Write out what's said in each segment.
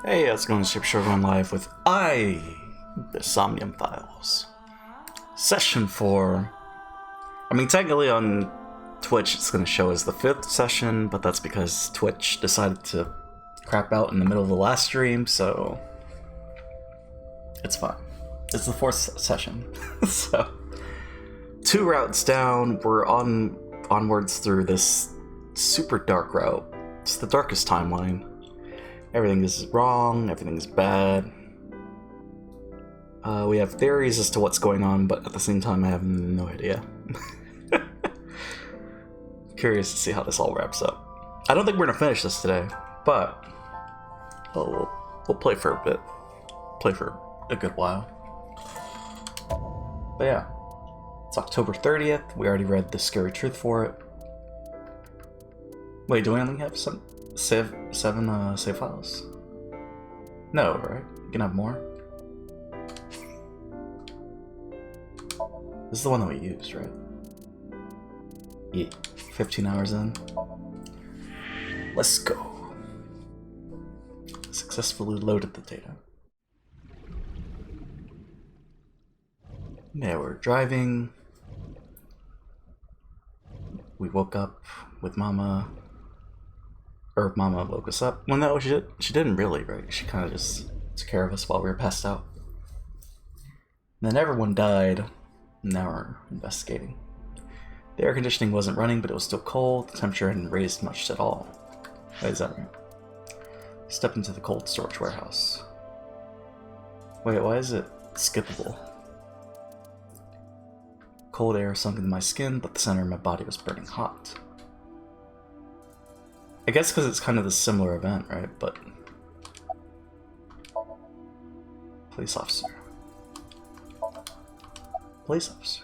Hey, how's it going? JPChivalry live with the Somnium Files. Session 4. I mean, technically on Twitch it's going to show as the 5th session, but that's because Twitch decided to crap out in the middle of the last stream, so it's fine. It's the 4th session. So, 2 routes down, we're onwards through this super dark route. It's the darkest timeline. Everything is wrong, everything is bad. We have theories as to what's going on, but at the same time I have no idea. Curious to see how this all wraps up. I don't think we're gonna finish this today, but we'll play for a bit. Play for a good while. But yeah, it's October 30th. We already read the scary truth for it. Wait, do we only have seven save files? No, right? You can have more. This is the one that we used, right? Yeah, 15 hours in. Let's go. Successfully loaded the data. Yeah, we're driving. We woke up with Mama. Or Mama woke us up. Well, no, she didn't really, right? She kind of just took care of us while we were passed out. And then everyone died. Now we're investigating. The air conditioning wasn't running, but it was still cold. The temperature hadn't raised much at all. Wait, is that right? Step into the cold storage warehouse. Wait, why is it skippable? Cold air sunk into my skin, but the center of my body was burning hot. I guess because it's kind of the similar event, right? But police officer. Police officer.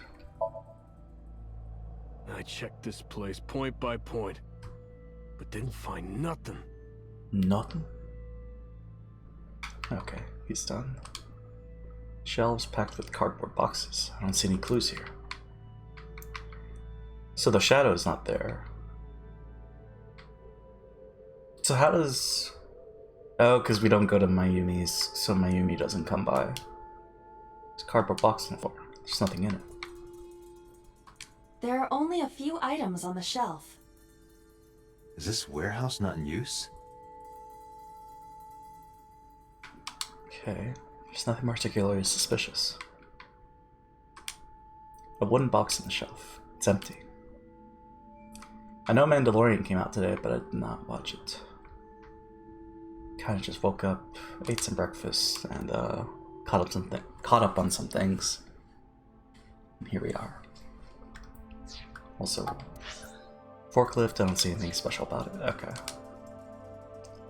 I checked this place point by point, but didn't find nothing. Nothing? Okay, he's done. Shelves packed with cardboard boxes. I don't see any clues here. So the shadow's not there. So how does... Oh, because we don't go to Mayumi's, so Mayumi doesn't come by. There's a cardboard box in the floor. There's nothing in it. There are only a few items on the shelf. Is this warehouse not in use? Okay, there's nothing particularly suspicious. A wooden box on the shelf. It's empty. I know Mandalorian came out today, but I did not watch it. Kind of just woke up, ate some breakfast, and caught up on some things. And here we are. Also, forklift. I don't see anything special about it. Okay.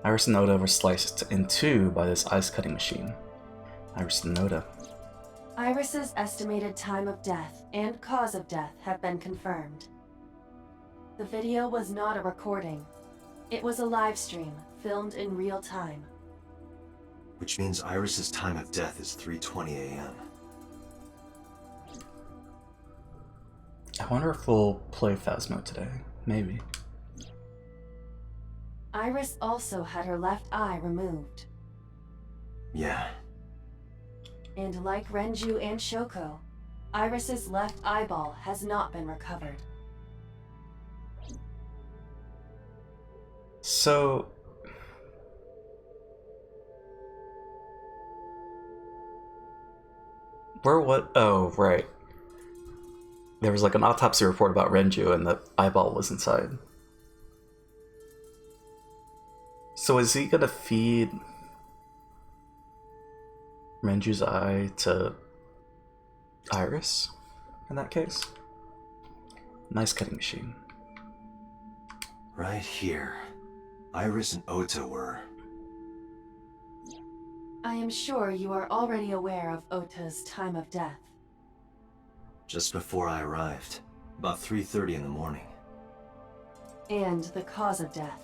Iris and Oda were sliced in two by this ice cutting machine. Iris and Oda. Iris's estimated time of death and cause of death have been confirmed. The video was not a recording. It was a live stream, filmed in real time. Which means Iris's time of death is 3:20 a.m. I wonder if we'll play Phasmo today. Maybe. Iris also had her left eye removed. Yeah. And like Renju and Shoko, Iris's left eyeball has not been recovered. So... Where what? Oh, right. There was like an autopsy report about Renju and the eyeball was inside. So is he gonna feed Renju's eye to Iris in that case? Nice cutting machine. Right here. Iris and Ota were. I am sure you are already aware of Ota's time of death. Just before I arrived. About 3:30 in the morning. And the cause of death.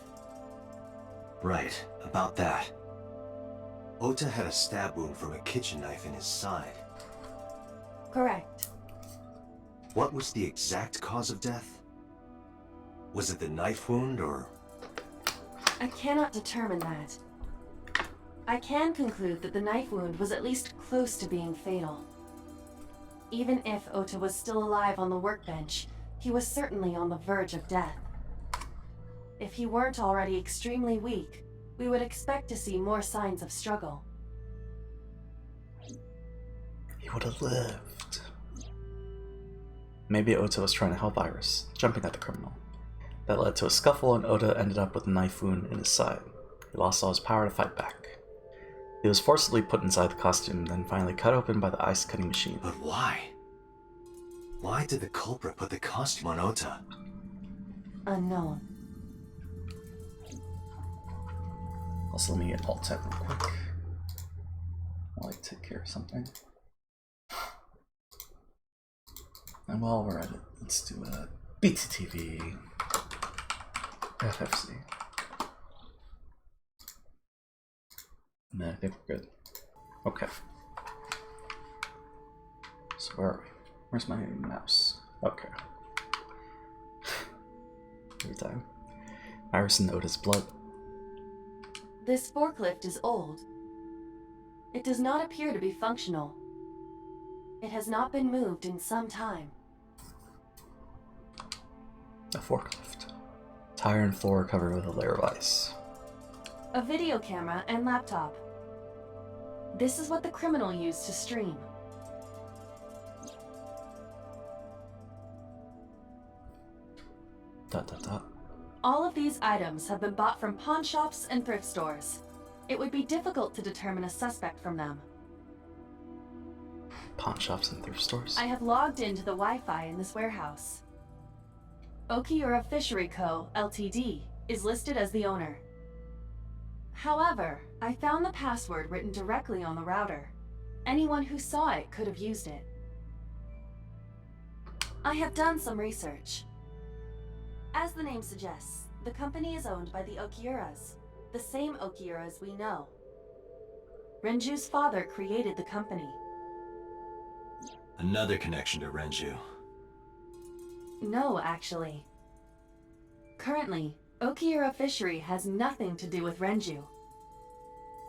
Right, about that. Ota had a stab wound from a kitchen knife in his side. Correct. What was the exact cause of death? Was it the knife wound, or... I cannot determine that. I can conclude that the knife wound was at least close to being fatal. Even if Ota was still alive on the workbench, he was certainly on the verge of death. If he weren't already extremely weak, we would expect to see more signs of struggle. He would have lived. Maybe Ota was trying to help Iris, jumping at the criminal. That led to a scuffle, and Ota ended up with a knife wound in his side. He lost all his power to fight back. He was forcibly put inside the costume, then finally cut open by the ice-cutting machine. But why? Why did the culprit put the costume on Ota? Unknown. Also, let me get alt tab real quick while I take care of something. And while we're at it, let's do a BTTV FFC. No, I think we're good. Okay. So where are we? Where's my mouse? Okay. Every time. Iris and Ota's blood. This forklift is old. It does not appear to be functional. It has not been moved in some time. A forklift. Tire and floor covered with a layer of ice. A video camera and laptop. This is what the criminal used to stream. Dot dot dot. All of these items have been bought from pawn shops and thrift stores. It would be difficult to determine a suspect from them. Pawn shops and thrift stores. I have logged into the Wi-Fi in this warehouse. Okiura Fishery Co., Ltd. is listed as the owner. However, I found the password written directly on the router. Anyone who saw it could have used it. I have done some research. As the name suggests, the company is owned by the Okiuras, the same Okiuras we know. Renju's father created the company. Another connection to Renju. No, actually. Currently, Okiura Fishery has nothing to do with Renju.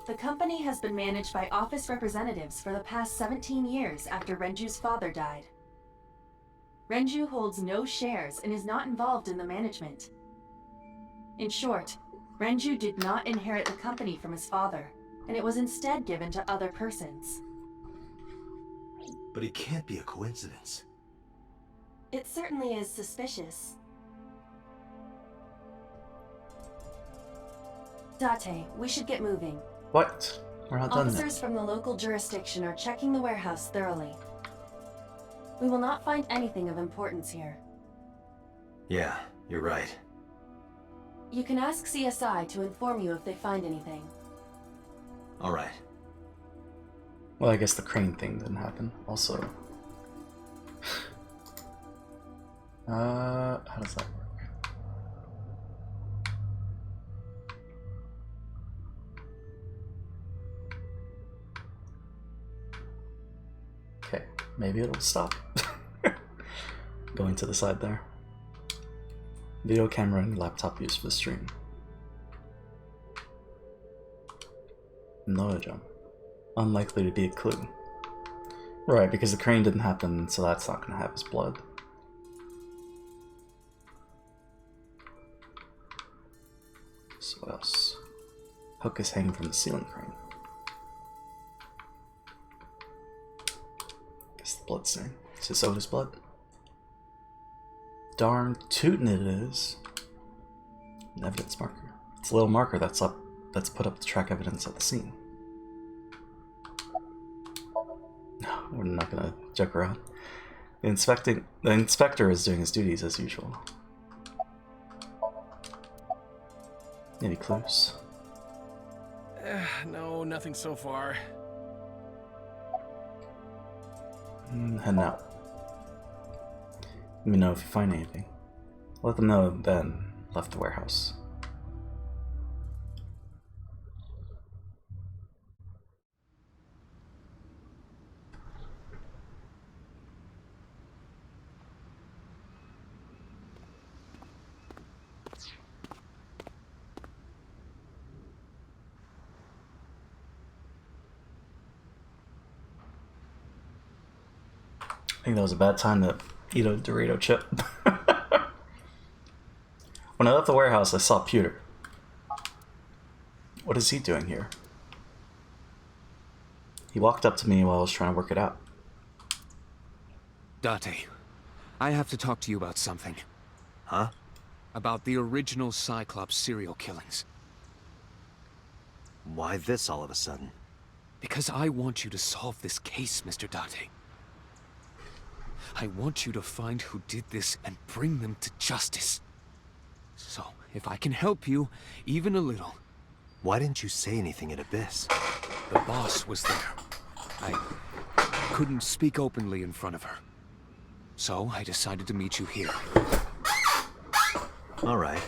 The company has been managed by office representatives for the past 17 years after Renju's father died. Renju holds no shares and is not involved in the management. In short, Renju did not inherit the company from his father, and it was instead given to other persons. But it can't be a coincidence. It certainly is suspicious. Date, we should get moving. What? We're not done yet. Officers from the local jurisdiction are checking the warehouse thoroughly. We will not find anything of importance here. Yeah, you're right. You can ask CSI to inform you if they find anything. All right. Well, I guess the crane thing didn't happen. Also, how does that work? Okay, maybe it'll stop. Going to the side there. Video camera and laptop used for the stream. No jump. Unlikely to be a clue. Right, because the crane didn't happen, so that's not gonna have his blood. So what else? Hook is hanging from the ceiling crane. Guess the blood stain. Is this Oda's blood? Darn tootin' it is. An evidence marker. It's a little marker that's put up to track evidence at the scene. No, we're not gonna joke around. The inspector is doing his duties as usual. Any clues? No, nothing so far. Heading out. Let me know if you find anything. Let them know Ben left the warehouse. think that was a bad time to eat a Dorito chip. When I left the warehouse, I saw Pewter. What is he doing here? He walked up to me while I was trying to work it out. Date, I have to talk to you about something. Huh? About the original Cyclops serial killings. Why this all of a sudden? Because I want you to solve this case, Mr. Date. I want you to find who did this and bring them to justice. So, if I can help you, even a little. Why didn't you say anything at Abyss? The boss was there. I couldn't speak openly in front of her. So, I decided to meet you here. All right.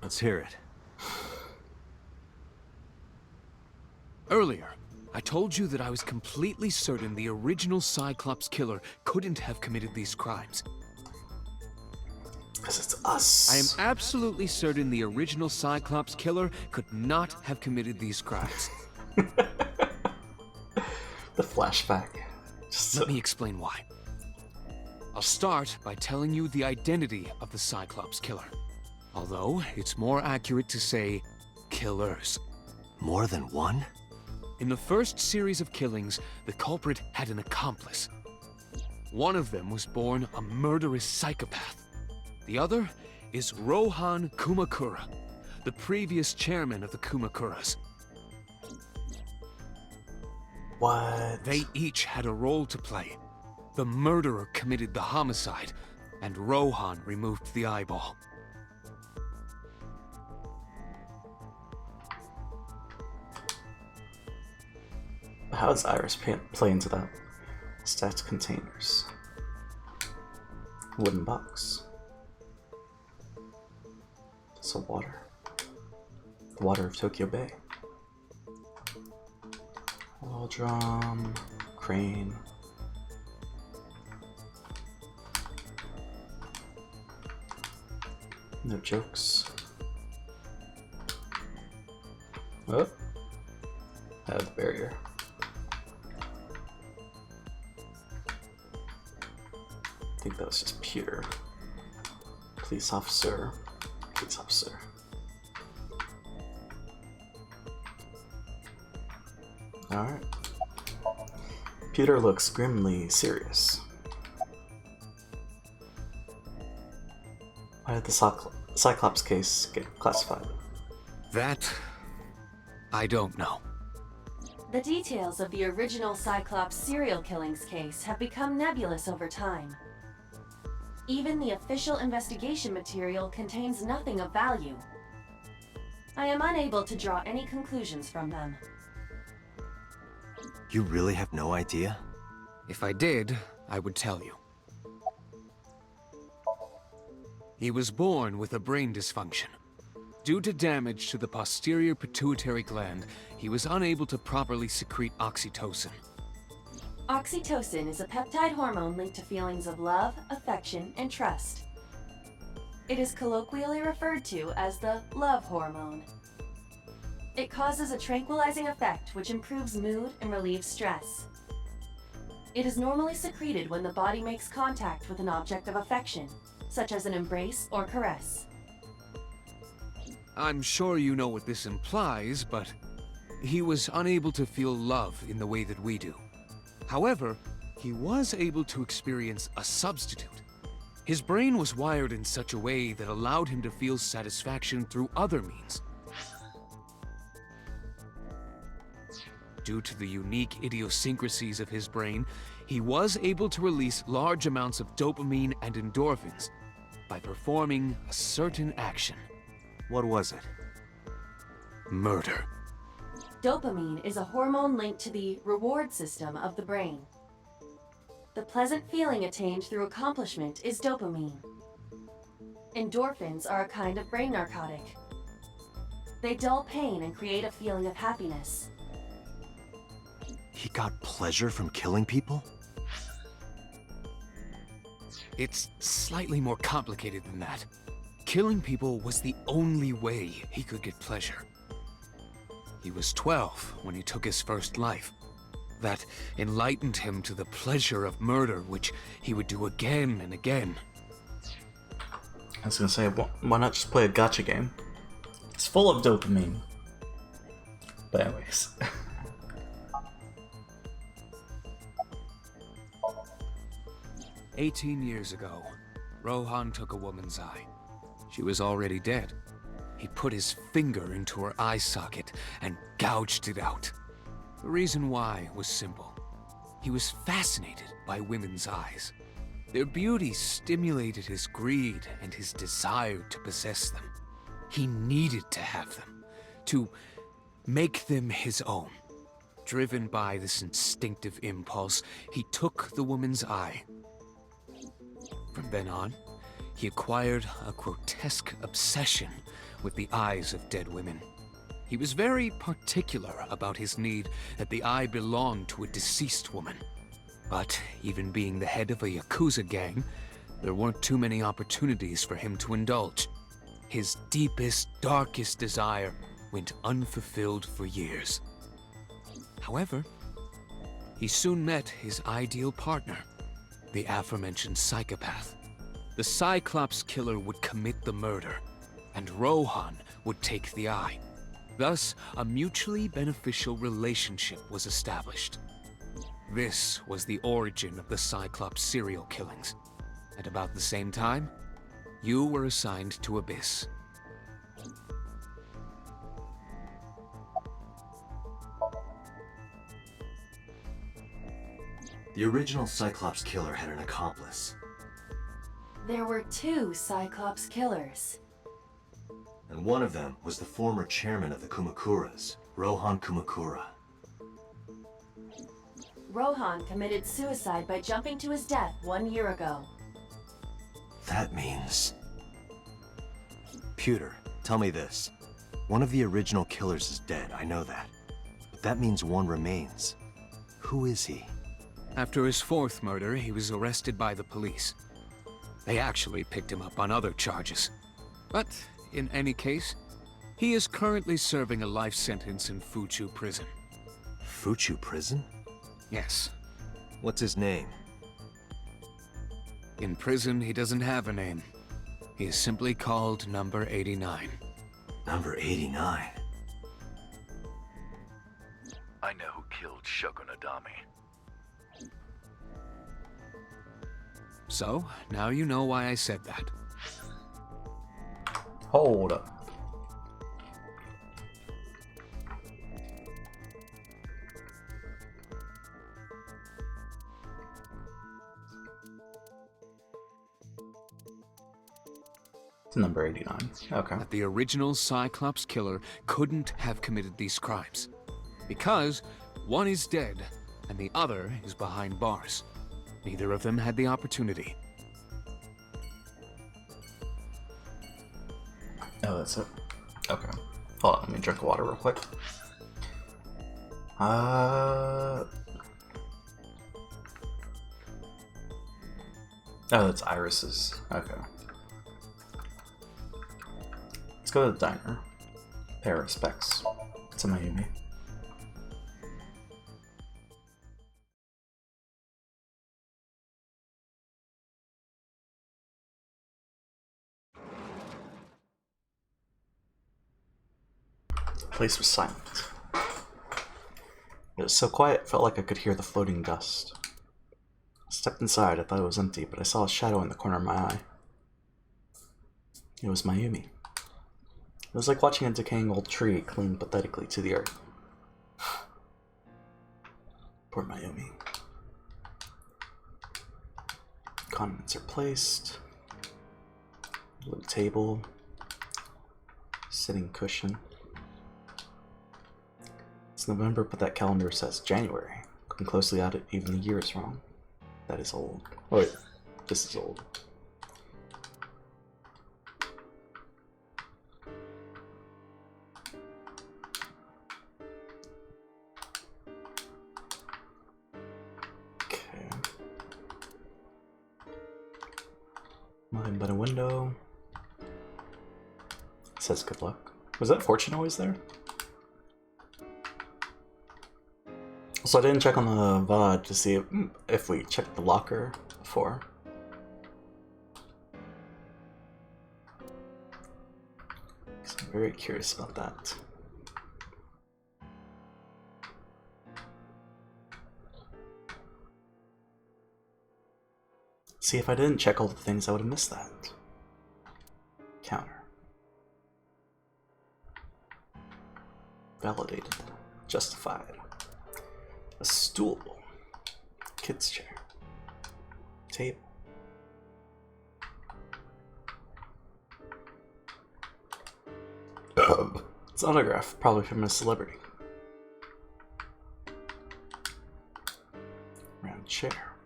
Let's hear it. Earlier, I told you that I was completely certain the original Cyclops killer couldn't have committed these crimes. Because it's us. I am absolutely certain the original Cyclops killer could not have committed these crimes. The flashback. Just Let me explain why. I'll start by telling you the identity of the Cyclops killer. Although, it's more accurate to say, killers. More than one? In the first series of killings, the culprit had an accomplice. One of them was born a murderous psychopath. The other is Rohan Kumakura, the previous chairman of the Kumakuras. What? They each had a role to play. The murderer committed the homicide, and Rohan removed the eyeball. How does Iris play into that? Stacked containers. Wooden box. So water. The water of Tokyo Bay. Oil drum. Crane. No jokes. Oh. I have the barrier. I think that was just Peter. Police officer. Police officer. Alright. Peter looks grimly serious. Why did the Cyclops case get classified? That, I don't know. The details of the original Cyclops serial killings case have become nebulous over time. Even the official investigation material contains nothing of value. I am unable to draw any conclusions from them. You really have no idea? If I did, I would tell you. He was born with a brain dysfunction. Due to damage to the posterior pituitary gland, he was unable to properly secrete oxytocin. Oxytocin is a peptide hormone linked to feelings of love, affection, and trust. It is colloquially referred to as the love hormone. It causes a tranquilizing effect which improves mood and relieves stress. It is normally secreted when the body makes contact with an object of affection, such as an embrace or caress. I'm sure you know what this implies, but he was unable to feel love in the way that we do. However, he was able to experience a substitute. His brain was wired in such a way that allowed him to feel satisfaction through other means. Due to the unique idiosyncrasies of his brain, he was able to release large amounts of dopamine and endorphins by performing a certain action. What was it? Murder. Dopamine is a hormone linked to the reward system of the brain. The pleasant feeling attained through accomplishment is dopamine. Endorphins are a kind of brain narcotic. They dull pain and create a feeling of happiness. He got pleasure from killing people? It's slightly more complicated than that. Killing people was the only way he could get pleasure. He was 12 when he took his first life. that enlightened him to the pleasure of murder, which he would do again and again. I was gonna say, why not just play a gacha game? It's full of dopamine. But anyways. 18 years ago, Rohan took a woman's eye. She was already dead. He put his finger into her eye socket and gouged it out. The reason why was simple. He was fascinated by women's eyes. Their beauty stimulated his greed and his desire to possess them. He needed to have them, to make them his own. Driven by this instinctive impulse, he took the woman's eye. From then on, he acquired a grotesque obsession with the eyes of dead women. He was very particular about his need that the eye belonged to a deceased woman. But even being the head of a Yakuza gang, there weren't too many opportunities for him to indulge. His deepest, darkest desire went unfulfilled for years. However, he soon met his ideal partner, the aforementioned psychopath. The Cyclops killer would commit the murder, and Rohan would take the eye. Thus, a mutually beneficial relationship was established. This was the origin of the Cyclops serial killings. At about the same time, you were assigned to Abyss. The original Cyclops killer had an accomplice. There were 2 Cyclops killers. And one of them was the former chairman of the Kumakuras, Rohan Kumakura. Rohan committed suicide by jumping to his death 1 year ago. That means... Pewter, tell me this. One of the original killers is dead, I know that. But that means one remains. Who is he? After his 4th murder, he was arrested by the police. They actually picked him up on other charges. But, in any case, he is currently serving a life sentence in Fuchu prison. Fuchu prison? Yes. What's his name? In prison, he doesn't have a name. He is simply called Number 89. Number 89? I know who killed Shogun Adami. So, now you know why I said that. Hold up. It's number 89. Okay. That the original Cyclops killer couldn't have committed these crimes. Because one is dead and the other is behind bars. Neither of them had the opportunity. Oh, that's it. Okay. Hold on, let me drink water real quick. Oh, that's Iris's. Okay. Let's go to the diner. Pay our respects to Mayumi. The place was silent. It was so quiet, it felt like I could hear the floating dust. I stepped inside, I thought it was empty, but I saw a shadow in the corner of my eye. It was Mayumi. It was like watching a decaying old tree cling pathetically to the earth. Poor Mayumi. Condiments are placed. Little table. Sitting cushion. It's November, but that calendar says January. Looking closely at it, even the year is wrong. That is old. Oh, wait, this is old. Okay. Nothing but a window. It says good luck. Was that fortune always there? Also, I didn't check on the VOD to see if we checked the locker before. So I'm very curious about that. See, if I didn't check all the things, I would have missed that. Counter. Validated. Justified. A stool. Kid's chair. Table. It's autograph, probably from a celebrity. Round chair.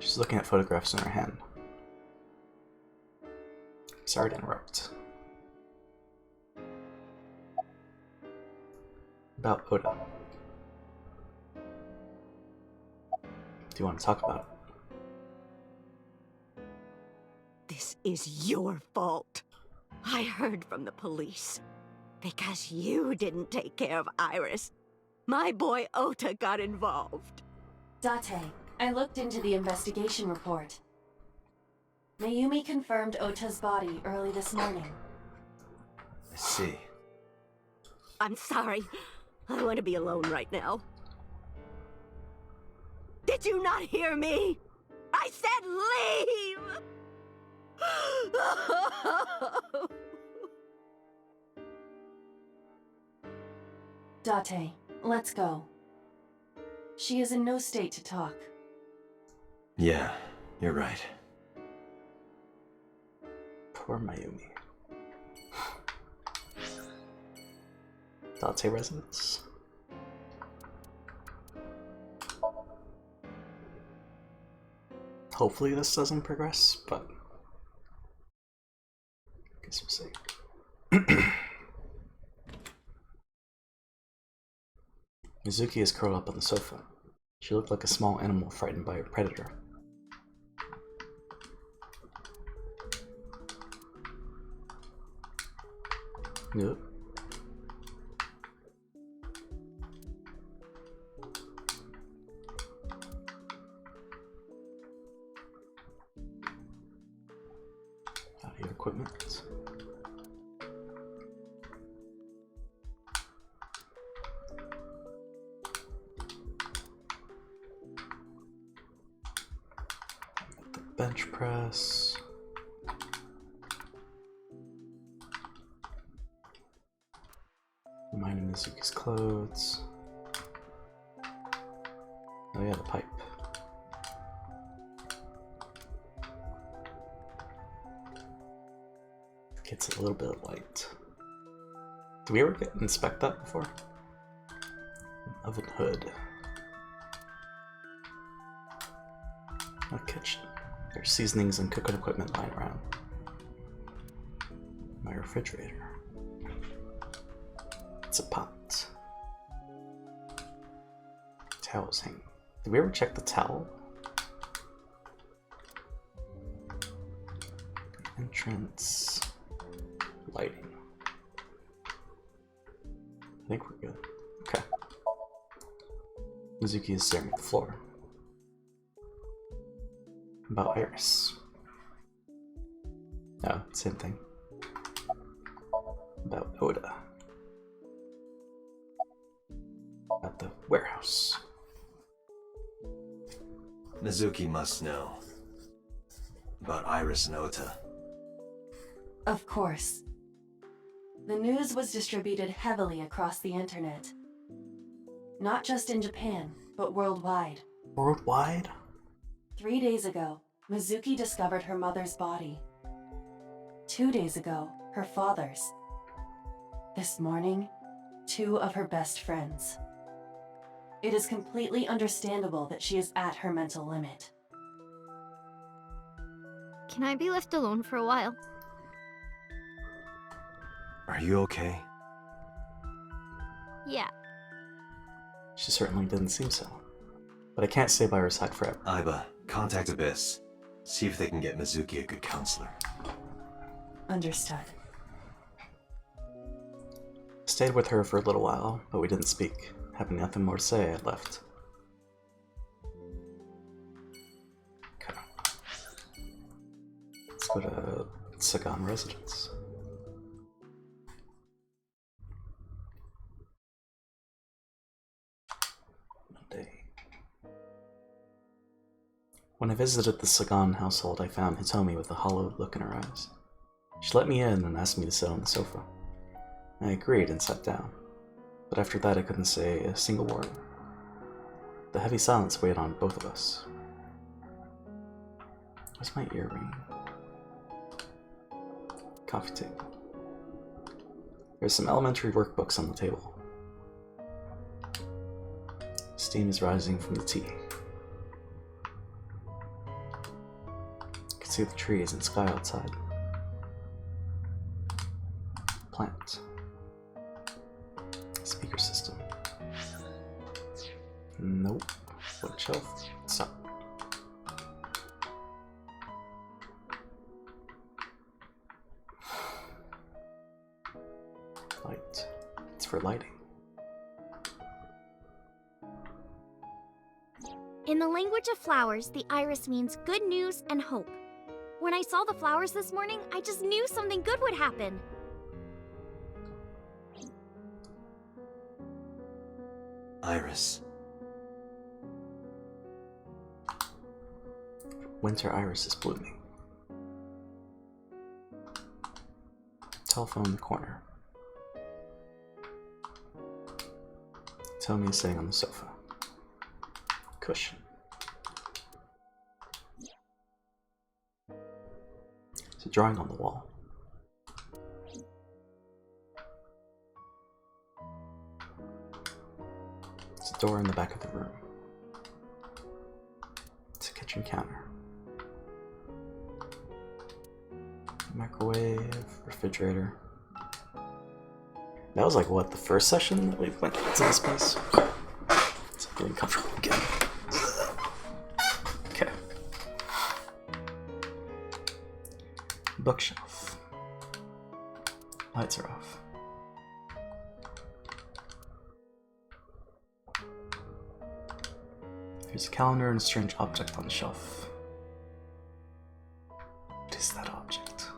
She's looking at photographs in her hand. Sorry to interrupt. About Oda. Do you want to talk about it? This is your fault. I heard from the police. Because you didn't take care of Iris, my boy Ota got involved. Date, I looked into the investigation report. Mayumi confirmed Ota's body early this morning. I see. I'm sorry. I want to be alone right now. Did you not hear me? I said leave! Date, let's go. She is in no state to talk. Yeah, you're right. Poor Mayumi. Date residence. Hopefully this doesn't progress, but I guess we'll see. Mizuki is curled up on the sofa. She looked like a small animal frightened by a predator. Yep. Out of your equipment. The bench press. Mine and Mizuki's clothes. Oh yeah, the pipe. Gets a little bit of light. Did we ever inspect that before? Oven hood. A kitchen. There's seasonings and cooking equipment lying around. My refrigerator. It's a pot. Towels hanging. Did we ever check the towel? Entrance. Lighting. I think we're good. Okay. Mizuki is staring at the floor. About Iris. Oh, same thing. About Oda. At the warehouse. Mizuki must know about Iris and Ota. Of course. The news was distributed heavily across the internet. Not just in Japan, but worldwide. Worldwide? 3 days ago, Mizuki discovered her mother's body. 2 days ago, her father's. This morning, 2 of her best friends. It is completely understandable that she is at her mental limit. Can I be left alone for a while? Are you okay? Yeah. She certainly didn't seem so. But I can't stay by her side forever. Aiba, contact Abyss. See if they can get Mizuki a good counselor. Understood. Stayed with her for a little while, but we didn't speak. Having nothing more to say, I left. Okay. Let's go to Sagan residence. Monday. When I visited the Sagan household, I found Hitomi with a hollow look in her eyes. She let me in and asked me to sit on the sofa. I agreed and sat down, but after that I couldn't say a single word. The heavy silence weighed on both of us. Where's my earring? Coffee table. There's some elementary workbooks on the table. Steam is rising from the tea. You can see the trees and sky outside. Plant. Speaker system. Nope. Bookshelf. Stop. Light. It's for lighting. In the language of flowers, the iris means good news and hope. When I saw the flowers this morning, I just knew something good would happen. Iris. Winter iris is blooming. Telephone in the corner. Tommy is sitting on the sofa. Cushion. There's a drawing on the wall. There's a door in the back of the room. It's a kitchen counter. Microwave, refrigerator. That was like, what, the first session that we went to this place? It's getting comfortable again. Okay. Bookshelf. Lights are off. There's a calendar and a strange object on the shelf. What is that object?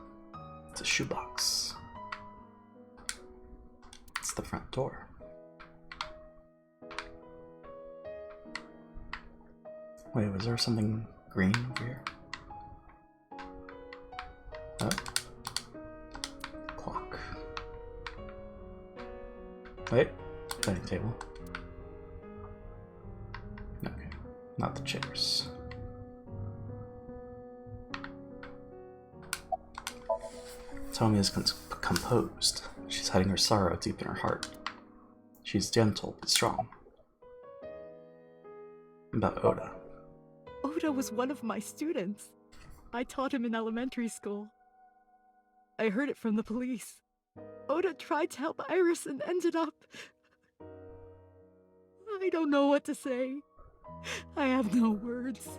It's a shoebox. It's the front door. Wait, was there something green over here? Oh. Clock. Wait, dining table. Okay, not the chairs. Tomi is composed. She's hiding her sorrow deep in her heart. She's gentle but strong. About Oda. Oda was one of my students. I taught him in elementary school. I heard it from the police. Oda tried to help Iris and ended up... I don't know what to say. I have no words.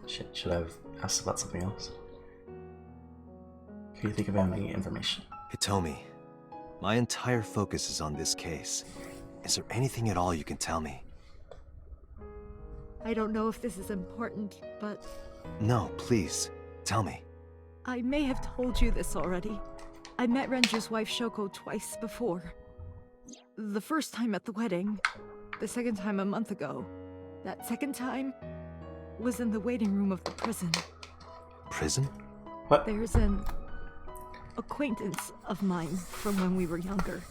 Should I have asked about something else? Can you think of any information? Hitomi, my entire focus is on this case. Is there anything at all you can tell me? I don't know if this is important, but... No, please, tell me. I may have told you this already. I met Renju's wife Shoko twice before. The first time at the wedding, the second time a month ago. That second time was in the waiting room of the prison. Prison? What? There's an acquaintance of mine from when we were younger.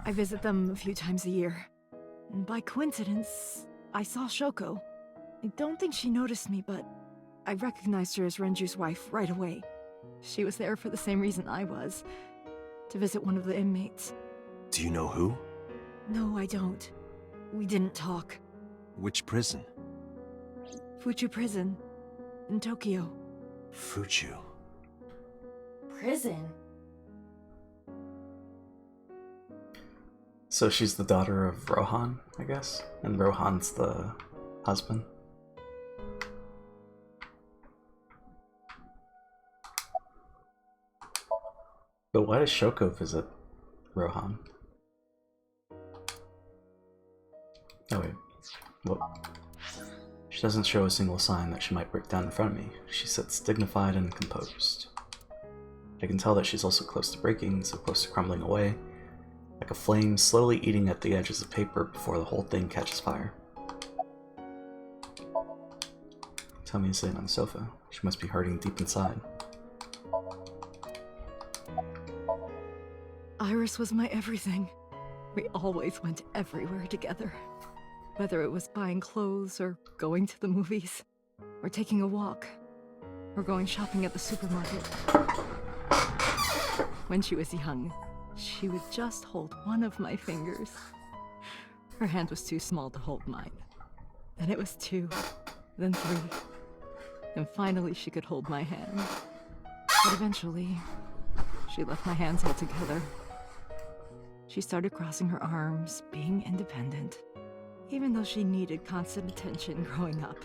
I visit them a few times a year. And by coincidence, I saw Shoko. I don't think she noticed me, but I recognized her as Renju's wife right away. She was there for the same reason I was, to visit one of the inmates. Do you know who? No, I don't. We didn't talk. Which prison? Fuchu Prison, in Tokyo. Fuchu. Prison? So she's the daughter of Rohan, I guess? And Rohan's the husband? But why does Shoko visit Rohan? Oh wait, what? She doesn't show a single sign that she might break down in front of me. She sits dignified and composed. I can tell that she's also close to breaking, so close to crumbling away, like a flame slowly eating at the edges of paper before the whole thing catches fire. Tell me, sitting on the sofa. She must be hurting deep inside. Iris was my everything. We always went everywhere together. Whether it was buying clothes, or going to the movies, or taking a walk, or going shopping at the supermarket. When she was young, she would just hold one of my fingers. Her hand was too small to hold mine. Then it was 2, then 3, and finally she could hold my hand. But eventually, she left my hands altogether. She started crossing her arms, being independent, even though she needed constant attention growing up.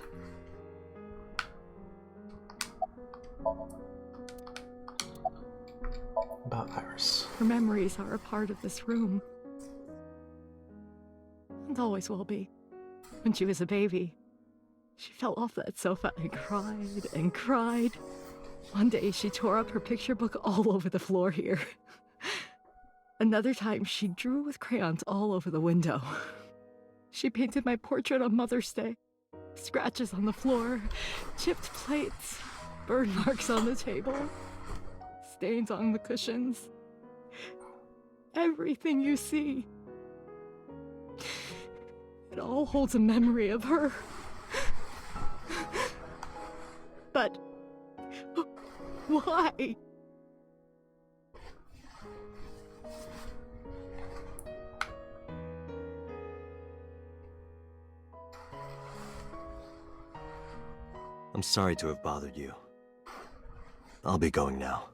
About Iris. Her memories are a part of this room. And always will be. When she was a baby, she fell off that sofa and cried and cried. One day she tore up her picture book all over the floor here. Another time she drew with crayons all over the window. She painted my portrait on Mother's Day. Scratches on the floor, chipped plates, burn marks on the table, stains on the cushions. Everything you see. It all holds a memory of her. But why? I'm sorry to have bothered you. I'll be going now.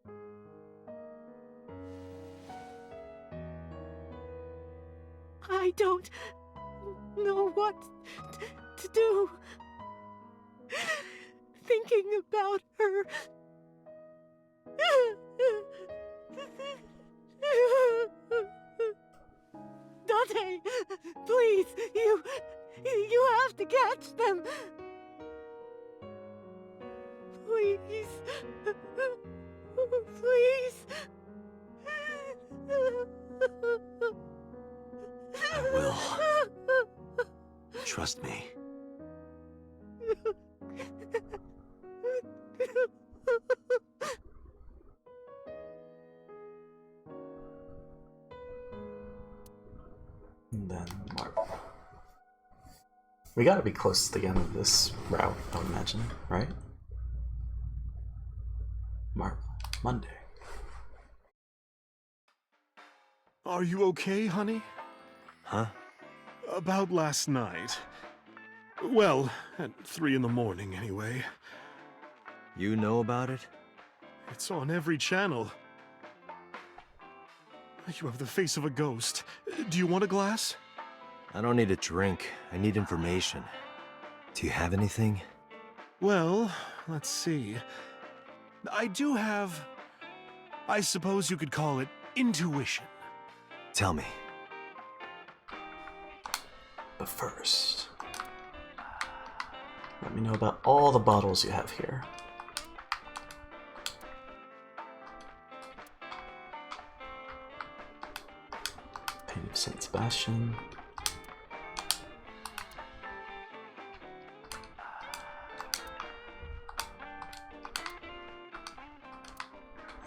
I don't know what to do. Thinking about her. Dante, please, you have to catch them. Please. Please. I will. Trust me. And then Marvel. We gotta be close to the end of this route, I would imagine, right? Marvel. Monday. Are you okay, honey? Huh? About last night. Well, at 3 in the morning, anyway. You know about it? It's on every channel. You have the face of a ghost. Do you want a glass? I don't need a drink. I need information. Do you have anything? Well, let's see. I do have... I suppose you could call it intuition. Tell me. But first, let me know about all the bottles you have here. Paint of Saint Sebastian.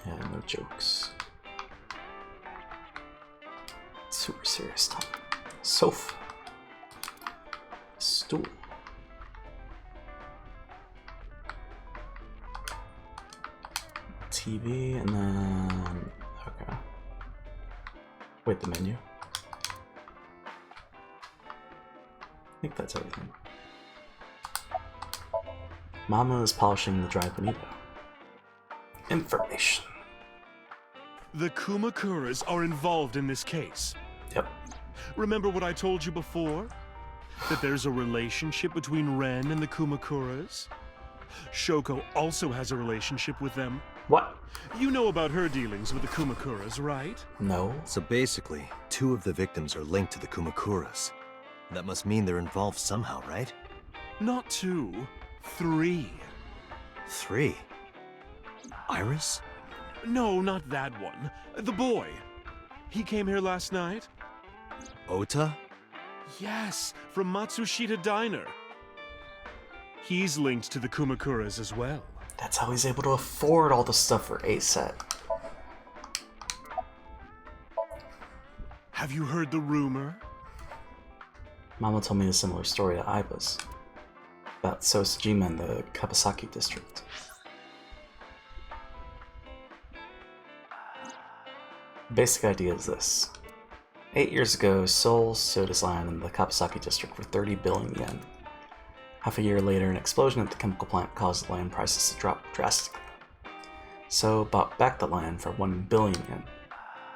Yeah, no jokes. Super serious time. Sofa. Stool. TV, and then... okay. Wait, the menu. I think that's everything. Mama is polishing the dry bonito. Information. The Kumakuras are involved in this case. Yep. Remember what I told you before? That there's a relationship between Ren and the Kumakuras? Shoko also has a relationship with them. What? You know about her dealings with the Kumakuras, right? No. So basically, 2 of the victims are linked to the Kumakuras. That must mean they're involved somehow, right? Not 2, 3. 3? Iris? No, not that one. The boy. He came here last night? Ota? Yes, from Matsushita Diner. He's linked to the Kumakuras as well. That's how he's able to afford all the stuff for A-Set. Have you heard the rumor? Mama told me a similar story to Aiba's. About Sosajima in the Kabasaki district. Basic idea is this. 8 years ago, Seoul sold his land in the Kabasaki district for 30 billion yen. Half a year later, an explosion at the chemical plant caused the land prices to drop drastically. So bought back the land for 1 billion yen,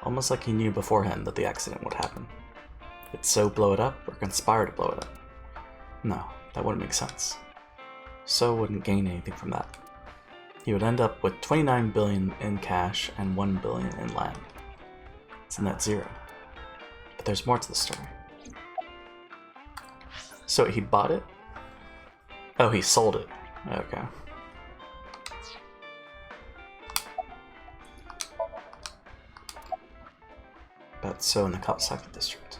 almost like he knew beforehand that the accident would happen. Did So blow it up or conspire to blow it up? No, that wouldn't make sense. So wouldn't gain anything from that. He would end up with 29 billion in cash and 1 billion in land. It's a net zero. But there's more to the story. So he bought it? Oh, he sold it. Okay. About So in the Kawasaki district.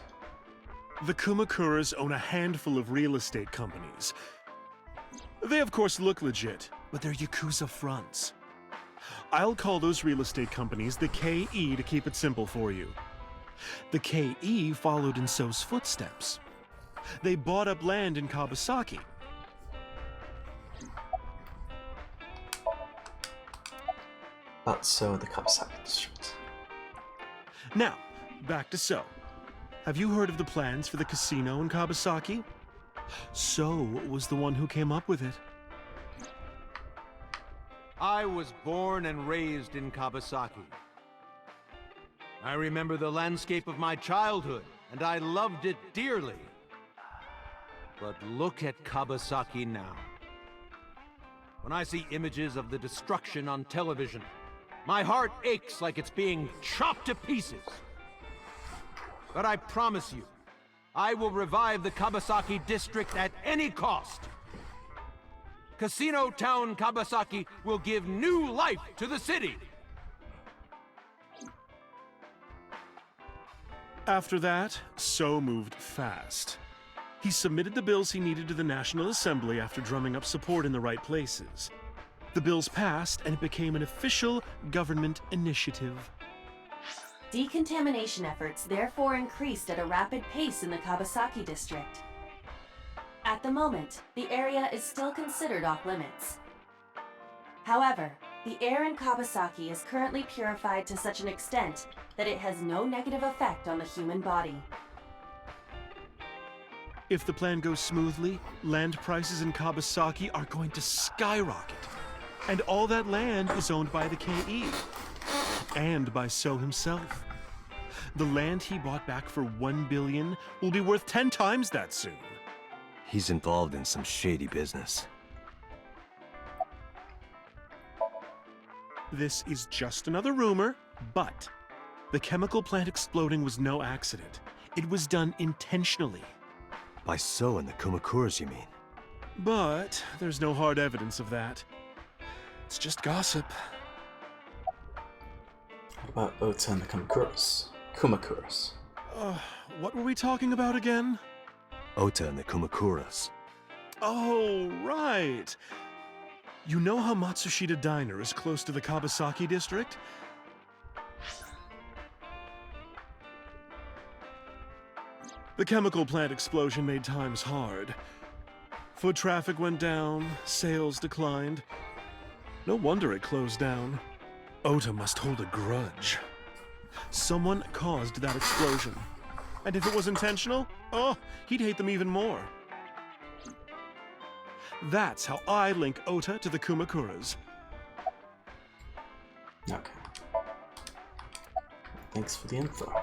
The Kumakuras own a handful of real estate companies. They of course look legit, but they're Yakuza fronts. I'll call those real estate companies the KE to keep it simple for you. The KE followed in So's footsteps. They bought up land in Kabasaki. About So in the Kawasaki district. Now, back to So. Have you heard of the plans for the casino in Kabasaki? So was the one who came up with it. I was born and raised in Kabasaki. I remember the landscape of my childhood, and I loved it dearly. But look at Kabasaki now. When I see images of the destruction on television, my heart aches like it's being chopped to pieces. But I promise you, I will revive the Kabasaki district at any cost. Casino Town Kabasaki will give new life to the city. After that, So moved fast. He submitted the bills he needed to the National Assembly after drumming up support in the right places. The bills passed, and it became an official government initiative. Decontamination efforts therefore increased at a rapid pace in the Kabasaki district. At the moment, the area is still considered off-limits. However, the air in Kabasaki is currently purified to such an extent that it has no negative effect on the human body. If the plan goes smoothly, land prices in Kabasaki are going to skyrocket. And all that land is owned by the KE. And by So himself. The land he bought back for 1 billion will be worth 10 times that soon. He's involved in some shady business. This is just another rumor, but the chemical plant exploding was no accident. It was done intentionally. By So and the Kumakuras, you mean? But there's no hard evidence of that. It's just gossip. What about Ota and the Kumakuras? Kumakuras. What were we talking about again? Ota and the Kumakuras. Oh, right. You know how Matsushita Diner is close to the Kabasaki district? The chemical plant explosion made times hard. Foot traffic went down, sales declined. No wonder it closed down. Ota must hold a grudge. Someone caused that explosion. And if it was intentional, oh, he'd hate them even more. That's how I link Ota to the Kumakuras. Okay. Thanks for the info.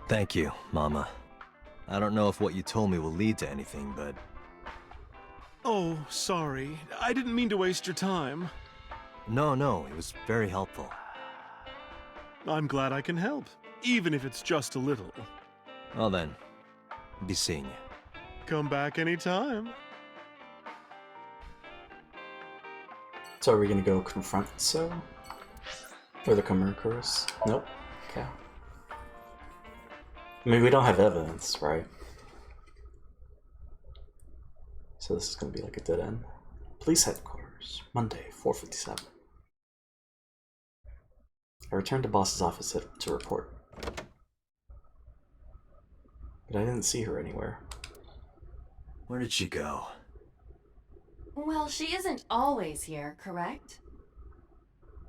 Thank you, Mama. I don't know if what you told me will lead to anything, but... Oh, sorry. I didn't mean to waste your time. No, it was very helpful. I'm glad I can help, even if it's just a little. Well then, be seeing you. Come back anytime. So are we gonna go confront So? Or the Kamurokuras? Nope. Okay. I mean, we don't have evidence, right? So this is gonna be like a dead end. Police headquarters, Monday, 4:57. I returned to boss's office to report. But I didn't see her anywhere. Where did she go? Well, she isn't always here, correct?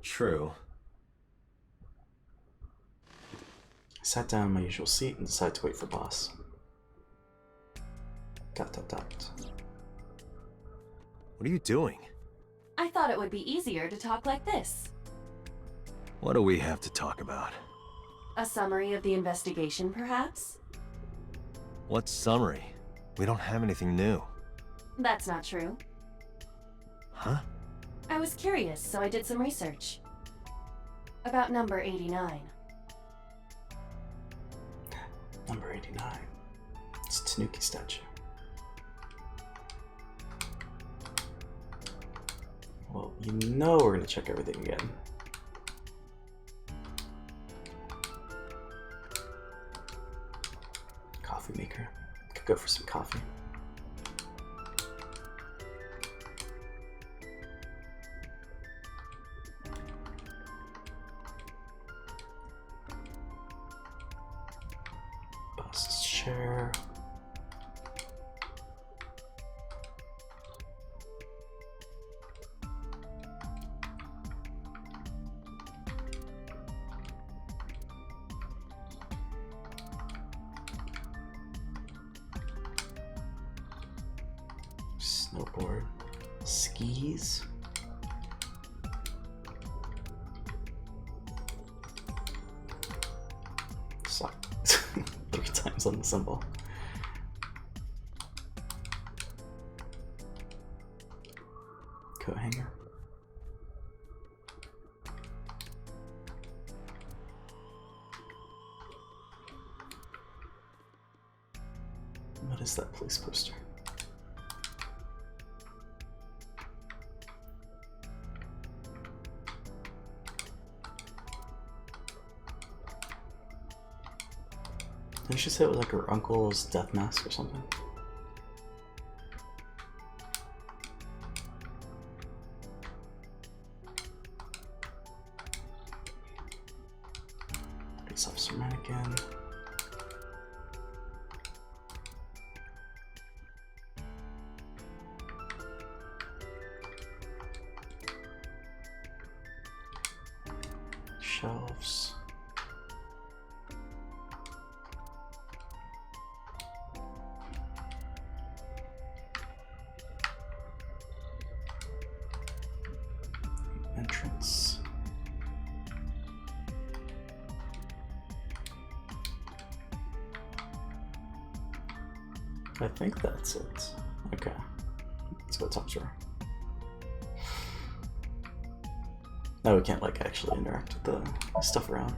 True. I sat down in my usual seat and decided to wait for boss. ... What are you doing? I thought it would be easier to talk like this. What do we have to talk about? A summary of the investigation, perhaps? What summary? We don't have anything new. That's not true. Huh? I was curious, so I did some research. About number 89. Number 89. It's a Tanuki statue. Well, you know we're gonna check everything again. Coffee maker. Could go for some coffee. Boss's chair. Snowboard. Skis. Suck. 3 times on the symbol. Coat hanger. What is that police poster? Didn't she say it was like her uncle's death mask or something? Police officer mannequin. Shelves. Entrance. I think that's it. Okay. Let's go talk to her. Now we can't like actually interact with the stuff around.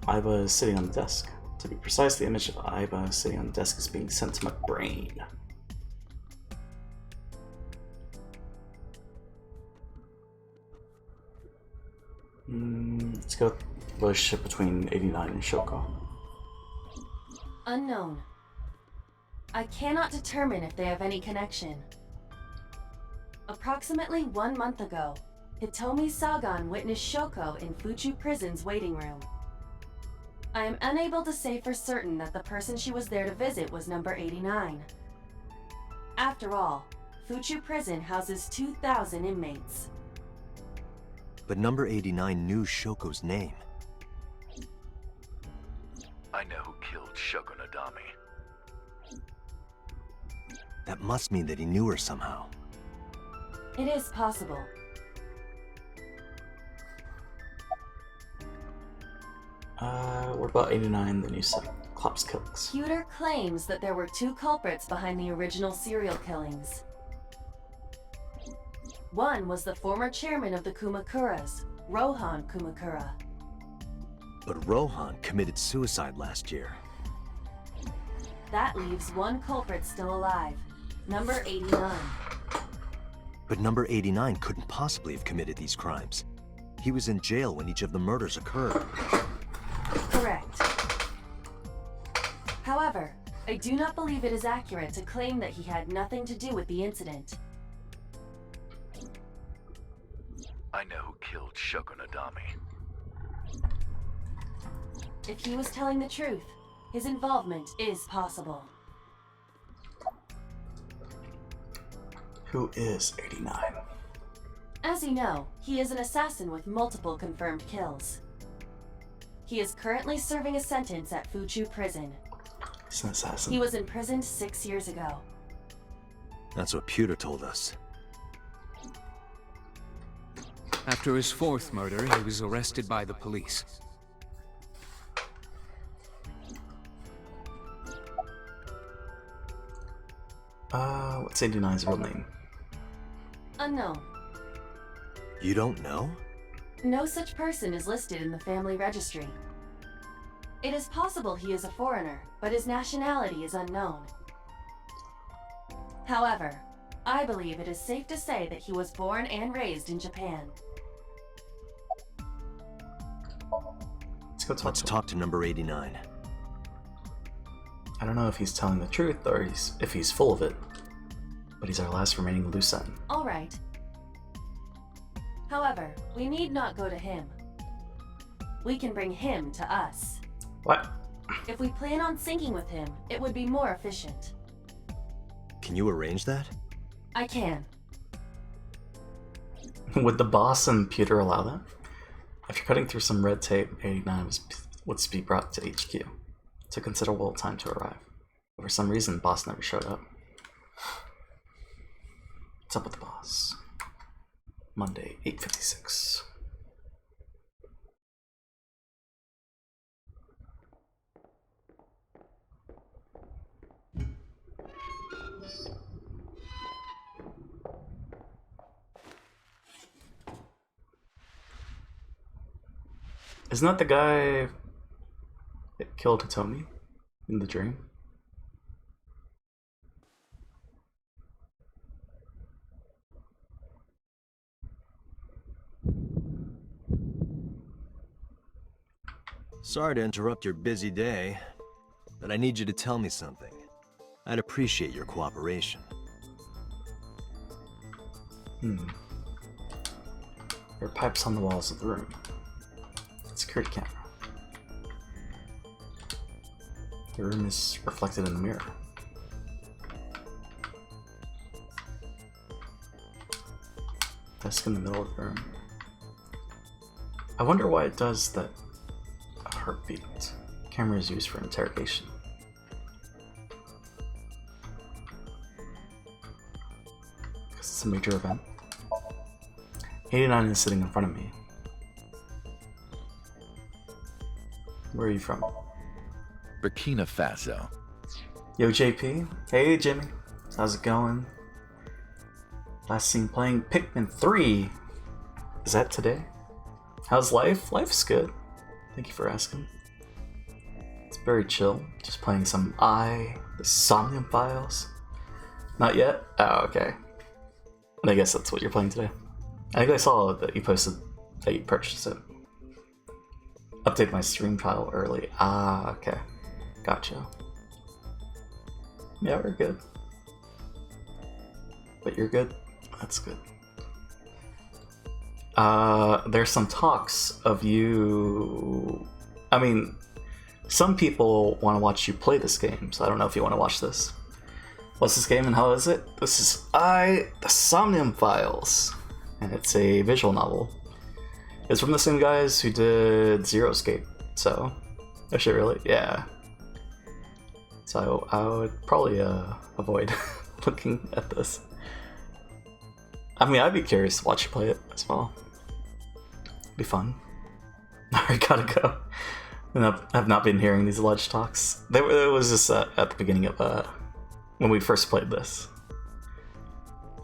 Aiba is sitting on the desk. To be precise, the image of Aiba sitting on the desk is being sent to my brain. Let's go with the relationship between 89 and Shoko. Unknown. I cannot determine if they have any connection. Approximately 1 month ago, Hitomi Sagan witnessed Shoko in Fuchu Prison's waiting room. I am unable to say for certain that the person she was there to visit was number 89. After all, Fuchu Prison houses 2,000 inmates. But number 89 knew Shoko's name. I know who killed Shogun Adami. That must mean that he knew her somehow. It is possible. What about 89, then you said Klopp's killings? Pewter claims that there were 2 culprits behind the original serial killings. One was the former chairman of the Kumakuras, Rohan Kumakura. But Rohan committed suicide last year. That leaves one culprit still alive, number 89. But number 89 couldn't possibly have committed these crimes. He was in jail when each of the murders occurred. Correct. However, I do not believe it is accurate to claim that he had nothing to do with the incident. I know who killed Shogunadami. If he was telling the truth, his involvement is possible. Who is 89? As you know, he is an assassin with multiple confirmed kills. He is currently serving a sentence at Fuchu Prison. He's an assassin. He was imprisoned 6 years ago. That's what Pewter told us. After his fourth murder, he was arrested by the police. What's 89's real name? Unknown. You don't know? No such person is listed in the family registry. It is possible he is a foreigner, but his nationality is unknown. However, I believe it is safe to say that he was born and raised in Japan. Let's talk to number 89. I don't know if he's telling the truth or if he's full of it, but he's our last remaining loose end. All right. However, we need not go to him. We can bring him to us. What? If we plan on syncing with him, it would be more efficient. Can you arrange that? I can. Would the boss and Pewter allow that? If you're cutting through some red tape, 89 would be brought to HQ. It took considerable time to arrive. But for some reason, the boss never showed up. What's up with the boss? Monday, 8:56. Isn't that the guy that killed Hitomi in the dream? Sorry to interrupt your busy day, but I need you to tell me something. I'd appreciate your cooperation. There are pipes on the walls of the room. Security camera. The room is reflected in the mirror. Desk in the middle of the room. I wonder why it does that. A heartbeat. Camera is used for interrogation. Because it's a major event. 89 is sitting in front of me. Where are you from? Burkina Faso. Yo, JP. Hey, Jimmy. How's it going? Last seen playing Pikmin 3. Is that today? How's life? Life's good. Thank you for asking. It's very chill. Just playing some the Somnium Files. Not yet? Oh, okay. And I guess that's what you're playing today. I think I saw that you posted that you purchased it. Update my stream file early. Ah, okay. Gotcha. Yeah, we're good. But you're good? That's good. There's some talks of you... I mean, some people want to watch you play this game, so I don't know if you want to watch this. What's this game and how is it? This is the Somnium Files. And it's a visual novel. It's from the same guys who did Zero Escape, so... Oh shit, really? Yeah. So I would probably avoid looking at this. I mean, I'd be curious to watch you play it as well. Be fun. I gotta go. And I've not been hearing these alleged talks. It was just at the beginning of when we first played this.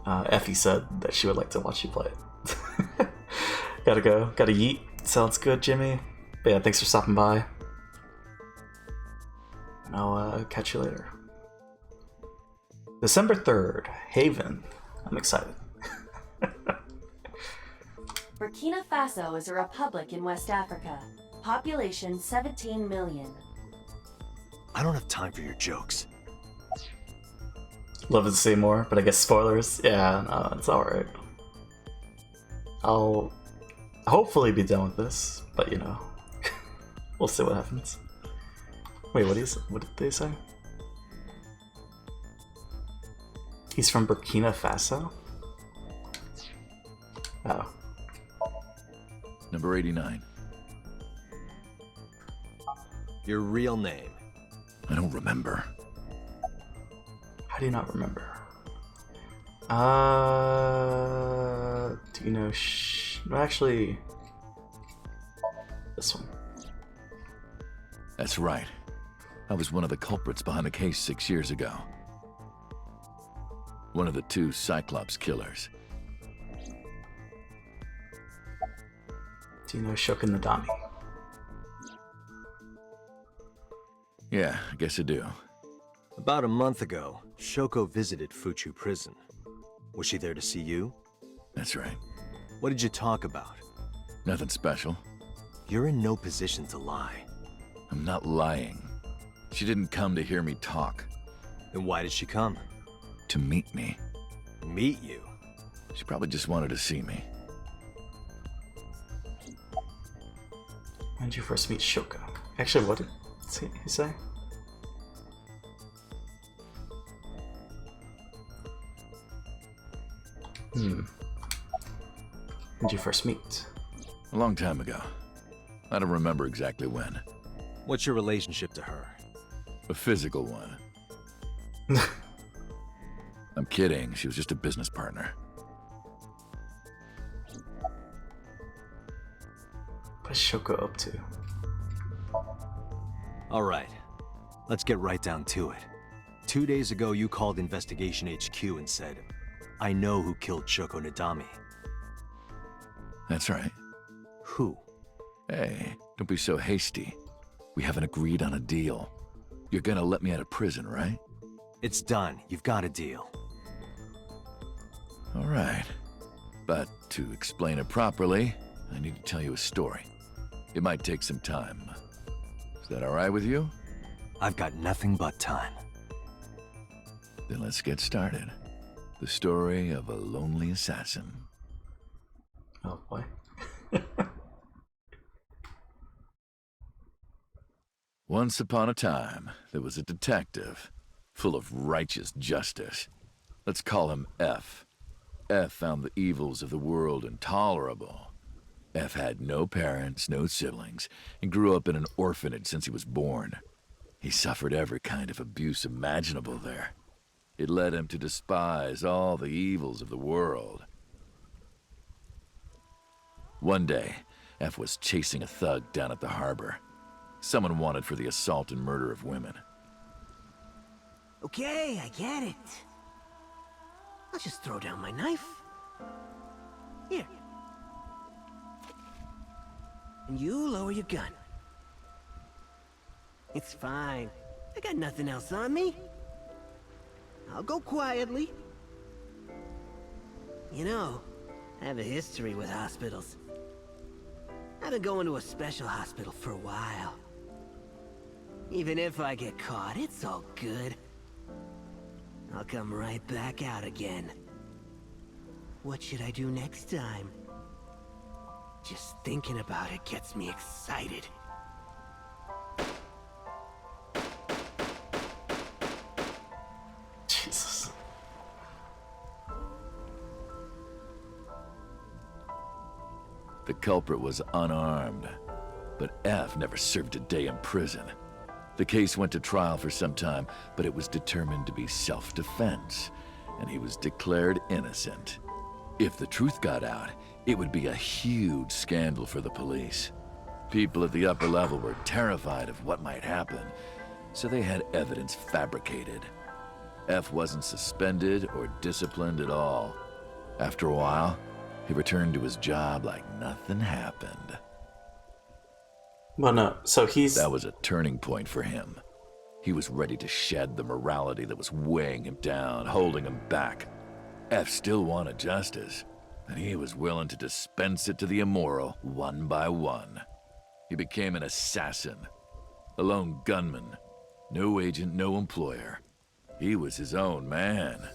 Effie said that she would like to watch you play it. Gotta go. Gotta yeet. Sounds good, Jimmy. But yeah, thanks for stopping by. And I'll catch you later. December 3rd, Haven. I'm excited. Burkina Faso is a republic in West Africa. Population 17 million. I don't have time for your jokes. Love to see more, but I guess spoilers. Yeah, no, it's alright. I'll hopefully be done with this, but you know, we'll see what happens. Wait, what did they say? He's from Burkina Faso? Oh. Number 89. Your real name. I don't remember. How do you not remember? Do you know no, actually, this one. That's right. I was one of the culprits behind the case 6 years ago. One of the 2 Cyclops killers. Do you know Shogun Nadami? Yeah, I guess I do. About a month ago, Shoko visited Fuchu prison. Was she there to see you? That's right. What did you talk about? Nothing special. You're in no position to lie. I'm not lying. She didn't come to hear me talk. Then why did she come? To meet me. Meet you? She probably just wanted to see me. When did you first meet Shoko? Actually, what did he say? When did you first meet? A long time ago. I don't remember exactly when. What's your relationship to her? A physical one. I'm kidding. She was just a business partner. What is Shoko up to? All right. Let's get right down to it. 2 days ago, you called Investigation HQ and said, I know who killed Shoko Nadami. That's right. Who? Hey, don't be so hasty. We haven't agreed on a deal. You're gonna let me out of prison, right? It's done. You've got a deal. All right. But to explain it properly, I need to tell you a story. It might take some time. Is that all right with you? I've got nothing but time. Then let's get started. The story of a lonely assassin. Oh boy. Once upon a time, there was a detective, full of righteous justice. Let's call him F. F found the evils of the world intolerable. F had no parents, no siblings, and grew up in an orphanage since he was born. He suffered every kind of abuse imaginable there. It led him to despise all the evils of the world. One day, F was chasing a thug down at the harbor. Someone wanted for the assault and murder of women. Okay, I get it. I'll just throw down my knife. Here. And you lower your gun. It's fine. I got nothing else on me. I'll go quietly. You know, I have a history with hospitals. I've been going to a special hospital for a while. Even if I get caught, it's all good. I'll come right back out again. What should I do next time? Just thinking about it gets me excited. Jesus. The culprit was unarmed, but F never served a day in prison. The case went to trial for some time, but it was determined to be self-defense, and he was declared innocent. If the truth got out, it would be a huge scandal for the police. People at the upper level were terrified of what might happen, so they had evidence fabricated. F wasn't suspended or disciplined at all. After a while, he returned to his job like nothing happened. Well, no, so That was a turning point for him. He was ready to shed the morality that was weighing him down, holding him back. F still wanted justice, and he was willing to dispense it to the immoral one by one. He became an assassin, a lone gunman, no agent, no employer. He was his own man.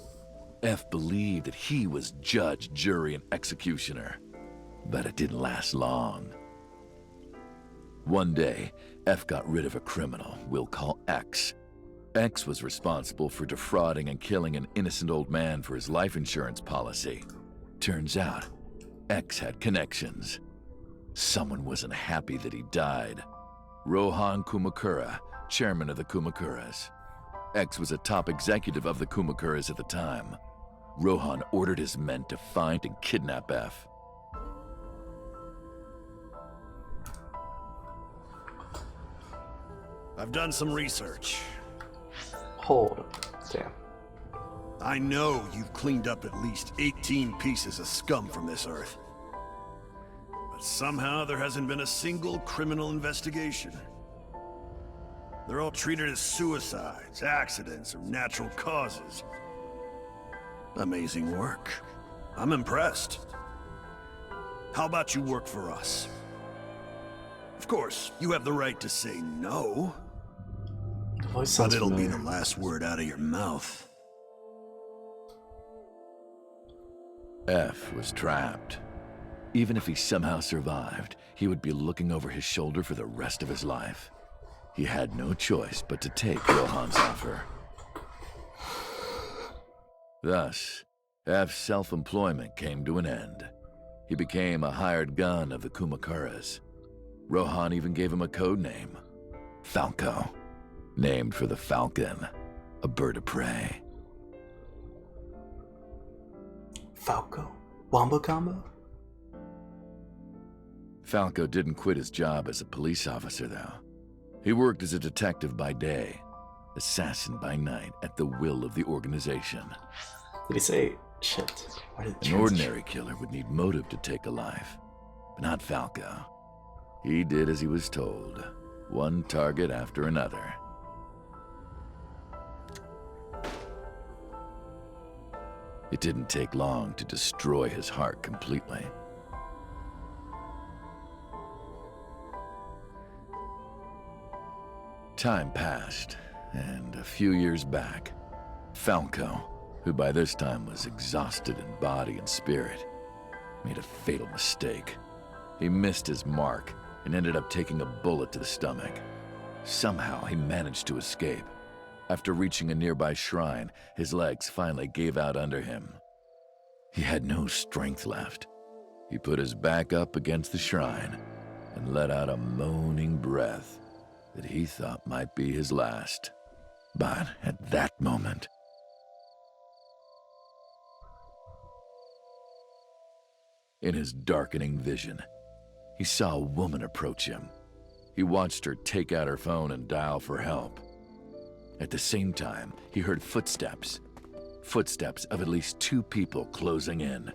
F believed that he was judge, jury, and executioner, but it didn't last long. One day, F got rid of a criminal we'll call X. X was responsible for defrauding and killing an innocent old man for his life insurance policy. Turns out, X had connections. Someone wasn't happy that he died. Rohan Kumakura, chairman of the Kumakuras. X was a top executive of the Kumakuras at the time. Rohan ordered his men to find and kidnap F. I've done some research. Hold on. Damn. I know you've cleaned up at least 18 pieces of scum from this earth. But somehow there hasn't been a single criminal investigation. They're all treated as suicides, accidents, or natural causes. Amazing work. I'm impressed. How about you work for us? Of course, you have the right to say no. The voice But sounds it'll be familiar. the last word out of your mouth. F was trapped. Even if he somehow survived, he would be looking over his shoulder for the rest of his life. He had no choice but to take Rohan's offer. Thus, F's self-employment came to an end. He became a hired gun of the Kumakuras. Rohan even gave him a code name, Falco, named for the falcon, a bird of prey. Falco? Wombo combo? Falco didn't quit his job as a police officer, though. He worked as a detective by day, assassin by night at the will of the organization. Did he say, shit, why did An ordinary killer would need motive to take a life, but not Falco. He did as he was told, one target after another. It didn't take long to destroy his heart completely. Time passed, and a few years back, Falco, who by this time was exhausted in body and spirit, made a fatal mistake. He missed his mark and ended up taking a bullet to the stomach. Somehow, he managed to escape. After reaching a nearby shrine, his legs finally gave out under him. He had no strength left. He put his back up against the shrine and let out a moaning breath that he thought might be his last. But at that moment, in his darkening vision, he saw a woman approach him. He watched her take out her phone and dial for help. At the same time, he heard footsteps. Footsteps of at least 2 people closing in.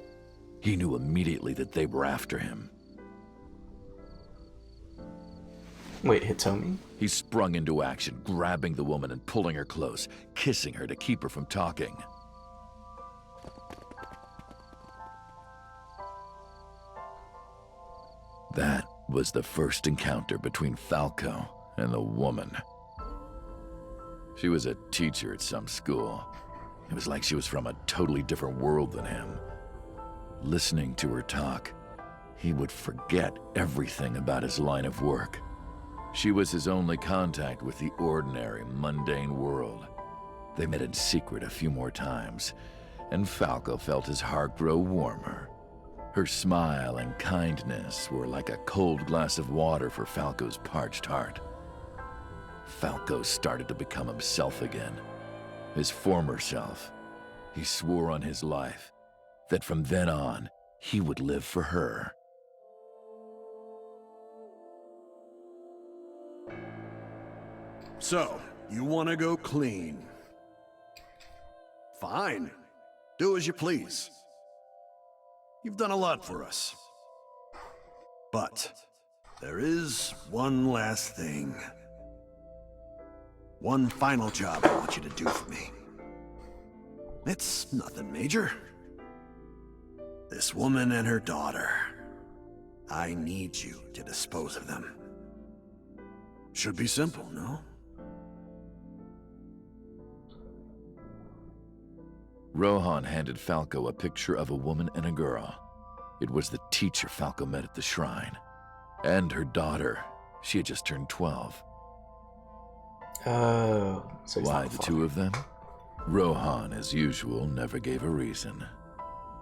He knew immediately that they were after him. Wait, Hitomi? He sprung into action, grabbing the woman and pulling her close, kissing her to keep her from talking. That was the first encounter between Falco and the woman. She was a teacher at some school. It was like she was from a totally different world than him. Listening to her talk, he would forget everything about his line of work. She was his only contact with the ordinary, mundane world. They met in secret a few more times, and Falco felt his heart grow warmer. Her smile and kindness were like a cold glass of water for Falco's parched heart. Falco started to become himself again, his former self. He swore on his life that from then on, he would live for her. So, you want to go clean? Fine. Do as you please. You've done a lot for us. But there is one last thing. One final job I want you to do for me. It's nothing major. This woman and her daughter. I need you to dispose of them. Should be simple, no? Rohan handed Falco a picture of a woman and a girl. It was the teacher Falco met at the shrine. And her daughter. She had just turned 12. Oh, so he's Why not the father. two of them? Rohan, as usual, never gave a reason.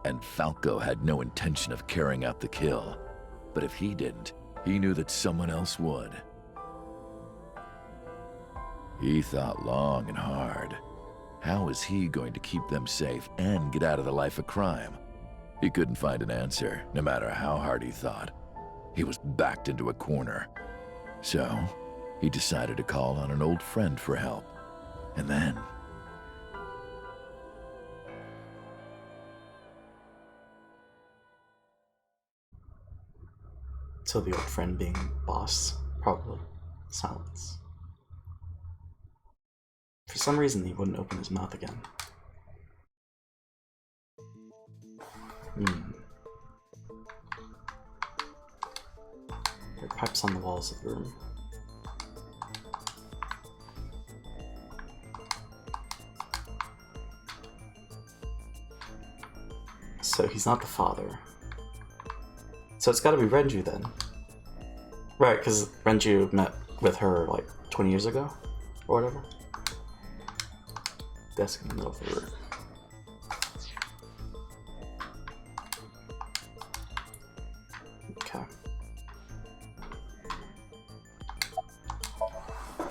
And Falco had no intention of carrying out the kill. But if he didn't, he knew that someone else would. He thought long and hard. How was he going to keep them safe and get out of the life of crime? He couldn't find an answer, no matter how hard he thought. He was backed into a corner. So, he decided to call on an old friend for help. And then... So the old friend being boss, probably. Silence. For some reason, he wouldn't open his mouth again. There are pipes on the walls of the room. So he's not the father. So it's gotta be Renju then. Right, because Renju met with her like 20 years ago? Or whatever. Desk in the middle of the room. Okay.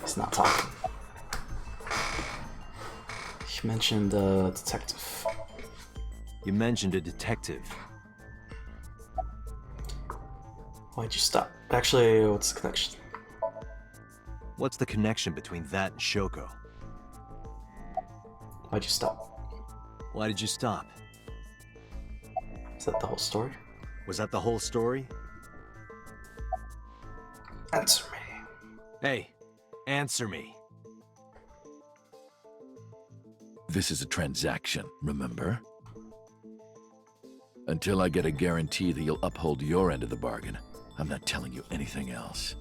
He's not talking. He mentioned a detective. You mentioned a detective. Why'd you stop? Actually, what's the connection? What's the connection between that and Shoko? Why'd you stop? Why did you stop? Is that the whole story? Was that the whole story? Answer me. Hey, answer me. This is a transaction, remember? Until I get a guarantee that you'll uphold your end of the bargain, I'm not telling you anything else.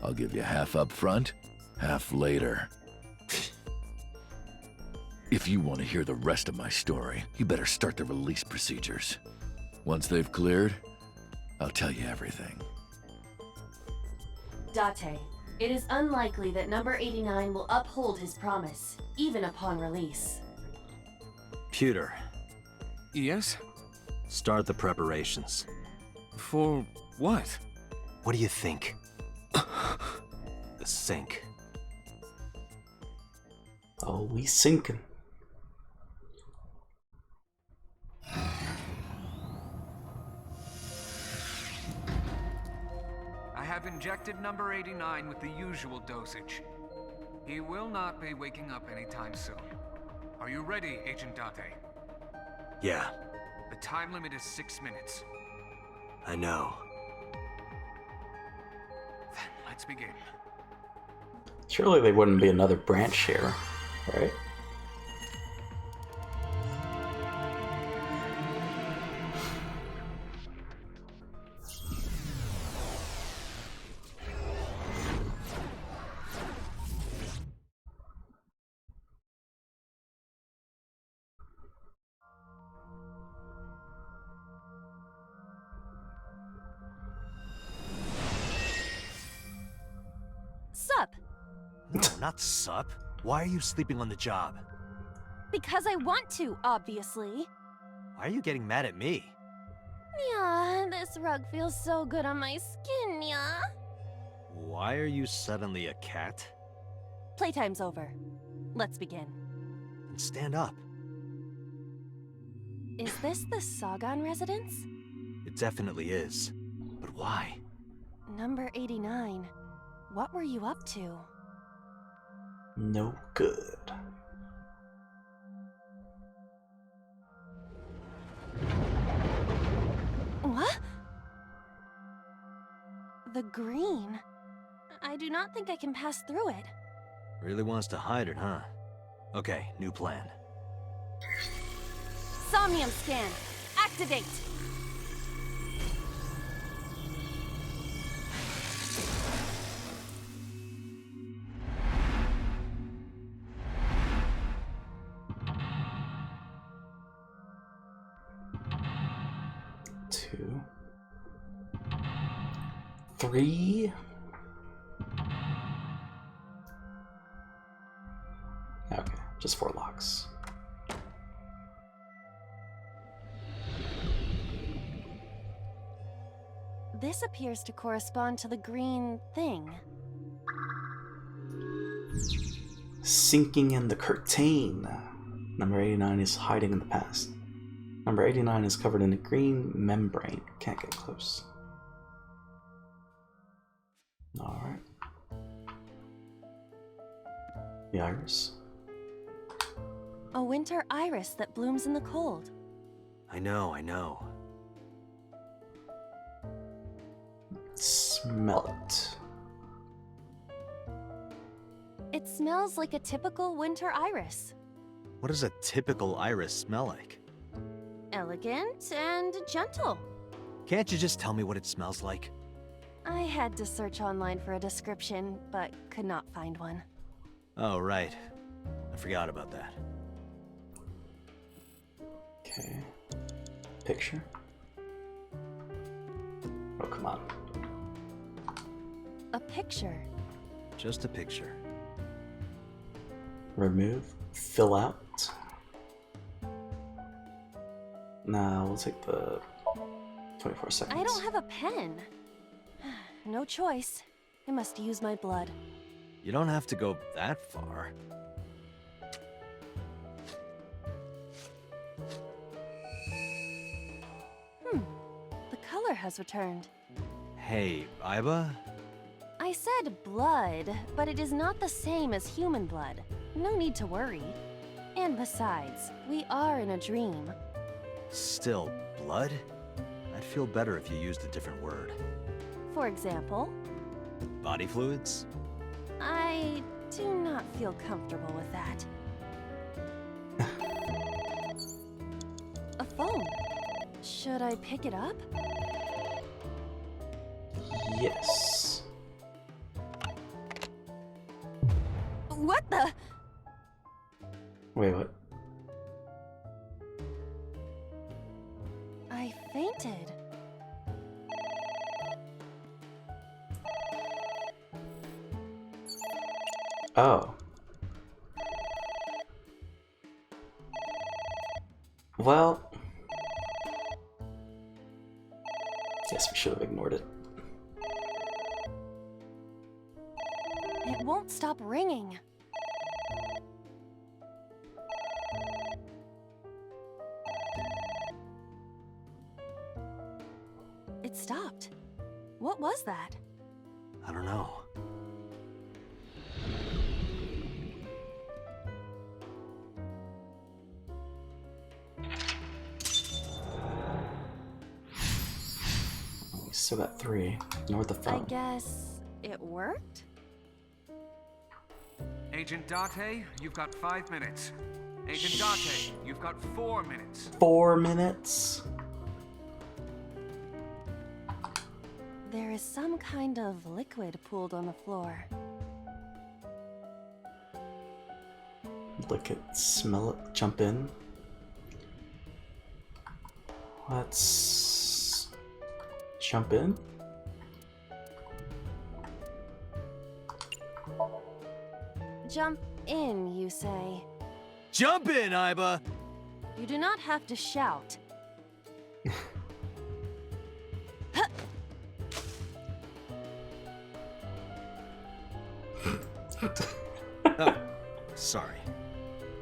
I'll give you half up front, half later. If you want to hear the rest of my story, you better start the release procedures. Once they've cleared, I'll tell you everything. Date, it is unlikely that number 89 will uphold his promise, even upon release. Pewter, Yes? start the preparations. For what? What do you think? The sink. Oh, we sinking. I have injected number 89 with the usual dosage. He will not be waking up anytime soon. Are you ready, Agent Date? Yeah, The time limit is 6 minutes. I know. Then let's begin. Surely there wouldn't be another branch here, right? Sup? No, not sup. Why are you sleeping on the job? Because I want to, obviously. Why are you getting mad at me? Yeah, this rug feels so good on my skin, yeah. Why are you suddenly a cat? Playtime's over. Let's begin. Then stand up. Is this the Sagan residence? It definitely is. But why? Number 89. What were you up to? No good. The green. I do not think I can pass through it. Really wants to hide it, huh? Okay, new plan. Somnium scan. Activate. Two. 3. Okay, just 4 locks. This appears to correspond to the green thing. Sinking in the curtain. Number 89 is hiding in the past. Number 89 is covered in a green membrane. Can't get close. Alright. The iris. A winter iris that blooms in the cold. I know, I know. Smell it. It smells like a typical winter iris. What does a typical iris smell like? Elegant and gentle. Can't you just tell me what it smells like? I had to search online for a description, but could not find one. Oh, right. I forgot about that. Okay. Picture. Oh, come on. A picture. Just a picture. Remove. Fill out. Now we'll take the 24 seconds. I don't have a pen. No choice. I must use my blood. You don't have to go that far. The color has returned. Hey, Iba? I said blood, but it is not the same as human blood. No need to worry. And besides, we are in a dream. Still, blood? I'd feel better if you used a different word. For example, Body fluids? I do not feel comfortable with that. A phone. Should I pick it up? Yes. What the? Wait, what? I fainted. Oh. Well. Guess we should have ignored it. It won't stop ringing. It stopped. What was that? I don't know. We still got 3. Ignore the phone. I guess it worked? Agent Date, you've got 5 minutes. Agent Date, you've got 4 minutes. 4 minutes? There is some kind of liquid pooled on the floor. Lick it, smell it, jump in. Let's jump in. Jump in, you say. Jump in, Iba! You do not have to shout. Oh, sorry.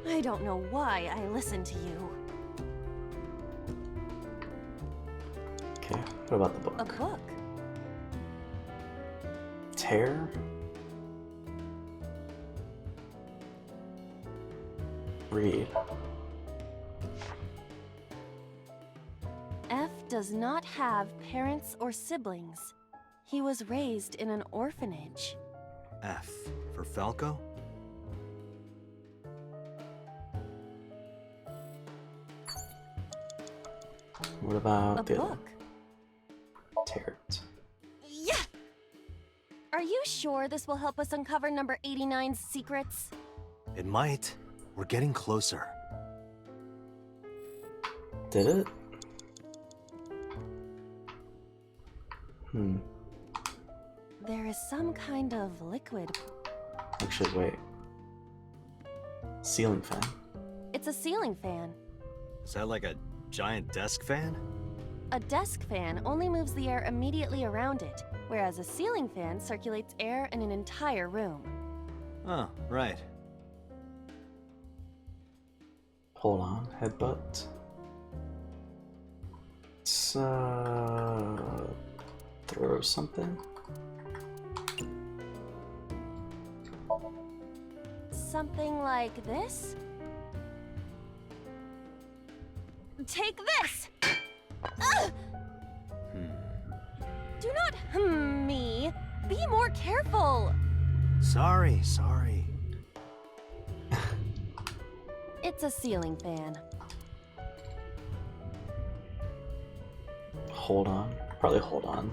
I don't know why I listen to you. Okay, what about the A book? book? Tear? Read. F does not have parents or siblings. He was raised in an orphanage. F for Falco? What about A the other? book. Tear it. Yeah! Are you sure this will help us uncover number 89's secrets? It might. We're getting closer. Did it? There is some kind of liquid. Actually, wait. Ceiling fan. It's a ceiling fan. Is that like a giant desk fan? A desk fan only moves the air immediately around it, whereas a ceiling fan circulates air in an entire room. Oh, right. Hold on, headbutt. Let's throw something. Something like this? Take this! Ugh! Do not me. Be more careful. Sorry. It's a ceiling fan. Hold on. Probably hold on.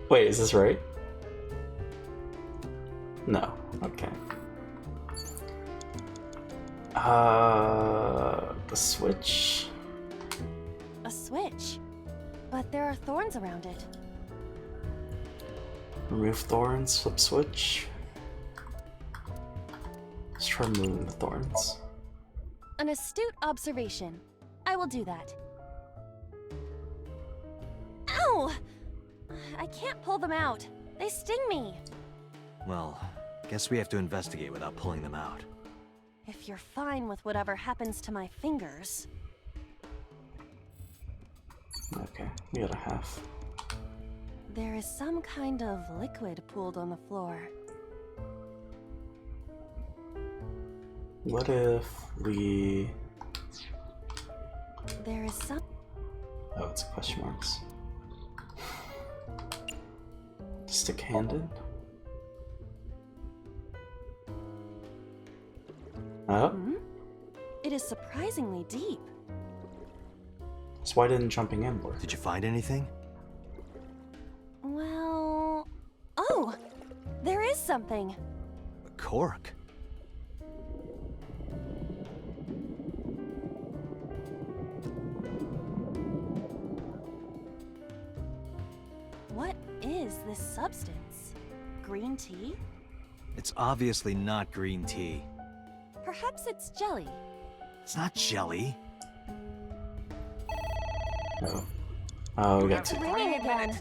Wait, is this right? No. Okay. The switch. A switch. But there are thorns around it. Remove thorns, flip switch. Let's try removing the thorns. An astute observation. I will do that. Ow! I can't pull them out. They sting me. Well, guess we have to investigate without pulling them out. If you're fine with whatever happens to my fingers. Okay, we got a half. There is some kind of liquid pooled on the floor. What if we... There is some... Oh, it's question marks. Stick handed? Oh? It is surprisingly deep. So why didn't jumping in work? Did you find anything? Well... Oh! There is something. A cork. What is this substance? Green tea? It's obviously not green tea. Perhaps it's jelly. It's not jelly. Oh. Oh, we got two. It's ringing again.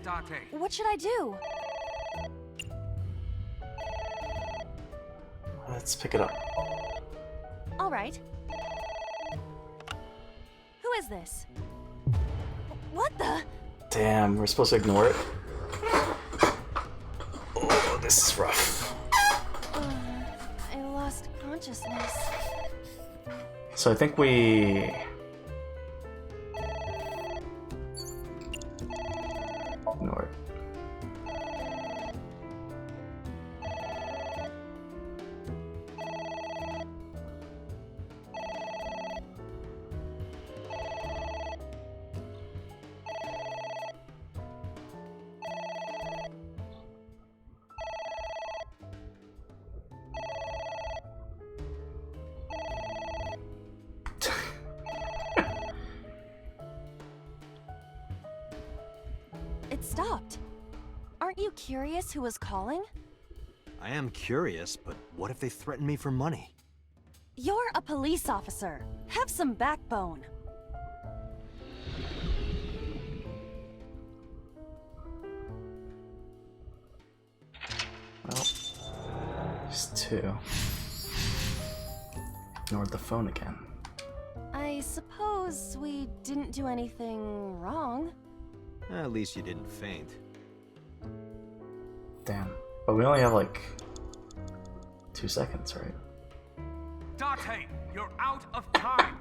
What should I do? Let's pick it up. All right. Who is this? What the? Damn, we're supposed to ignore it. Oh, this is rough. I lost consciousness. So I think we... ignore it. It stopped. Aren't you curious who was calling? I am curious, but what if they threaten me for money? You're a police officer. Have some backbone. Well, just two. Ignored the phone again. I suppose we didn't do anything wrong. At least you didn't faint. Damn. But we only have like 2 seconds, right? Date, you're out of time.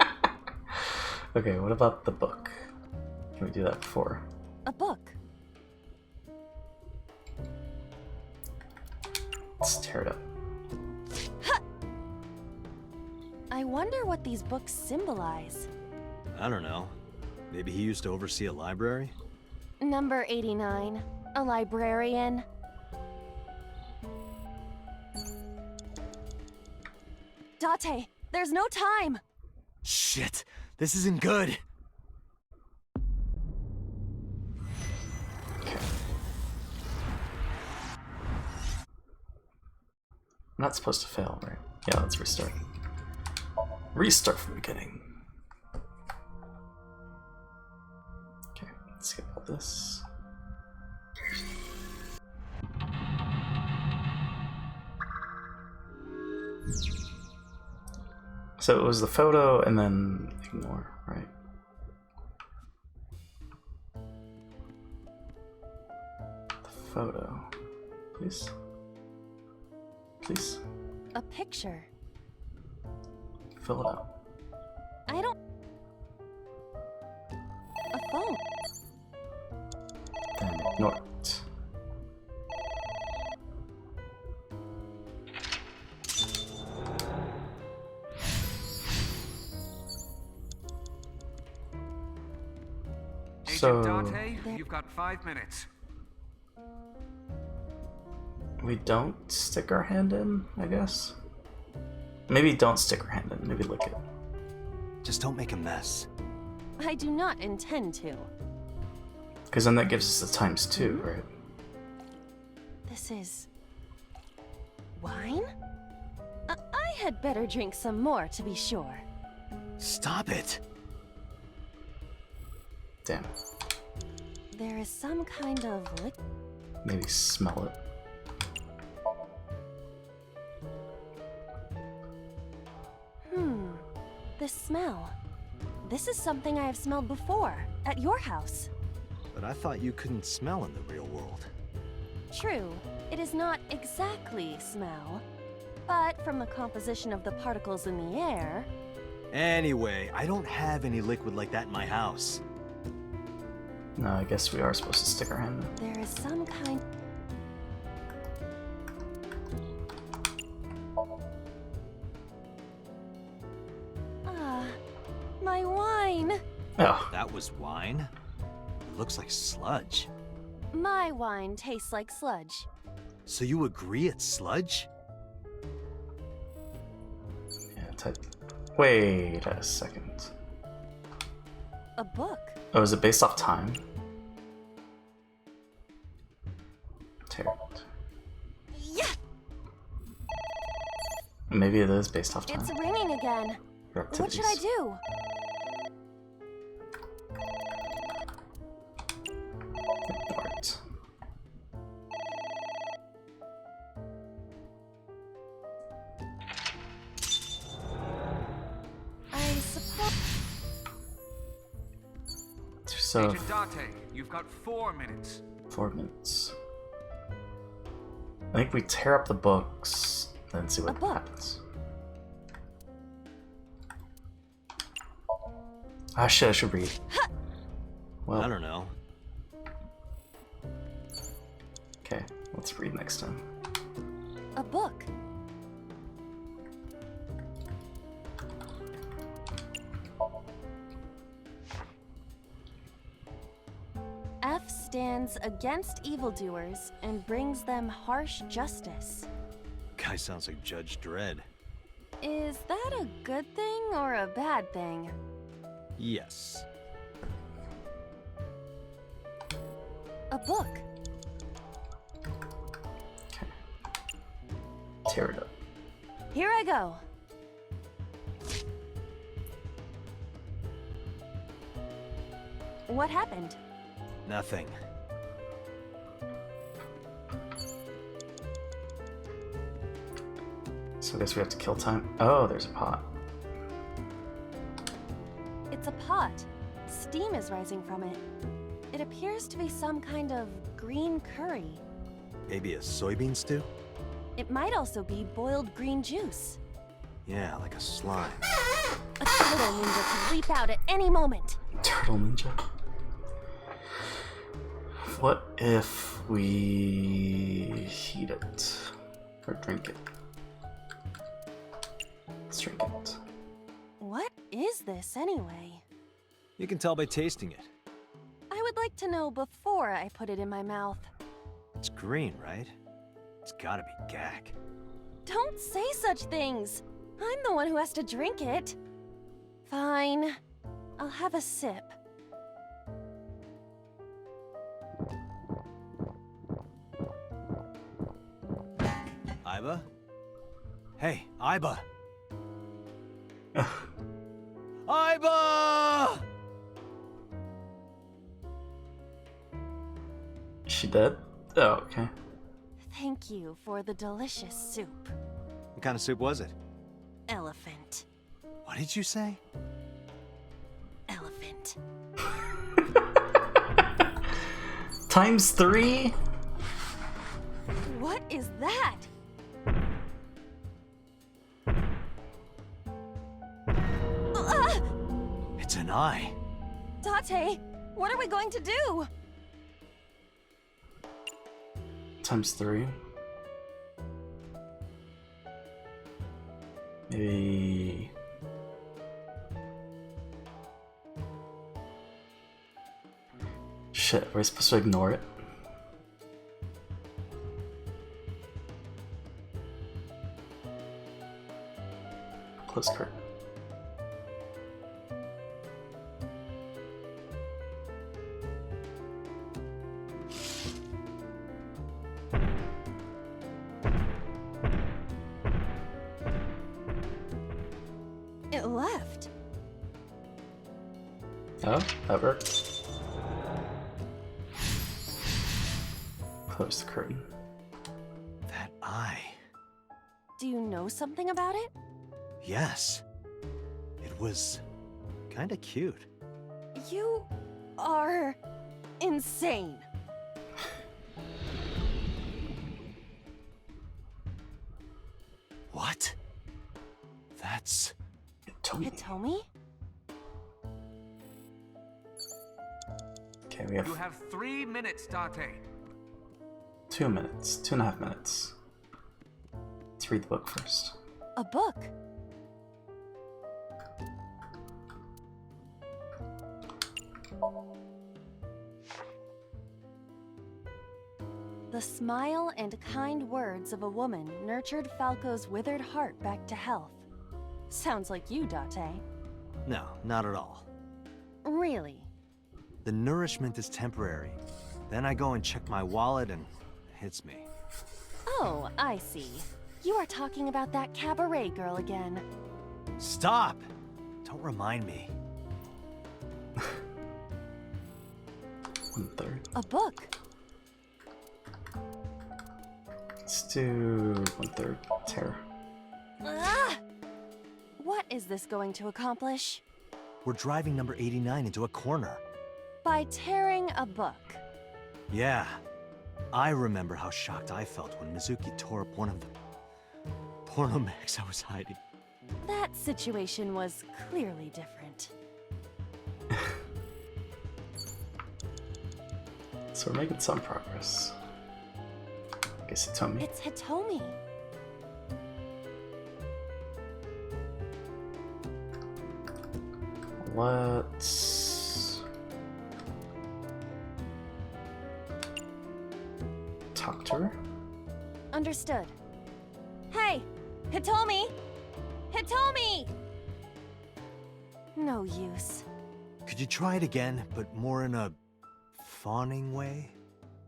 Okay, what about the book? Can we do that before? A book. Let's tear it up. I wonder what these books symbolize. I don't know. Maybe he used to oversee a library? Number 89. A librarian. Date, there's no time! Shit, this isn't good. I'm not supposed to fail, right? Yeah, let's restart. Restart from the beginning. Okay, let's skip all this. So it was the photo and then ignore, right? The photo, please. Please. A picture. Fill it out. I don't... A phone. Then ignore it. So Date, you've got 5 minutes. we don't stick our hand in, I guess. Maybe don't stick our hand in, maybe lick it. Just don't make a mess. I do not intend to. Because then that gives us the ×2, right? This is... wine? I had better drink some more to be sure. Stop it! Damn. There is some kind of Maybe smell it. The smell. This is something I have smelled before, at your house. But I thought you couldn't smell in the real world. True, it is not exactly smell, but from the composition of the particles in the air... Anyway, I don't have any liquid like that in my house. No, I guess we are supposed to stick our hand in. There is some kind... my wine! Oh. That was wine? It looks like sludge. My wine tastes like sludge. So you agree it's sludge? Yeah, type. Wait a second. A book? Oh, is it based off time? Tear it. Yeah! Maybe it is based off time. It's ringing again. What should I do? Ignore it. I suppose... So, Agent Date, you've got 4 minutes. 4 minutes. I think we tear up the books, then see what happens. Ah, shit, I should read. Well, I don't know. Okay, let's read next time. A book. F stands against evildoers and brings them harsh justice. Guy sounds like Judge Dredd. Is that a good thing or a bad thing? Yes. A book. Okay. Tear it up. Here I go. What happened? Nothing. So I guess we have to kill time. Oh, there's a pot. It's a pot. Steam is rising from it. It appears to be some kind of green curry. Maybe a soybean stew? It might also be boiled green juice. Yeah, like a slime. A turtle ninja could leap out at any moment. Turtle ninja. What if we heat it or drink it? Let's drink it. What is this anyway? You can tell by tasting it. I would like to know before I put it in my mouth. It's green, right? It's gotta be gack. Don't say such things. I'm the one who has to drink it. Fine. I'll have a sip. Iba? Hey, Iba! Iba! Is she dead? Oh, okay. Thank you for the delicious soup. What kind of soup was it? Elephant. What did you say? Elephant. Times 3? What is that? It's an eye. Date, what are we going to do? Times 3. Maybe... Shit, we're supposed to ignore it? Close curtain. It left. Oh, that worked. Close the curtain. That eye. Do you know something about it? Yes. It was kinda cute. You are insane. What? That's... Hitomi? Okay, we have You have 3 minutes, Date. 2 minutes, 2.5 minutes. Let's read the book first. A book? The smile and kind words of a woman nurtured Falco's withered heart back to health. Sounds like you, Date. No, not at all. Really? The nourishment is temporary. Then I go and check my wallet and it hits me. Oh, I see. You are talking about that cabaret girl again. Stop! Don't remind me. 1/3. A book? Let's do 1/3 terror. Ah! What is this going to accomplish? We're driving number 89 into a corner. By tearing a book. Yeah. I remember how shocked I felt when Mizuki tore up one of the porno mags I was hiding. That situation was clearly different. So we're making some progress. I guess Hitomi. It's Hitomi. Let's talk to her. Understood. Hey! Hitomi! Hitomi! No use. Could you try it again, but more in a fawning way?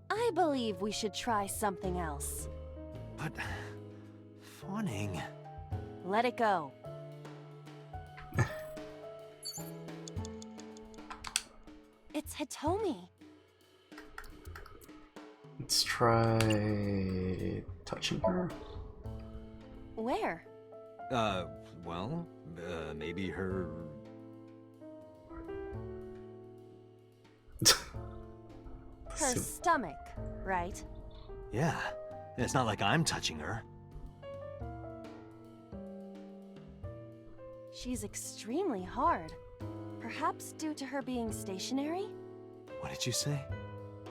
I believe we should try something else. But... fawning... Let it go. It's Hitomi. Let's try touching her. Where? Well, maybe her... Her stomach, right? Yeah, it's not like I'm touching her. She's extremely hard. Perhaps due to her being stationary? What did you say?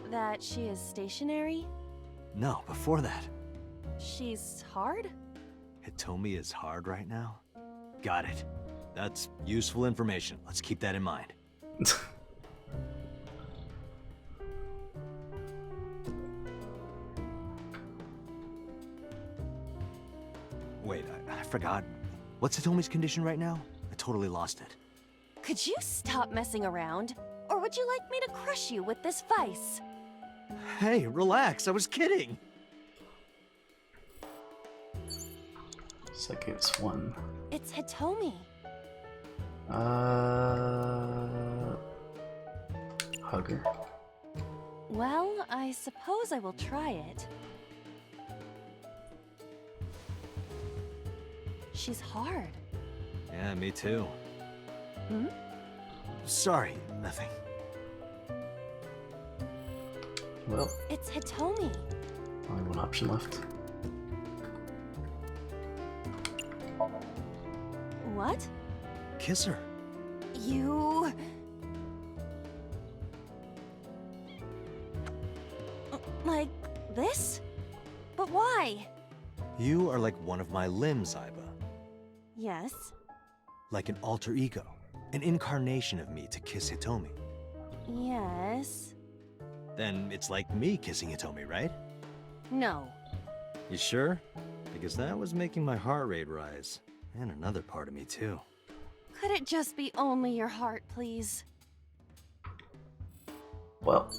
That she is stationary? No, before that. She's hard? Hitomi is hard right now? Got it. That's useful information. Let's keep that in mind. Wait, I forgot. What's Hitomi's condition right now? I totally lost it. Could you stop messing around? Or would you like me to crush you with this vice? Hey, relax. I was kidding. So that gives one. It's Hitomi. Hugger. Well, I suppose I will try it. She's hard. Yeah, me too. Hmm? Sorry, nothing. Well, It's Hitomi. only one option left. What? Kiss her. You... Like this? But why? You are like one of my limbs, Aiba. Yes. Like an alter ego. An incarnation of me to kiss Hitomi. Yes. Then it's like me kissing Hitomi, right? No. You sure? Because that was making my heart rate rise. And another part of me, too. Could it just be only your heart, please? Well,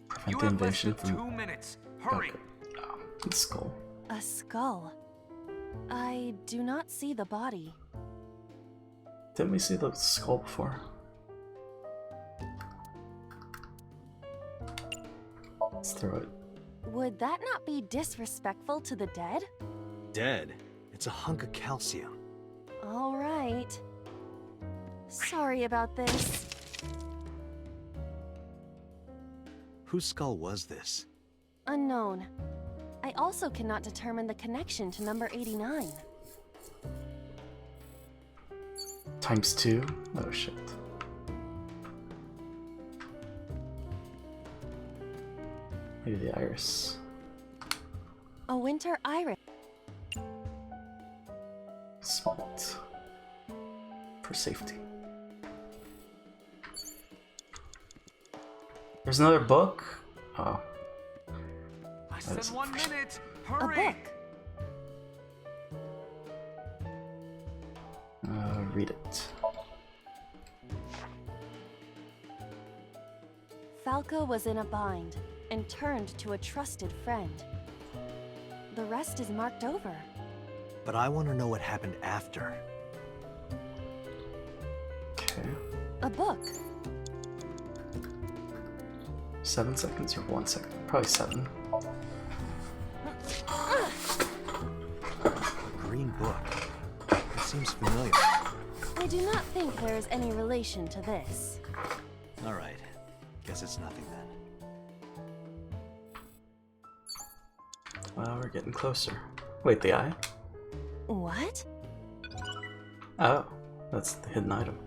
prevent the invasion from 2 minutes. Hurry. Okay. Oh, the skull. A skull. I do not see the body. Didn't we see the skull before? Let's throw it. Would that not be disrespectful to the dead? Dead? It's a hunk of calcium. All right. Sorry about this. Whose skull was this? Unknown. I also cannot determine the connection to number 89. ×2? Oh shit. Maybe the iris. A winter iris. Smalt. For safety. There's another book? Oh. I said 1 minute. A Hurry. book. Read it. Falco was in a bind and turned to a trusted friend. The rest is marked over. But I want to know what happened after. Okay. A book. 7 seconds or 1 second? Probably 7. A green book. It seems familiar. I do not think there is any relation to this. Alright. Guess it's nothing then. Well, we're getting closer. Wait, the eye? What? Oh, that's the hidden item.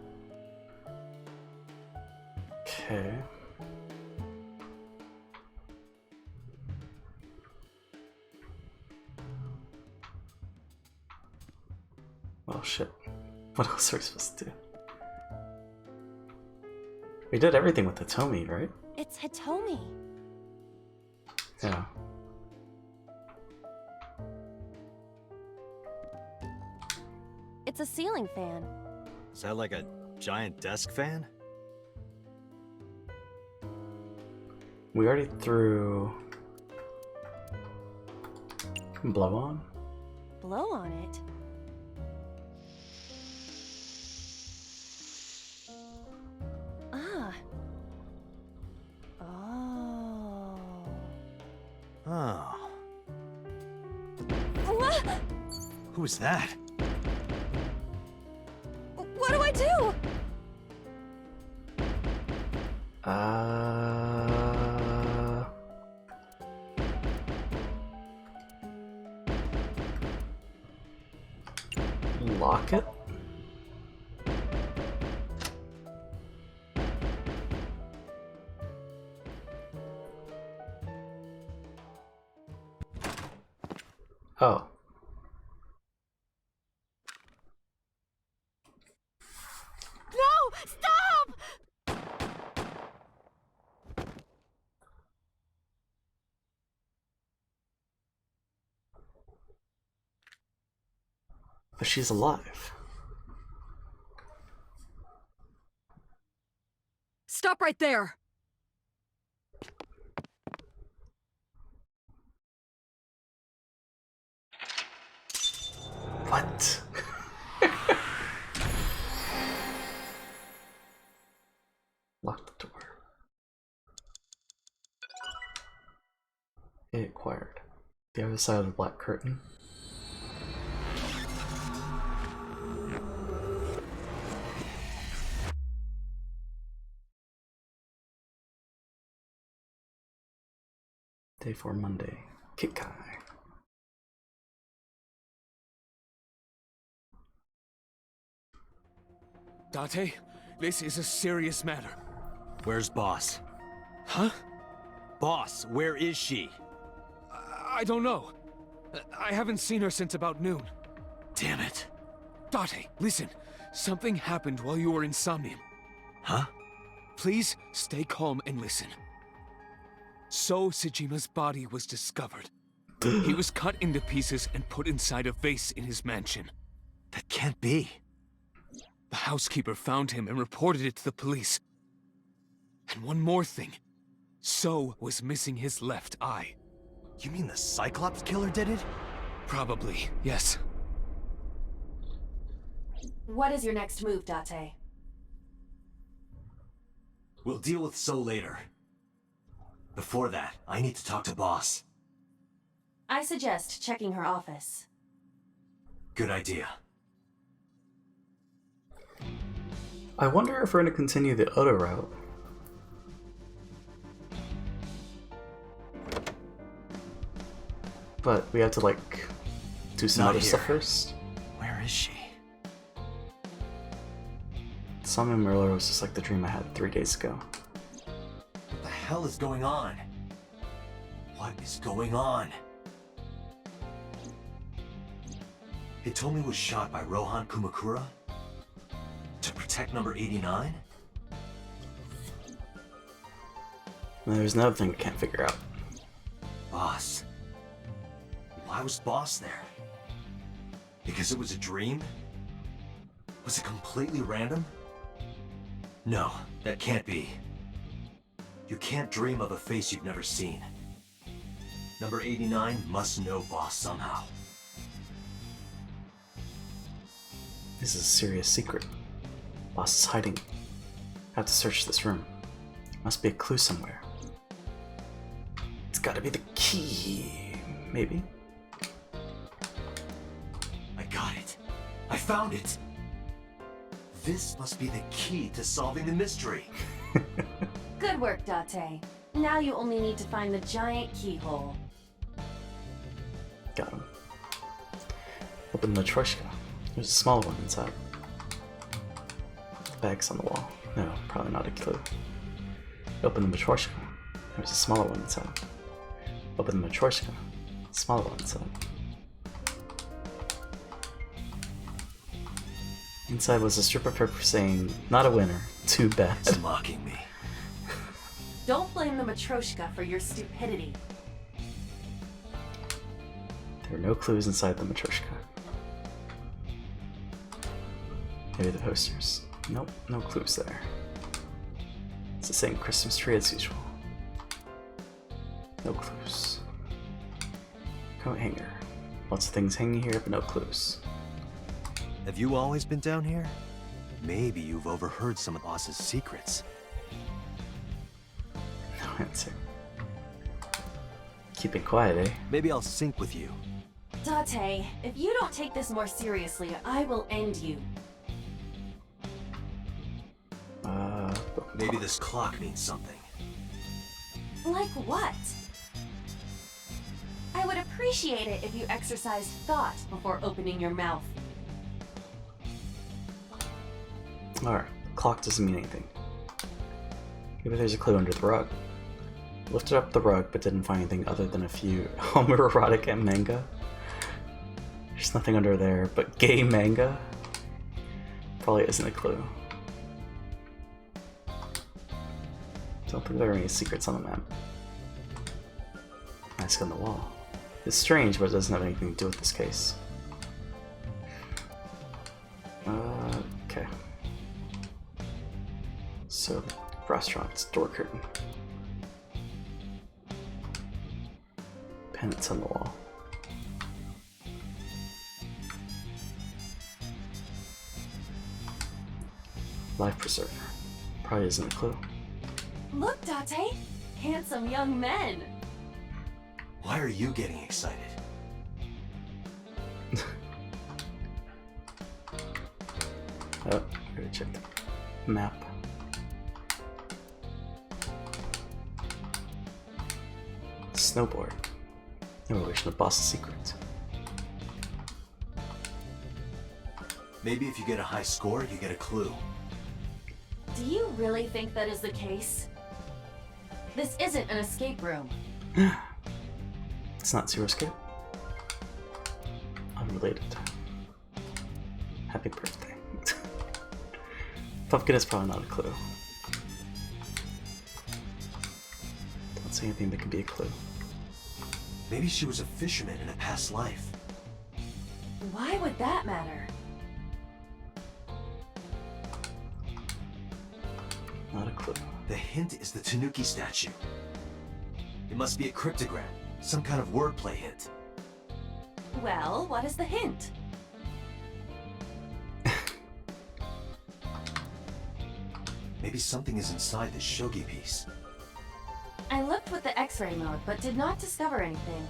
Okay. Well, shit. What else are we supposed to do? We did everything with Hitomi, right? It's Hitomi. Yeah. It's a ceiling fan. Is that like a giant desk fan? We already threw... Blow on? Blow on it. Ah. Oh. Oh. What? Who's that? What do I do? Lock it? Oh. No! Stop! But she's alive. Stop right there! What? Lock the door. It acquired. The other side of the black curtain. Day 4 Monday. Kikai. Date, this is a serious matter. Where's Boss? Huh? Boss, where is she? I don't know. I haven't seen her since about noon. Damn it. Date, listen. Something happened while you were in Somnium. Huh? Please stay calm and listen. So Sejima's body was discovered. He was cut into pieces and put inside a vase in his mansion. That can't be. The housekeeper found him and reported it to the police. And one more thing. So was missing his left eye. You mean the Cyclops killer did it? Probably, yes. What is your next move, Date? We'll deal with So later. Before that, I need to talk to Boss. I suggest checking her office. Good idea. I wonder if we're going to continue the Oda route. But we have to, like, do some other stuff first. Where is she? Somnium earlier was just like the dream I had 3 days ago. What the hell is going on? What is going on? Hitomi was shot by Rohan Kumakura? To protect number 89? And there's another thing we can't figure out. Boss. Why was Boss there? Because it was a dream? Was it completely random? No, that can't be. You can't dream of a face you've never seen. Number 89 must know Boss somehow. This is a serious secret. Boss is hiding. I have to search this room. Must be a clue somewhere. It's gotta be the key, maybe? I got it. I found it. This must be the key to solving the mystery. Good work, Date. Now you only need to find the giant keyhole. Got him. Open the Troshka. There's a smaller one inside. The bag's on the wall. No, probably not a clue. Open the Matryoshka. There's a smaller one inside. Open the Matryoshka. Smaller one inside. Inside was a strip of paper saying, "Not a winner. Too bad." It's mocking me. Don't blame the Matryoshka for your stupidity. There were no clues inside the Matryoshka. Maybe the posters. Nope, no clues there. It's the same Christmas tree as usual. No clues. Coat hanger. Lots of things hanging here, but no clues. Have you always been down here? Maybe you've overheard some of Boss's secrets. No answer. Keep it quiet, eh? Maybe I'll sync with you. Date, if you don't take this more seriously, I will end you. Maybe this clock means something. Like what? I would appreciate it if you exercised thought before opening your mouth. Alright, clock doesn't mean anything. Maybe there's a clue under the rug. Lifted up the rug, but didn't find anything other than a few homoerotic and manga. There's nothing under there but gay manga. Probably isn't a clue. Don't think there are any secrets on the map. Mask on the wall. It's strange, but it doesn't have anything to do with this case. Okay. So, restaurant's door curtain. Pennants on the wall. Life preserver. Probably isn't a clue. Look, Date! Handsome young men! Why are you getting excited? Oh, gotta check the map. Snowboard. No relation to boss's secret. Maybe if you get a high score, you get a clue. Do you really think that is the case? This isn't an escape room. It's not Zero Escape. Unrelated. Happy birthday. Pumpkin is probably not a clue. Don't say anything that could be a clue. Maybe she was a fisherman in a past life. Why would that matter? Not a clue. The hint is the Tanuki statue. It must be a cryptogram, some kind of wordplay hint. Well, what is the hint? Maybe something is inside this shogi piece. I looked with the X-ray mode, but did not discover anything.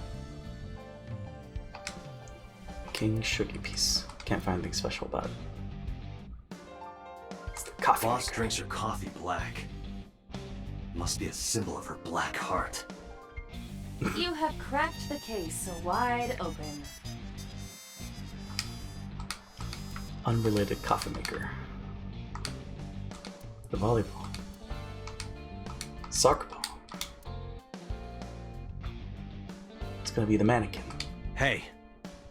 King Shugi piece. Can't find anything special about it. It's the coffee Boss maker. drinks her coffee black. Must be a symbol of her black heart. You have cracked the case wide open. Unrelated coffee maker. The volleyball. Soccer ball. It's gonna be the mannequin. Hey,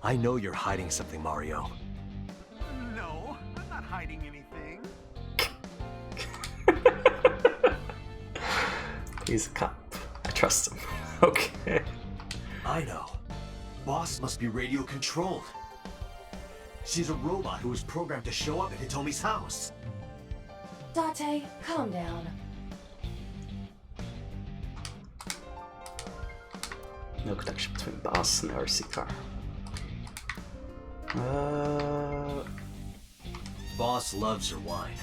I know you're hiding something, Mario. No, I'm not hiding anything. He's a cop. I trust him. Okay. I know. Boss must be radio controlled. She's a robot who was programmed to show up at Hitomi's house. Date, calm down. No connection between boss and the RC car. Boss loves her wine.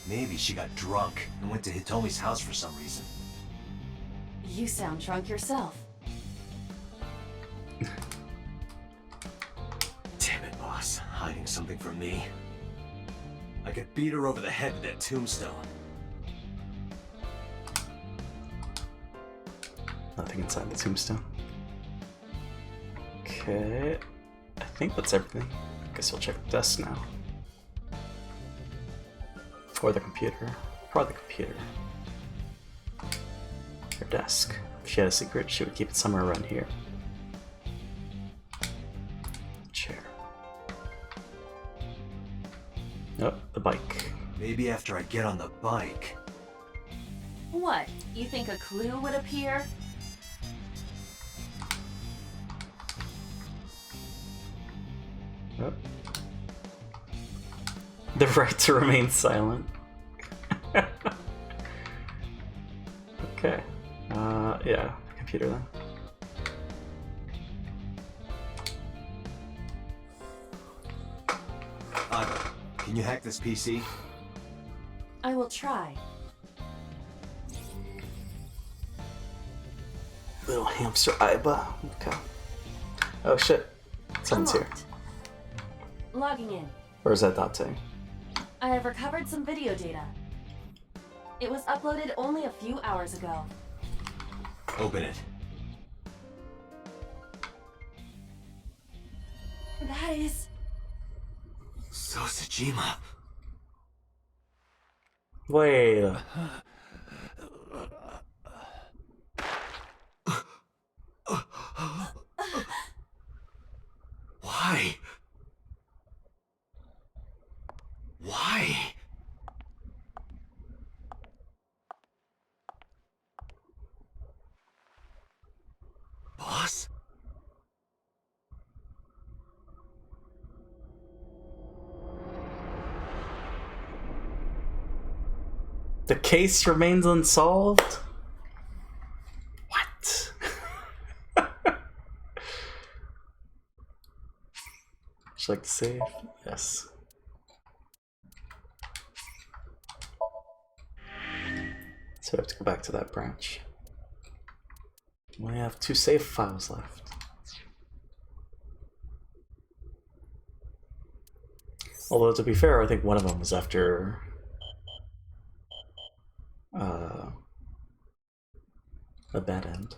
Maybe she got drunk and went to Hitomi's house for some reason. You sound drunk yourself. Damn it, boss. Hiding something from me. I could beat her over the head with that tombstone. Nothing inside the tombstone. Okay. I think that's everything. Guess we'll check the desk now. Or the computer. Probably the computer. Her desk. If she had a secret, she would keep it somewhere around here. Chair. Oh, the bike. Maybe after I get on the bike. What? You think a clue would appear? Oh. The right to remain silent. Okay. Yeah, computer then. Iva, can you hack this PC? I will try. Little hamster Iba. Okay. Oh shit. Someone's here. Unlocked. Logging in. Where's that Date? I have recovered some video data. It was uploaded only a few hours ago. Open it. That is... Sosajima. Wait. Why? Why? Boss? The case remains unsolved? What? Would you like to save? Yes. So we have to go back to that branch. We have 2 save files left. Although to be fair, I think one of them was after a bad end.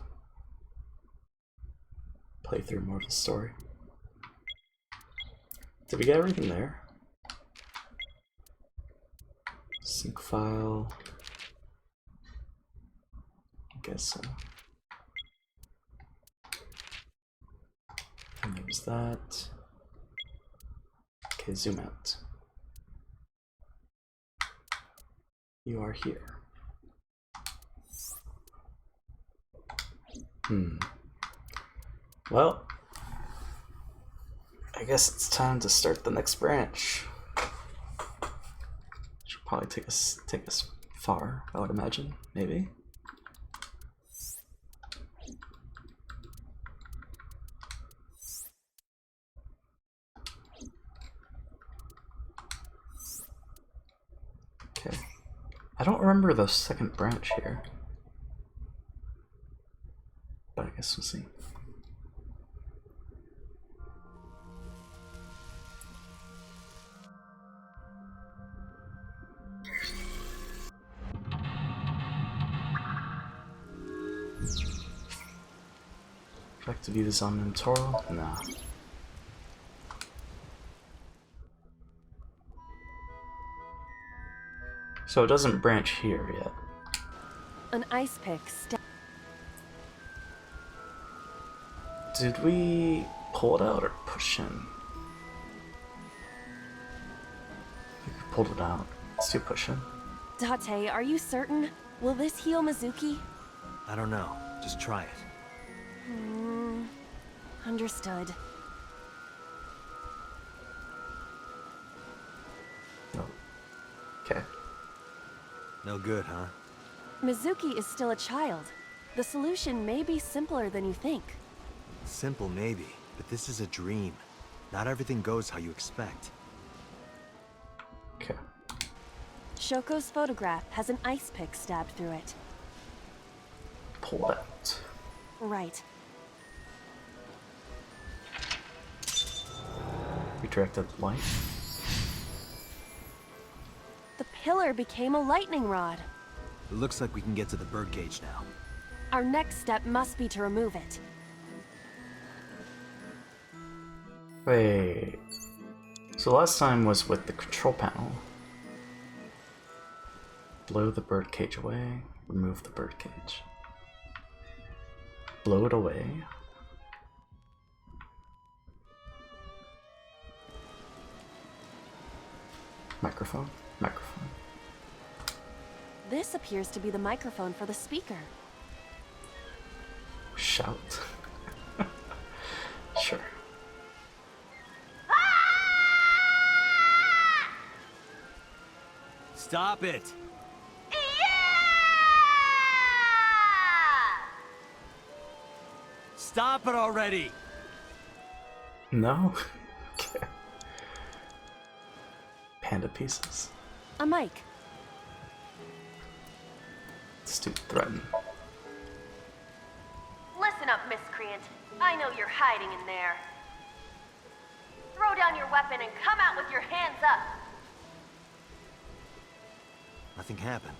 Play through more of the story. Did we get everything there? Sync file. I guess so. And there's that. Okay, zoom out. You are here. Well, I guess it's time to start the next branch. Should probably take us far, I would imagine. Maybe. Okay. I don't remember the second branch here. But I guess we'll see. Like to view this on Mentora? Nah. So it doesn't branch here yet. An ice pick. Did we pull it out or push in? I think we pulled it out. Let's do push in. Date, are you certain? Will this heal Mizuki? I don't know. Just try it. Understood. No. Okay. No good, huh? Mizuki is still a child. The solution may be simpler than you think. Simple, maybe. But this is a dream. Not everything goes how you expect. Okay. Shoko's photograph has an ice pick stabbed through it. Pull it out. Right. Redirected light. The pillar became a lightning rod. It looks like we can get to the birdcage now. Our next step must be to remove it. Wait. So last time was with the control panel. Blow the birdcage away. Remove the birdcage. Blow it away. Microphone. Microphone. This appears to be the microphone for the speaker. Shout. Sure. Stop it! Stop it already! No? Okay. Panda pieces. A mic. Stupid threaten. Listen up, miscreant. I know you're hiding in there. Throw down your weapon and come out with your hands up. Nothing happened.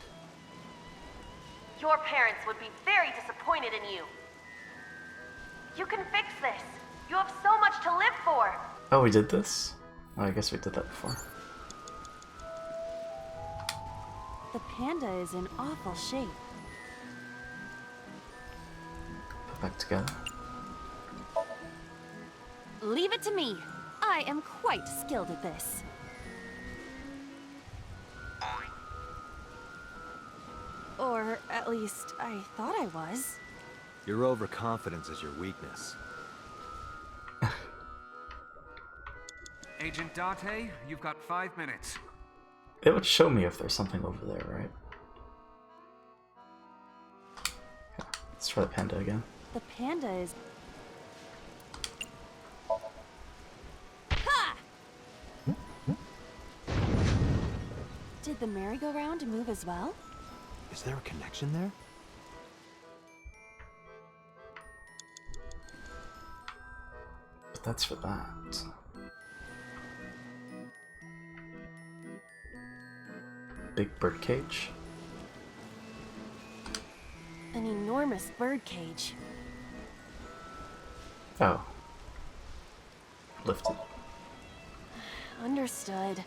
Your parents would be very disappointed in you. You can fix this. You have so much to live for. Oh, we did this? Oh, I guess we did that before. The panda is in awful shape. Put back together. Leave it to me. I am quite skilled at this. Or at least I thought I was. Your overconfidence is your weakness. Agent Date, you've got 5 minutes. It would show me if there's something over there, right? Okay, let's try the panda again. The panda is... Ha! Did the merry-go-round move as well? Is there a connection there? But that's for that. Big bird cage. An enormous bird cage. Oh. Lifted. Understood.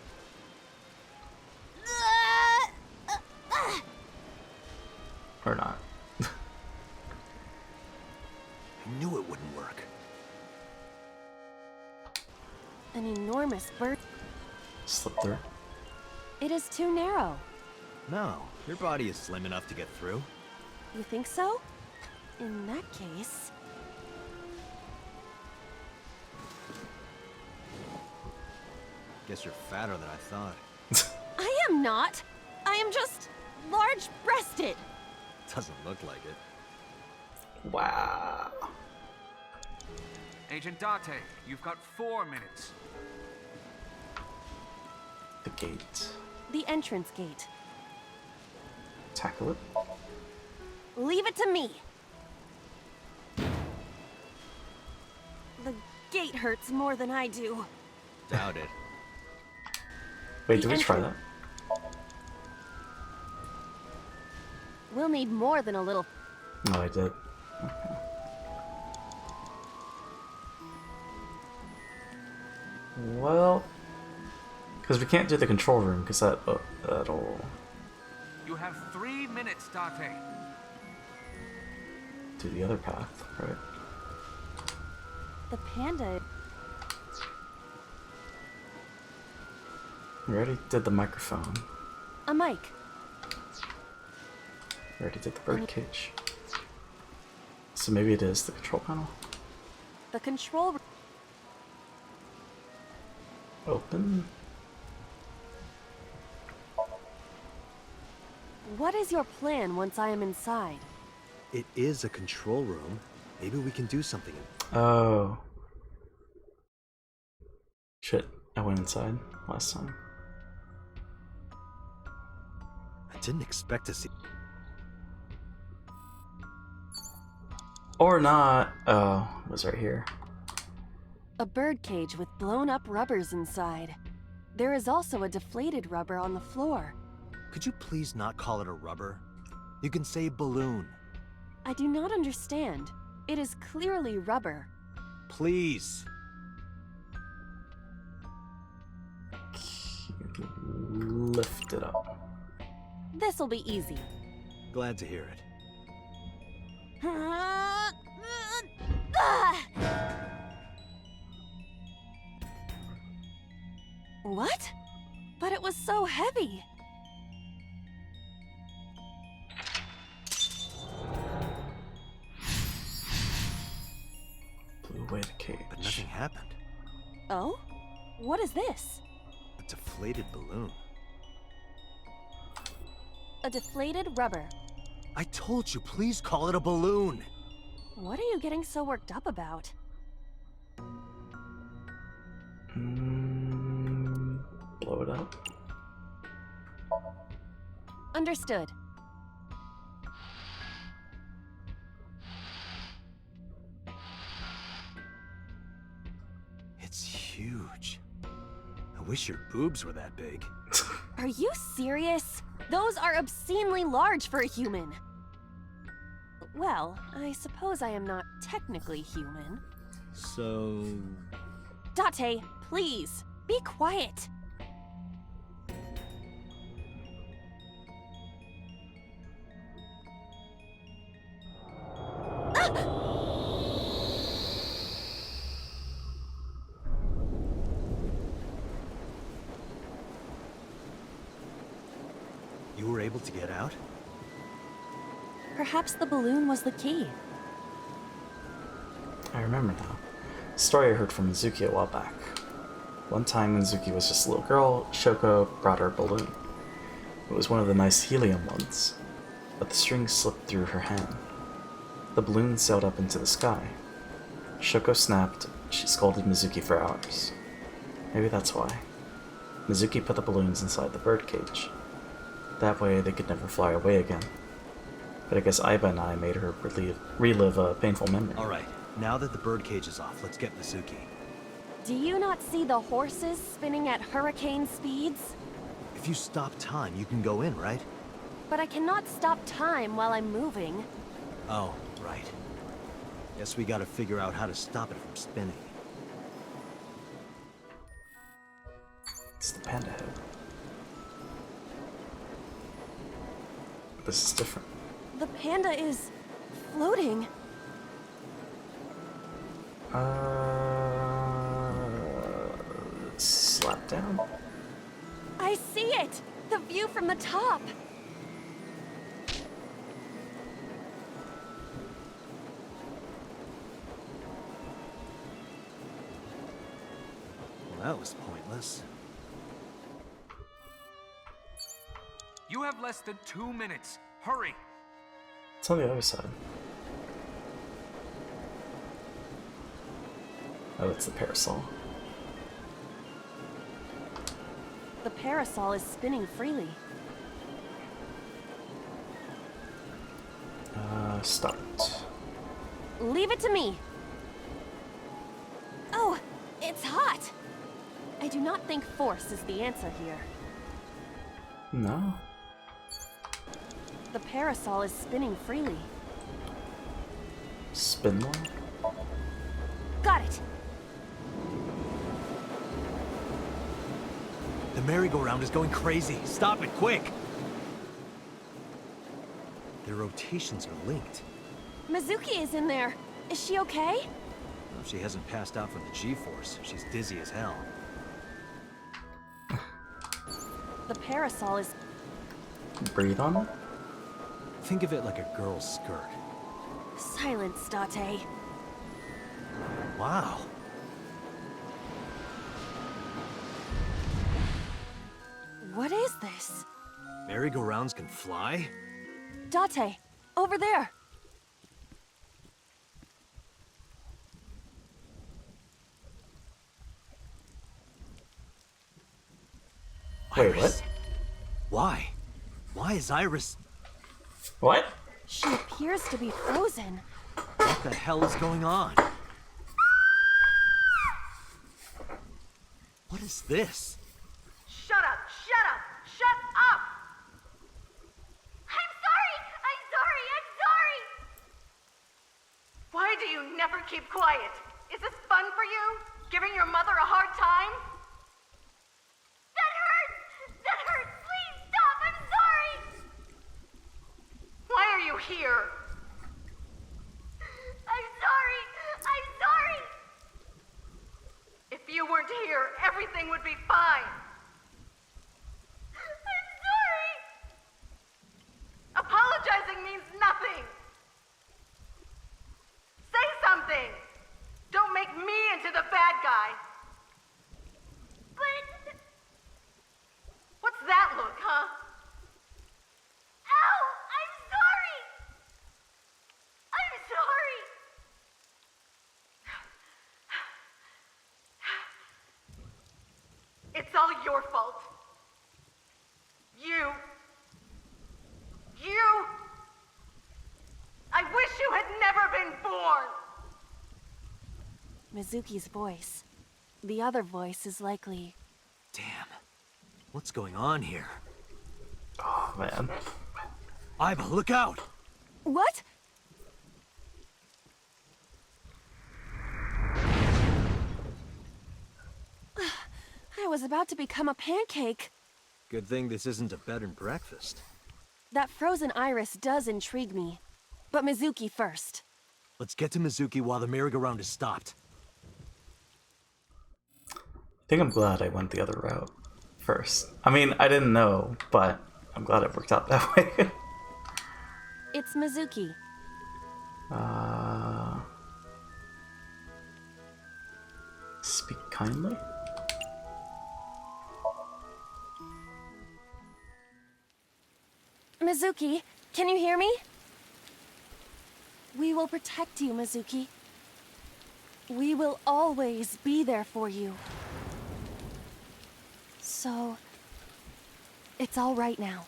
Or not. I knew it wouldn't work. An enormous bird... Slip through. It is too narrow. No, your body is slim enough to get through. You think so? In that case... Guess you're fatter than I thought. I am not! I am just... large-breasted! Doesn't look like it. Wow. Agent Date, you've got 4 minutes. The gate. The entrance gate. Tackle it. Leave it to me! The gate hurts more than I do. Doubt it. Wait, did we try that? We'll need more than a little... No, I did. Okay. Well... Because we can't do the control room, because that'll... You have 3 minutes, Date. do the other path, right? The panda... We already did the microphone. A mic. We already did the birdcage. So maybe it is the control panel. The control... Open. What is your plan once I am inside? It is a control room. Maybe we can do something. Oh. Shit, I went inside last time. I didn't expect to see... Or not. Oh, it was right here. A bird cage with blown-up rubbers inside. There is also a deflated rubber on the floor. Could you please not call it a rubber? You can say balloon. I do not understand. It is clearly rubber. Please. Lift it up. This'll be easy. Glad to hear it. What? But it was so heavy. Blew away the cage. But nothing happened. Oh? What is this? A deflated balloon. A deflated rubber. I told you, please call it a balloon. What are you getting so worked up about? Blow it up. Understood. It's huge. I wish your boobs were that big. Are you serious? Those are obscenely large for a human. Well, I suppose I am not technically human. So... Date, please, be quiet. You were able to get out? Perhaps the balloon was the key. I remember now. A story I heard from Mizuki a while back. One time when Mizuki was just a little girl, Shoko brought her a balloon. It was one of the nice helium ones, but the string slipped through her hand. The balloon sailed up into the sky. Shoko snapped. She scolded Mizuki for hours. Maybe that's why. Mizuki put the balloons inside the birdcage. That way they could never fly away again. But I guess Aiba and I made her relive a painful memory. Alright, now that the birdcage is off, let's get Mizuki. Do you not see the horses spinning at hurricane speeds? If you stop time, you can go in, right? But I cannot stop time while I'm moving. Oh, right. Guess we gotta figure out how to stop it from spinning. It's the panda head. This is different. The panda is floating. Slap down. I see it! The view from the top! Well, that was pointless. You have less than 2 minutes. Hurry! It's on the other side. Oh, it's the parasol. The parasol is spinning freely. Start. Leave it to me! Oh, it's hot! I do not think force is the answer here. No. The parasol is spinning freely. Spin more? Got it! The merry-go-round is going crazy. Stop it, quick! Their rotations are linked. Mizuki is in there. Is she okay? Well, if she hasn't passed out from the G-force, she's dizzy as hell. The parasol is... Breathe on it? Think of it like a girl's skirt. Silence, Date. Wow. What is this? Merry-go-rounds can fly? Date, over there! Wait, Iris. what? Why? Why is Iris... What? She appears to be frozen. What the hell is going on? What is this? Shut up! Shut up! Shut up! I'm sorry! I'm sorry! I'm sorry! Why do you never keep quiet? Is this fun for you? Giving your mother a hard time? That hurts! That hurts! Please stop! I'm sorry! Why are you here? I'm sorry! I'm sorry! If you weren't here, everything would be fine. I'm sorry! Apologizing means nothing! Say something! Don't make me into the bad guy! But... What's that look, huh? Ow! I'm sorry! I'm sorry! It's all your fault. You. I wish you had never been born! Mizuki's voice. The other voice is likely... Damn. What's going on here? Oh, man. Aiba, look out! What? I was about to become a pancake. Good thing this isn't a bed and breakfast. That frozen iris does intrigue me. But Mizuki first. Let's get to Mizuki while the merry-go-round is stopped. I think I'm glad I went the other route first. I mean, I didn't know, but I'm glad it worked out that way. It's Mizuki. Speak kindly? Mizuki, can you hear me? We will protect you, Mizuki. We will always be there for you. So, it's all right now.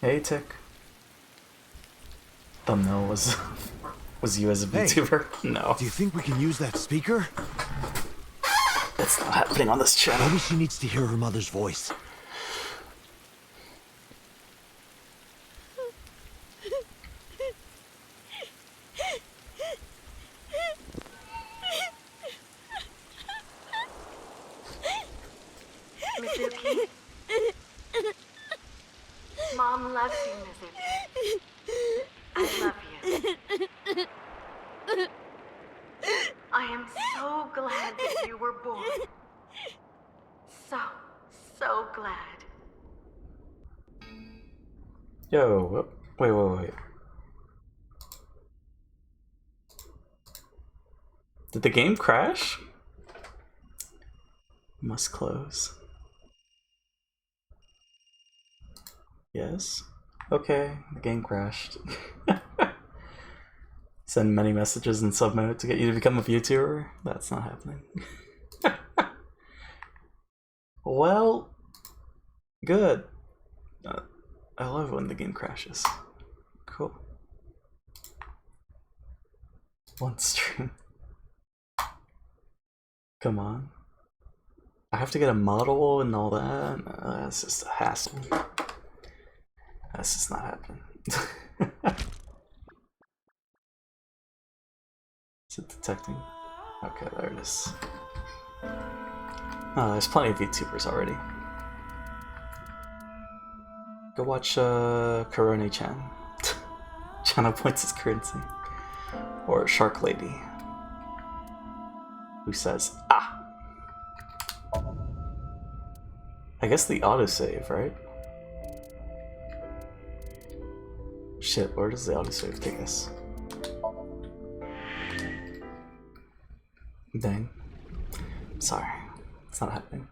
Hey, Tick. Thumbnail was you as a Hey, VTuber? No. Do you think we can use that speaker? That's not happening on this channel. Maybe she needs to hear her mother's voice. Mizuki. Mom loves you, Mizuki. I love you. I am so glad that you were born. So glad. Yo, wait. Did the game crash? Must close. Yes. Okay, the game crashed. Send many messages in sub mode to get you to become a VTuber? That's not happening. Well, good. I love when the game crashes. Cool. One stream. Come on. I have to get a model and all that. That's just a hassle. That's just not happening. Is it detecting? Okay, there it is. Oh, there's plenty of VTubers already. Go watch Karone-chan. Channel points his currency. Or Shark Lady. Who says, ah! I guess the autosave, right? Shit, where does the autosave take us? Dang. Sorry. It's not happening.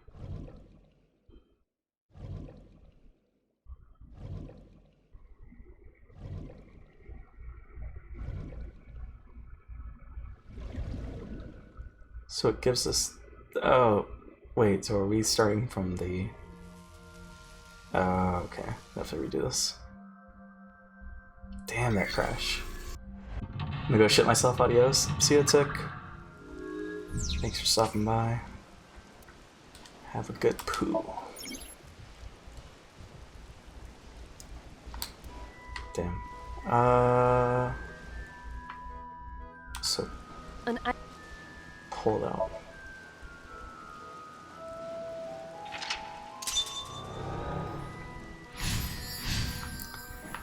So it gives us... Oh, wait, so are we starting from the... okay. I have to redo this. Damn, that crash. I'm gonna go shit myself, adios. See ya, Tick. Thanks for stopping by. Have a good poo. Damn. So... Pull it out.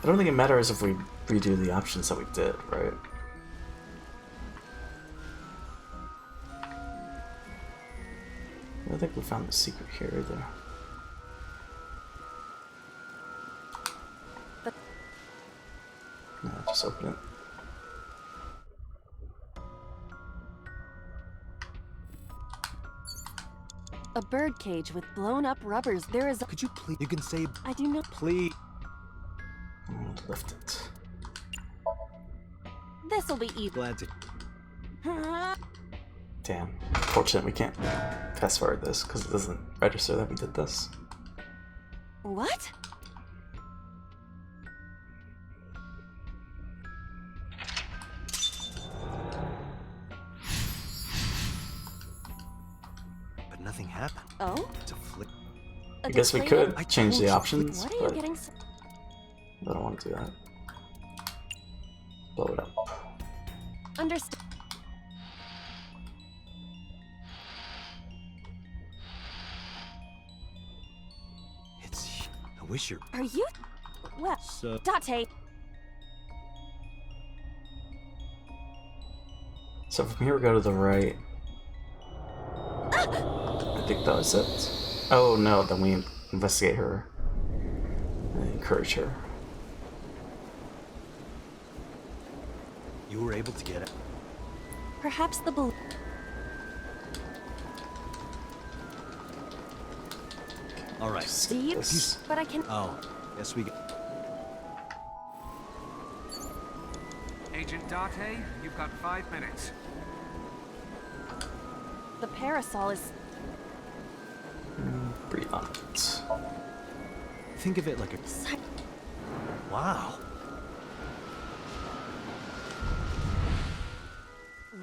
I don't think it matters if we redo the options that we did, right? I don't think we found the secret here either. No, just open it. A bird cage with blown up rubbers. There is a... Could you please... You can say... I do not... Please... Lift it. This'll be easy. Glad to... Damn. Fortunate we can't fast forward this because it doesn't register that we did this. What? But nothing happened. Oh? It's a flick. I guess we could change the options, What are but you getting? I don't want to do that. Blow it up. Understand. It's... I wish you're... Are you? Well, So... Date. So from here we go to the right. I think that was it. Oh no, then we investigate her encourage her. You were able to get it. Perhaps the balloon. All right. Steve? But I can. Oh, yes, we. Agent Date, you've got 5 minutes. The parasol is. Breathe on it. Think of it like a. Wow.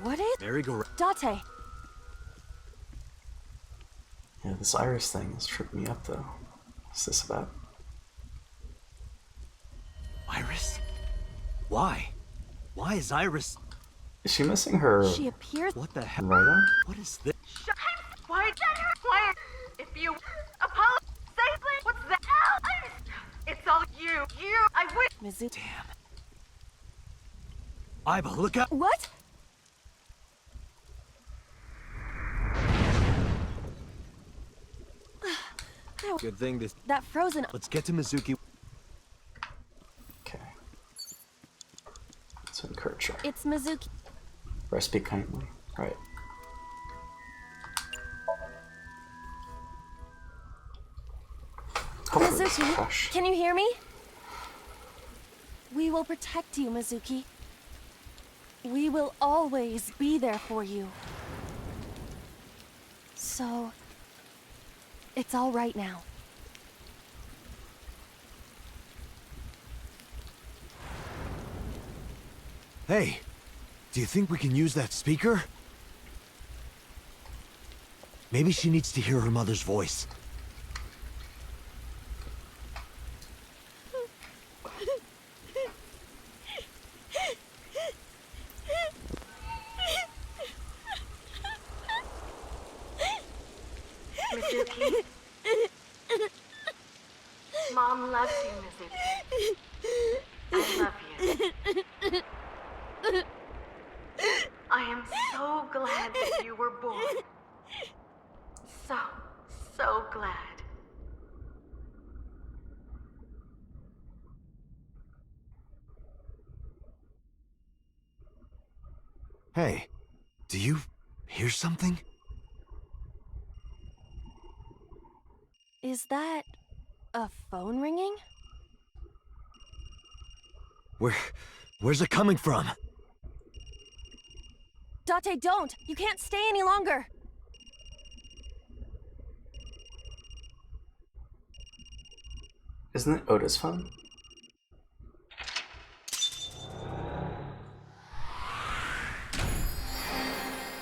What is? Merry-go-round. Date. Yeah, this iris thing is tripping me up though. What's this about? Iris? Why? Why is Iris? Is she missing her? She appears. What the hell? Right on? What is this? Quiet, quiet. If you apologize, what's that? It's all you. I wish. Mizu. Damn. Iba, look up. What? Good thing this. That frozen. Let's get to Mizuki. Okay. Let's encourage her. It's Mizuki. Rest be kindly. Right. Hopefully this will Mizuki, crush. can you hear me? We will protect you, Mizuki. We will always be there for you. So, it's all right now. Hey, do you think we can use that speaker? Maybe she needs to hear her mother's voice. Mizuki. Mom loves you, Mizuki. I love you. I am so glad that you were born. So glad. Hey, do you hear something? Is that a phone ringing? Where's it coming from? Date, don't! You can't stay any longer! Isn't it Oda's phone?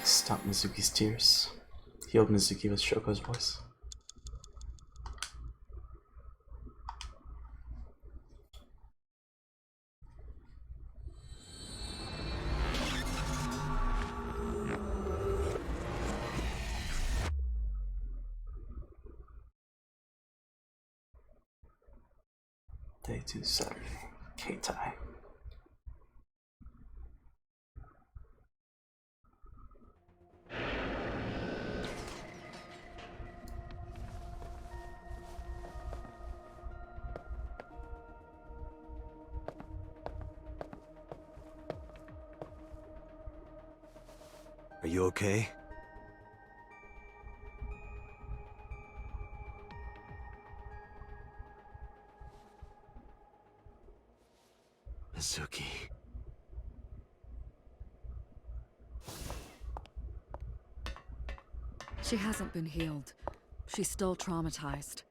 Stop Mizuki's tears. Healed Mizuki with Shoko's voice. Day 2 Saturday. K-Tai. Are you okay? Mizuki. She hasn't been healed. She's still traumatized.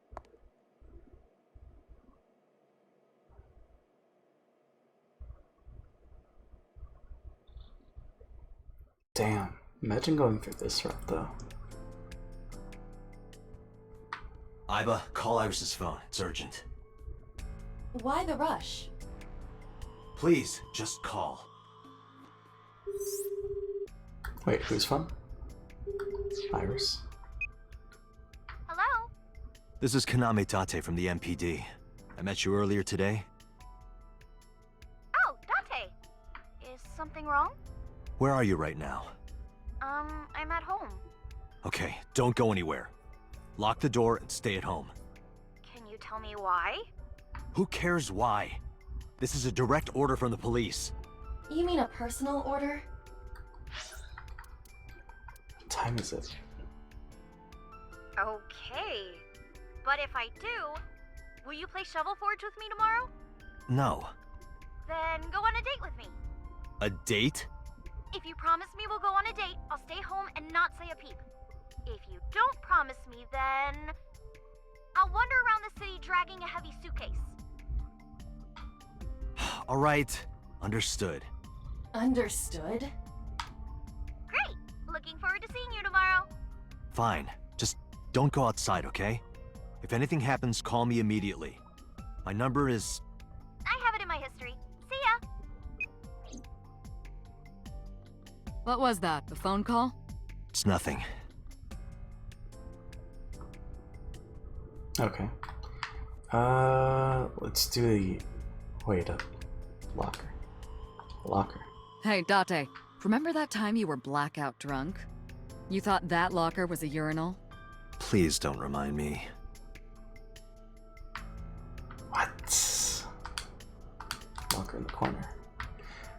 Damn. Imagine going through this route though. Iba, call Iris's phone. It's urgent. Why the rush? Please, just call. Wait, whose phone? Iris. Hello? This is Kaname Tate from the MPD. I met you earlier today. Oh, Date. Is something wrong? Where are you right now? I'm at home. Okay, don't go anywhere. Lock the door and stay at home. Can you tell me why? Who cares why? This is a direct order from the police. You mean a personal order? What time is it? Okay. But if I do, will you play Shovel Forge with me tomorrow? No. Then go on a date with me. A date? If you promise me we'll go on a date, I'll stay home and not say a peep. If you don't promise me, then I'll wander around the city dragging a heavy suitcase. All right. Understood. Understood? Great! Looking forward to seeing you tomorrow. Fine. Just don't go outside, okay? If anything happens, call me immediately. My number is... I have it in my history. See ya! What was that? The phone call? It's nothing. Okay. Let's do the... Wait up. Locker. Locker. Hey, Date. Remember that time you were blackout drunk? You thought that locker was a urinal? Please don't remind me. What? Locker in the corner.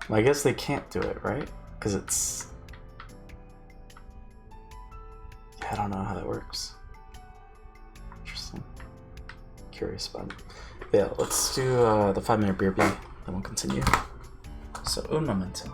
Well, I guess they can't do it, right? Because it's... Yeah, I don't know how that works. Interesting. Curious about it. Yeah, let's do the 5-minute beer break, then we'll continue. So, un momento.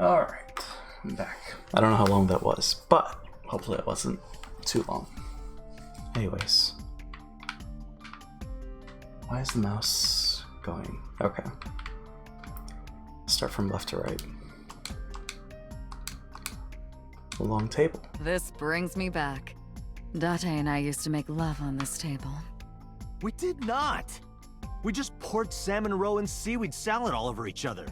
Alright, I'm back. I don't know how long that was, but hopefully it wasn't too long. Anyways. Why is the mouse going? Okay. Start from left to right. A long table. This brings me back. Date and I used to make love on this table. We did not! We just poured salmon roe and seaweed salad all over each other.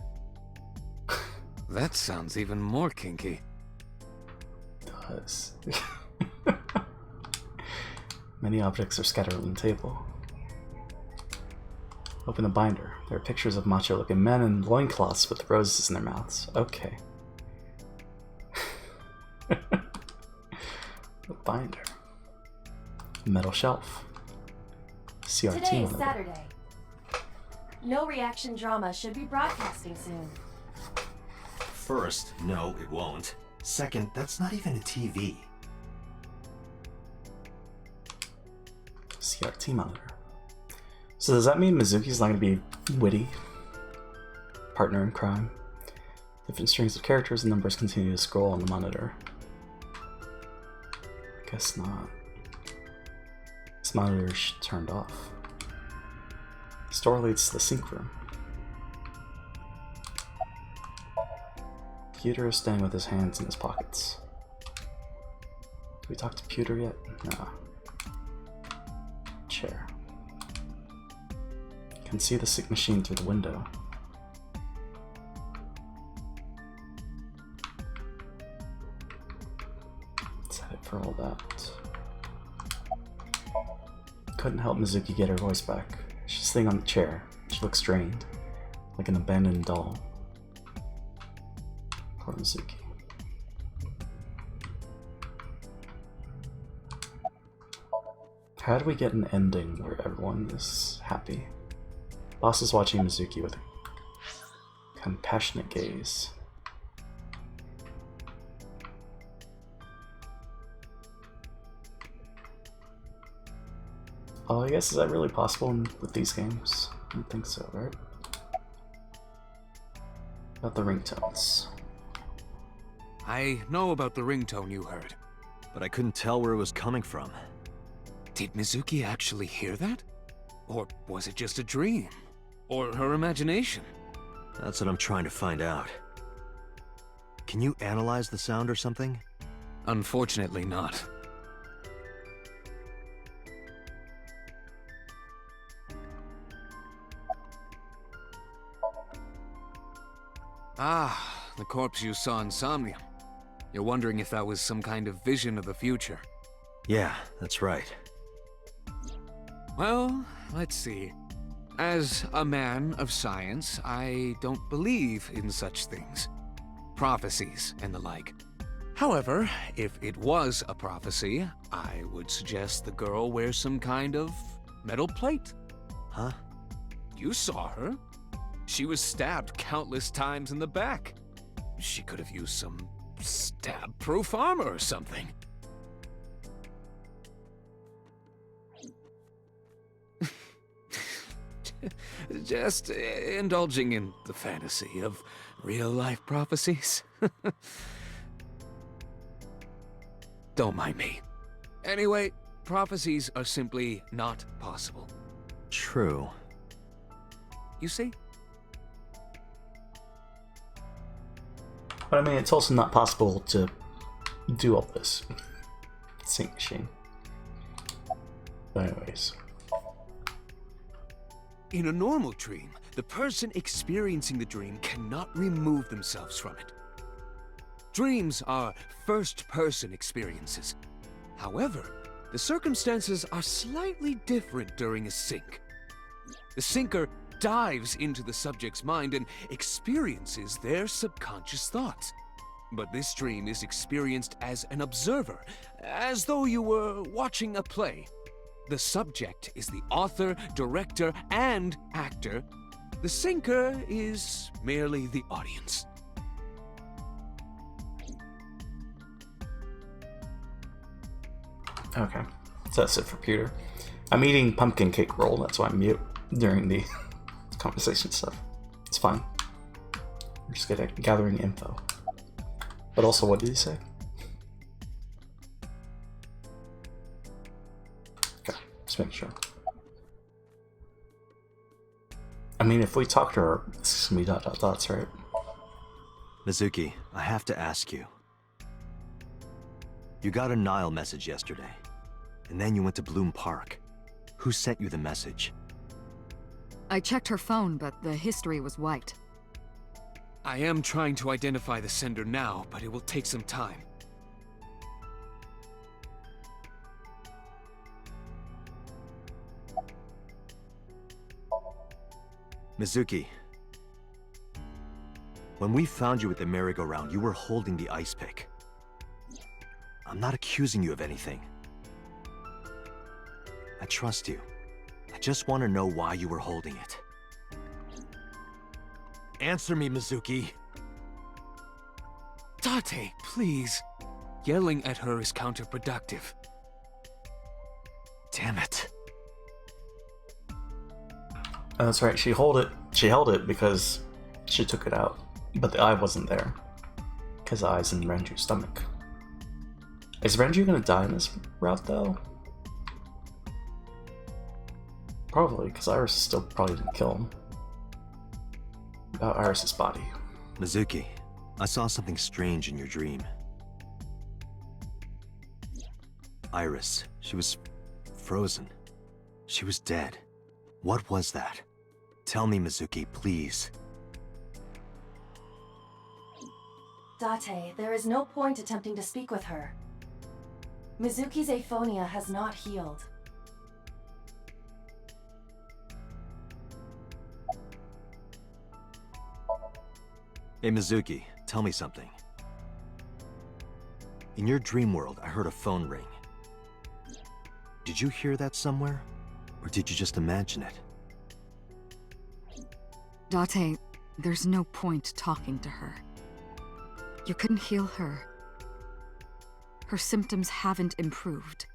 That sounds even more kinky. It does. Many objects are scattered on the table. Open the binder. There are pictures of macho-looking men in loincloths with roses in their mouths. Okay. The binder. A metal shelf. CRT Today is monitor. Saturday. No reaction drama should be broadcasting soon. First, no, it won't. Second, that's not even a TV. CRT monitor. So does that mean Mizuki's not going to be witty? Partner in crime? Different strings of characters and numbers continue to scroll on the monitor. Guess not. This monitor is turned off. This door leads to the sync room. Pewter is standing with his hands in his pockets. Did we talk to Pewter yet? No. Chair. Can see the sync machine through the window. Let's head it for all that. Couldn't help Mizuki get her voice back. She's sitting on the chair. She looks drained, like an abandoned doll. Poor Mizuki. How do we get an ending where everyone is happy? Boss is watching Mizuki with a compassionate gaze. Oh, I guess, is that really possible with these games? I don't think so, right? About the ringtones. I know about the ringtone you heard. But I couldn't tell where it was coming from. Did Mizuki actually hear that? Or was it just a dream? Or her imagination? That's what I'm trying to find out. Can you analyze the sound or something? Unfortunately not. Ah, the corpse you saw in Somnium. You're wondering if that was some kind of vision of the future. Yeah, that's right. Well, let's see. As a man of science, I don't believe in such things. Prophecies and the like. However, if it was a prophecy, I would suggest the girl wear some kind of metal plate. Huh? You saw her. She was stabbed countless times in the back. She could have used some stab-proof armor or something. Just indulging in the fantasy of real-life prophecies. Don't mind me. Anyway, prophecies are simply not possible. True. You see? But I mean, it's also not possible to do all this. Sync machine. But anyways. In a normal dream, the person experiencing the dream cannot remove themselves from it. Dreams are first-person experiences. However, the circumstances are slightly different during a sync. The syncer dives into the subject's mind and experiences their subconscious thoughts. But this dream is experienced as an observer, as though you were watching a play. The subject is the author, director, and actor. The syncer is merely the audience. Okay, so that's it for Peter. I'm eating pumpkin cake roll, that's why I'm mute during the conversation stuff. It's fine. I'm just gathering info. But also, what did he say? Okay, just making sure. I mean, if we talk to her, it's gonna be ... right? Mizuki, I have to ask you. You got a Nile message yesterday, and then you went to Bloom Park. Who sent you the message? I checked her phone, but the history was wiped. I am trying to identify the sender now, but it will take some time. Mizuki, when we found you at the merry-go-round, you were holding the ice pick. I'm not accusing you of anything. I trust you. I just want to know why you were holding it. Answer me, Mizuki. Date, please. Yelling at her is counterproductive. Damn it. That's right, she held it because she took it out. But the eye wasn't there. Because the eye's in Renju's stomach. Is Renju gonna die in this route, though? Probably, because Iris still probably didn't kill him. About Iris's body. Mizuki, I saw something strange in your dream. Iris, she was frozen. She was dead. What was that? Tell me, Mizuki, please. Date, there is no point attempting to speak with her. Mizuki's aphonia has not healed. Hey, Mizuki, tell me something. In your dream world, I heard a phone ring. Did you hear that somewhere? Or did you just imagine it? Date, there's no point talking to her. You couldn't heal her. Her symptoms haven't improved.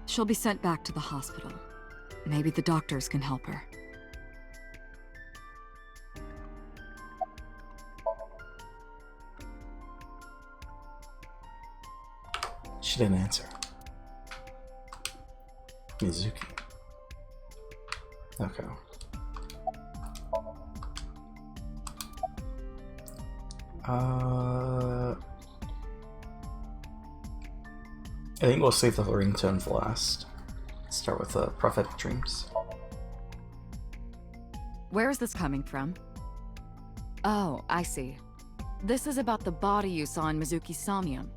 She'll be sent back to the hospital. Maybe the doctors can help her. She didn't answer. Mizuki. Okay. I think we'll save the ringtone for last. Start with prophetic dreams. Where is this coming from? Oh, I see. This is about the body you saw in Mizuki's Somnium.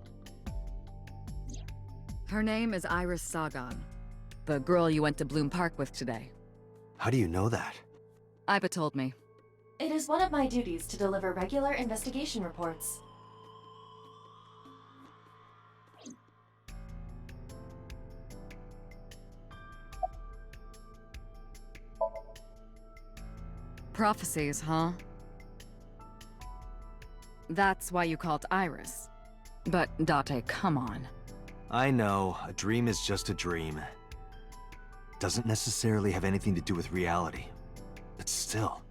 Her name is Iris Sagan, the girl you went to Bloom Park with today. How do you know that? Iba told me. It is one of my duties to deliver regular investigation reports. Prophecies, huh? That's why you called Iris. But Date, come on. I know, a dream is just a dream. Doesn't necessarily have anything to do with reality. But still,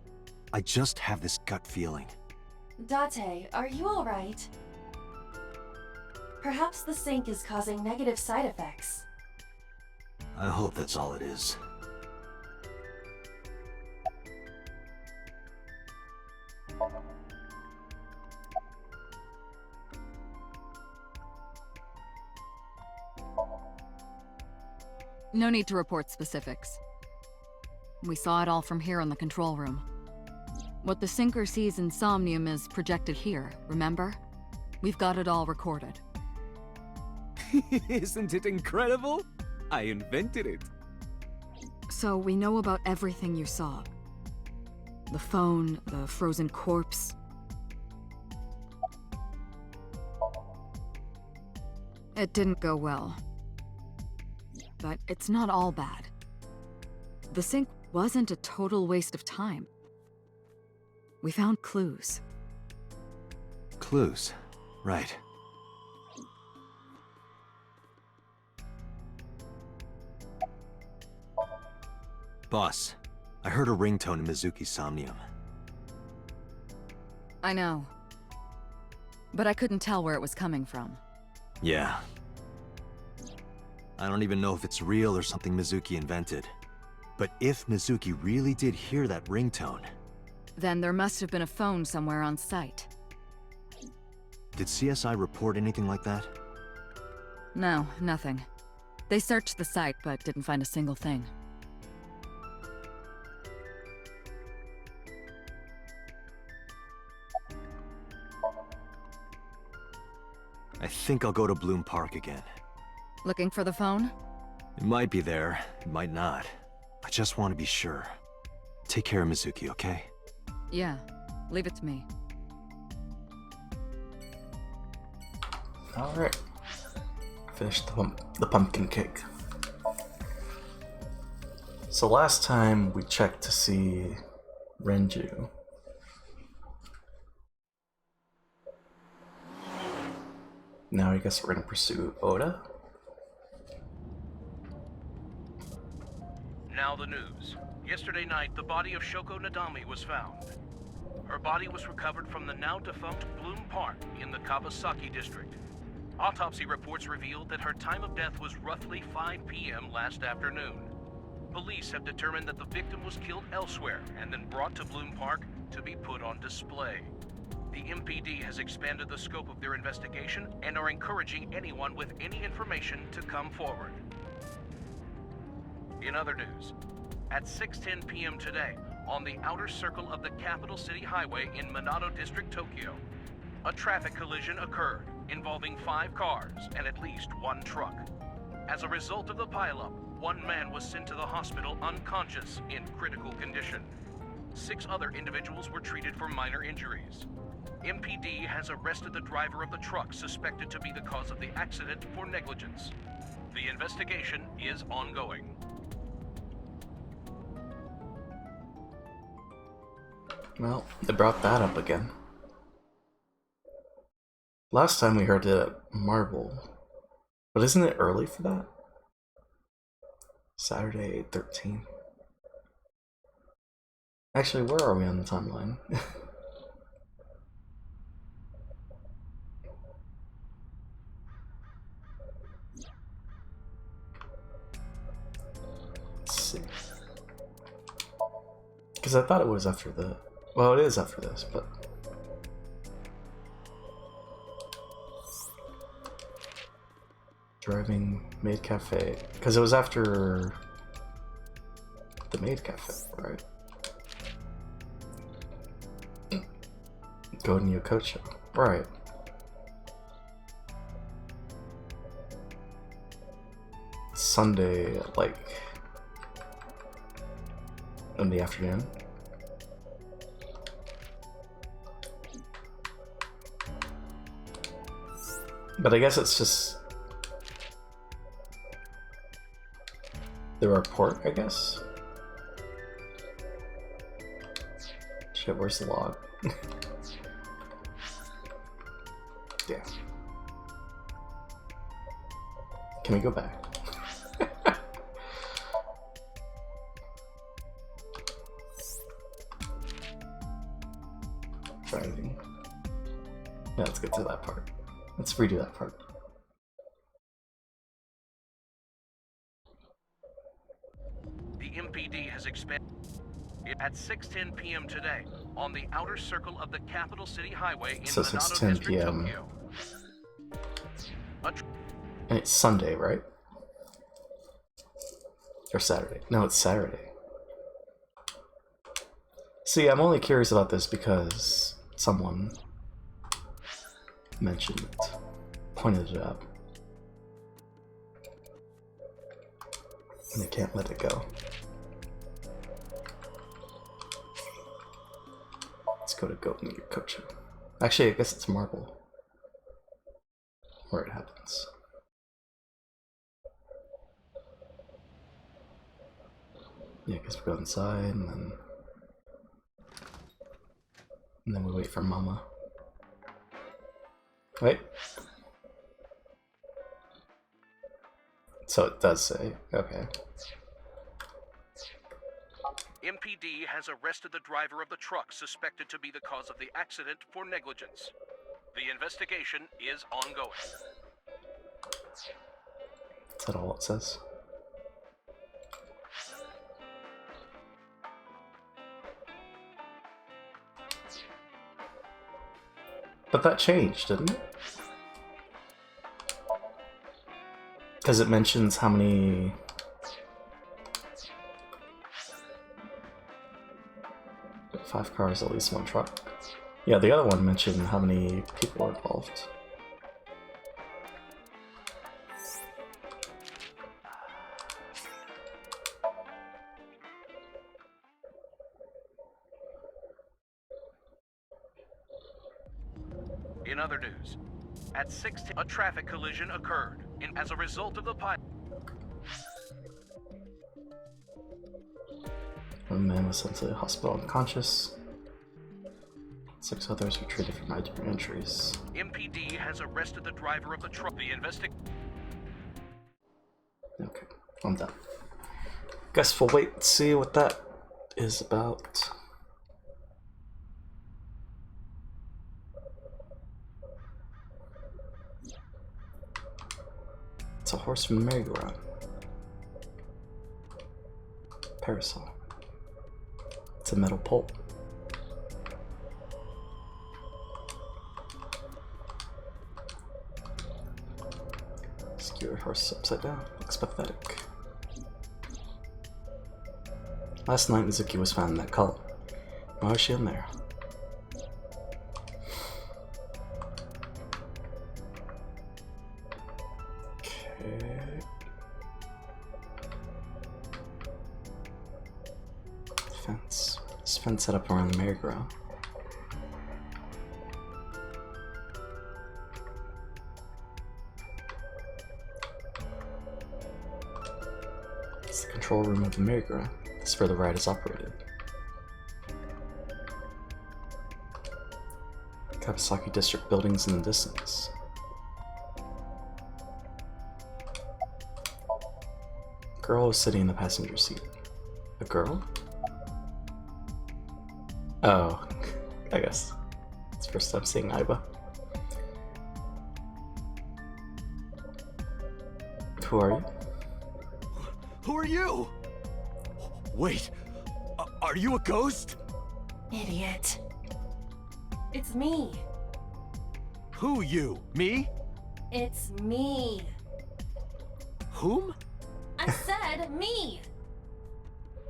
I just have this gut feeling. Date, are you alright? Perhaps the sink is causing negative side effects. I hope that's all it is. No need to report specifics. We saw it all from here in the control room. What the sinker sees in Somnium is projected here, remember? We've got it all recorded. Isn't it incredible? I invented it. So we know about everything you saw. The phone, the frozen corpse. It didn't go well. But it's not all bad. The sink wasn't a total waste of time. We found clues. Clues. Right. Boss, I heard a ringtone in Mizuki's Somnium. I know. but I couldn't tell where it was coming from. Yeah. I don't even know if it's real or something Mizuki invented. But if Mizuki really did hear that ringtone... Then there must have been a phone somewhere on site. Did CSI report anything like that? No, nothing. They searched the site, but didn't find a single thing. I think I'll go to Bloom Park again. Looking for the phone? It might be there, it might not. I just want to be sure. Take care of Mizuki, okay? Yeah, leave it to me. Alright. Finished the pumpkin cake. So last time we checked to see Renju. Now I guess we're gonna pursue Oda. Now the news. Yesterday night, the body of Shoko Nadami was found. Her body was recovered from the now-defunct Bloom Park in the Kawasaki district. Autopsy reports revealed that her time of death was roughly 5 p.m. last afternoon. Police have determined that the victim was killed elsewhere and then brought to Bloom Park to be put on display. The MPD has expanded the scope of their investigation and are encouraging anyone with any information to come forward. In other news, at 6:10 p.m. today, on the outer circle of the capital city highway in Minato District, Tokyo, a traffic collision occurred involving 5 cars and at least 1 truck. As a result of the pileup, 1 man was sent to the hospital unconscious in critical condition. 6 other individuals were treated for minor injuries. MPD has arrested the driver of the truck suspected to be the cause of the accident for negligence. The investigation is ongoing. Well, they brought that up again. Last time we heard it at Marble. But isn't it early for that? Saturday, 8/13. Actually, where are we on the timeline? Let's see. Because I thought it was after the... Well, it is after this, but... Driving Maid Cafe. Because it was after... the Maid Cafe, right? Go to Yokocho. Right. Sunday, like... in the afternoon. But I guess it's just the report, I guess. Shit, where's the log? Yeah. Can we go back? Driving. Yeah, let's get to that part. Let's redo that part. The MPD has expanded at 6:10 p.m. today on the outer circle of the capital city highway in So Minato 6:10 District, p.m. Tokyo. And it's Sunday, right? Or Saturday. No, it's Saturday. See, I'm only curious about this because someone mentioned it, pointed it out, and I can't let it go. Let's go to Yokocho. Actually, I guess it's Marble where it happens. Yeah, because we go inside and then we wait for Mama. Wait. So it does say, okay. MPD has arrested the driver of the truck suspected to be the cause of the accident for negligence. The investigation is ongoing. Is that all it says? But that changed, didn't it? Because it mentions how many... 5 cars, at least 1 truck. Yeah, the other one mentioned how many people were involved. In other news, at 16, a traffic collision occurred. As a result of the pilot, a man was sent to the hospital unconscious. 6 others were treated for minor injuries. MPD has arrested the driver of the truck. The Okay, I'm done. Guess we'll wait and see what that is about. It's a horse from the merry-go-round. Parasol. It's a metal pole. Skewered horse upside down. Looks pathetic. Last night Mizuki was found in that cult. Why was she in there? Fence. This fence set up around the merry-go-round. It's the control room of the merry-go-round. This is where the ride is operated. Kabasaki District buildings in the distance. A girl was sitting in the passenger seat. A girl? Oh, I guess. It's the first time seeing Aiba. Who are you? Who are you? Wait, are you a ghost? Idiot. It's me. Who you? Me? It's me. Whom? I said me.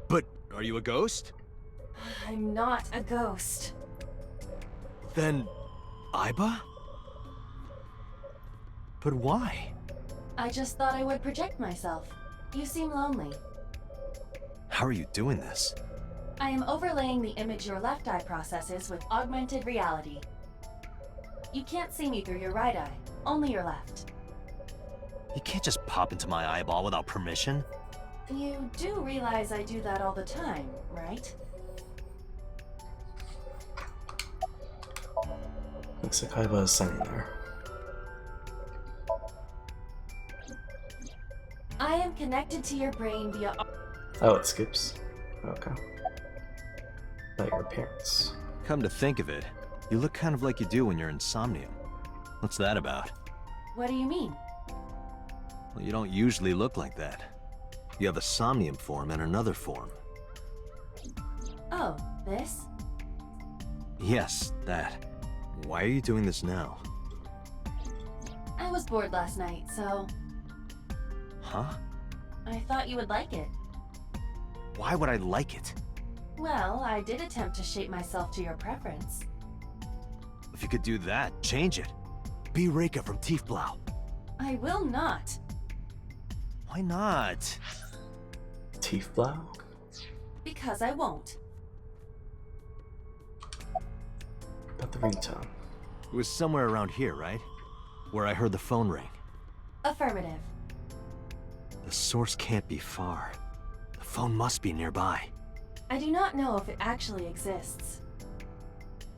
But are you a ghost? I'm not a ghost. Then, Aiba? But why? I just thought I would project myself. You seem lonely. How are you doing this? I am overlaying the image your left eye processes with augmented reality. You can't see me through your right eye, only your left. You can't just pop into my eyeball without permission. You do realize I do that all the time, right? Looks like Aiba is standing there. I am connected to your brain via... Oh, it skips. Okay. About your appearance. Come to think of it, you look kind of like you do when you're in Somnium. What's that about? What do you mean? Well, you don't usually look like that. You have a Somnium form and another form. Oh, this? Yes, that. Why are you doing this now? I was bored last night, so... Huh? I thought you would like it. Why would I like it? Well, I did attempt to shape myself to your preference. If you could do that, change it. Be Reika from Tiefblau. I will not. Why not? Tiefblau? Because I won't. About the ringtone. It was somewhere around here, right? Where I heard the phone ring. Affirmative. The source can't be far. The phone must be nearby. I do not know if it actually exists.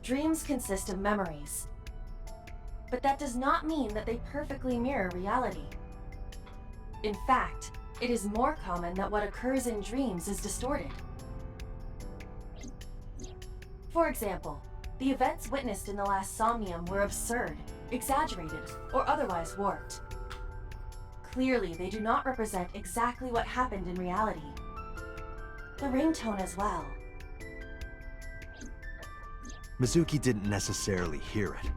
Dreams consist of memories. But that does not mean that they perfectly mirror reality. In fact, it is more common that what occurs in dreams is distorted. For example, The events witnessed in the last Somnium were absurd, exaggerated, or otherwise warped. Clearly, they do not represent exactly what happened in reality. The ringtone as well. Mizuki didn't necessarily hear it.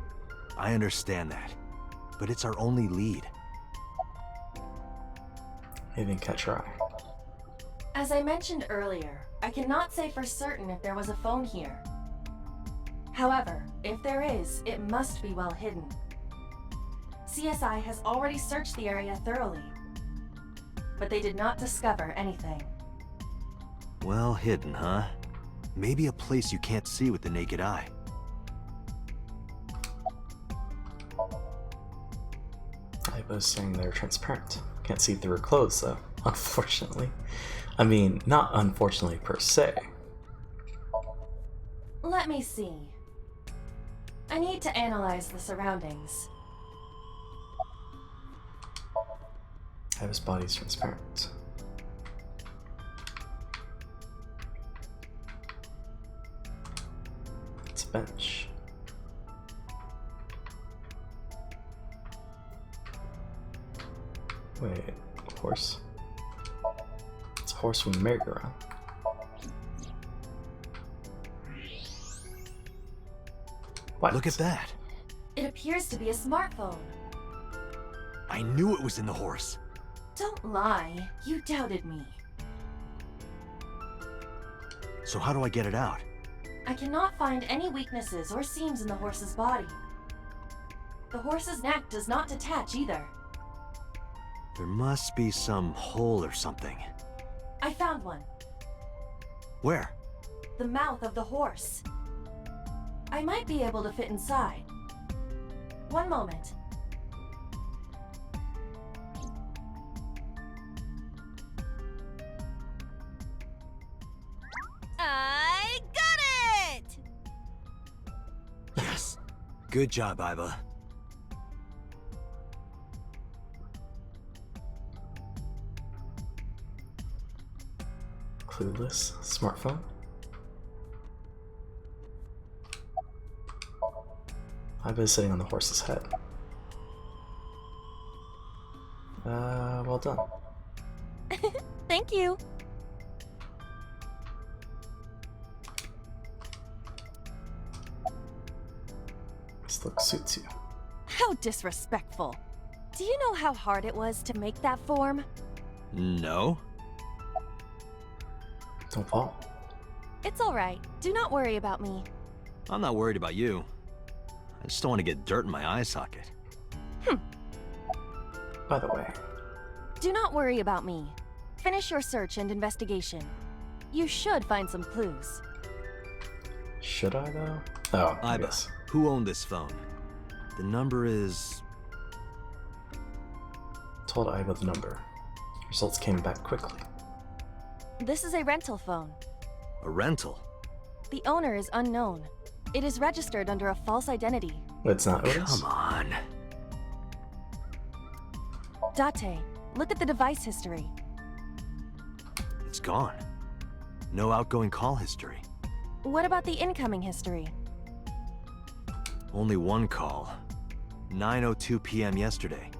I understand that. But it's our only lead. He didn't catch her eye. As I mentioned earlier, I cannot say for certain if there was a phone here. However, if there is, it must be well hidden. CSI has already searched the area thoroughly, but they did not discover anything. Well hidden, huh? Maybe a place you can't see with the naked eye. I was saying they're transparent. Can't see through her clothes, though, unfortunately. I mean, not unfortunately per se. Let me see. I need to analyze the surroundings. Iva's body is transparent. It's a bench. Wait, a horse? It's a horse from the merry-go-round. What? Look at that. It appears to be a smartphone. I knew it was in the horse. Don't lie. You doubted me. So how do I get it out? I cannot find any weaknesses or seams in the horse's body. The horse's neck does not detach either. There must be some hole or something. I found one. Where? The mouth of the horse. I might be able to fit inside. One moment. I got it! Yes. Good job, Iva. Clueless smartphone. Iva's sitting on the horse's head. Well done. Thank you. This look suits you. How disrespectful. Do you know how hard it was to make that form? No. Don't fall. It's alright. Do not worry about me. I'm not worried about you. I just don't want to get dirt in my eye socket. By the way, Do not worry about me. Finish your search and investigation. You should find some clues. should I though? Oh, I Iva, guess. who owned this phone? The number is... Told Iva the number. Results came back quickly. This is a rental phone. a rental. The owner is unknown. It is registered under a false identity. It's not Otis? Come on. Date, look at the device history. It's gone. No outgoing call history. What about the incoming history? Only one call. 9:02 p.m. yesterday.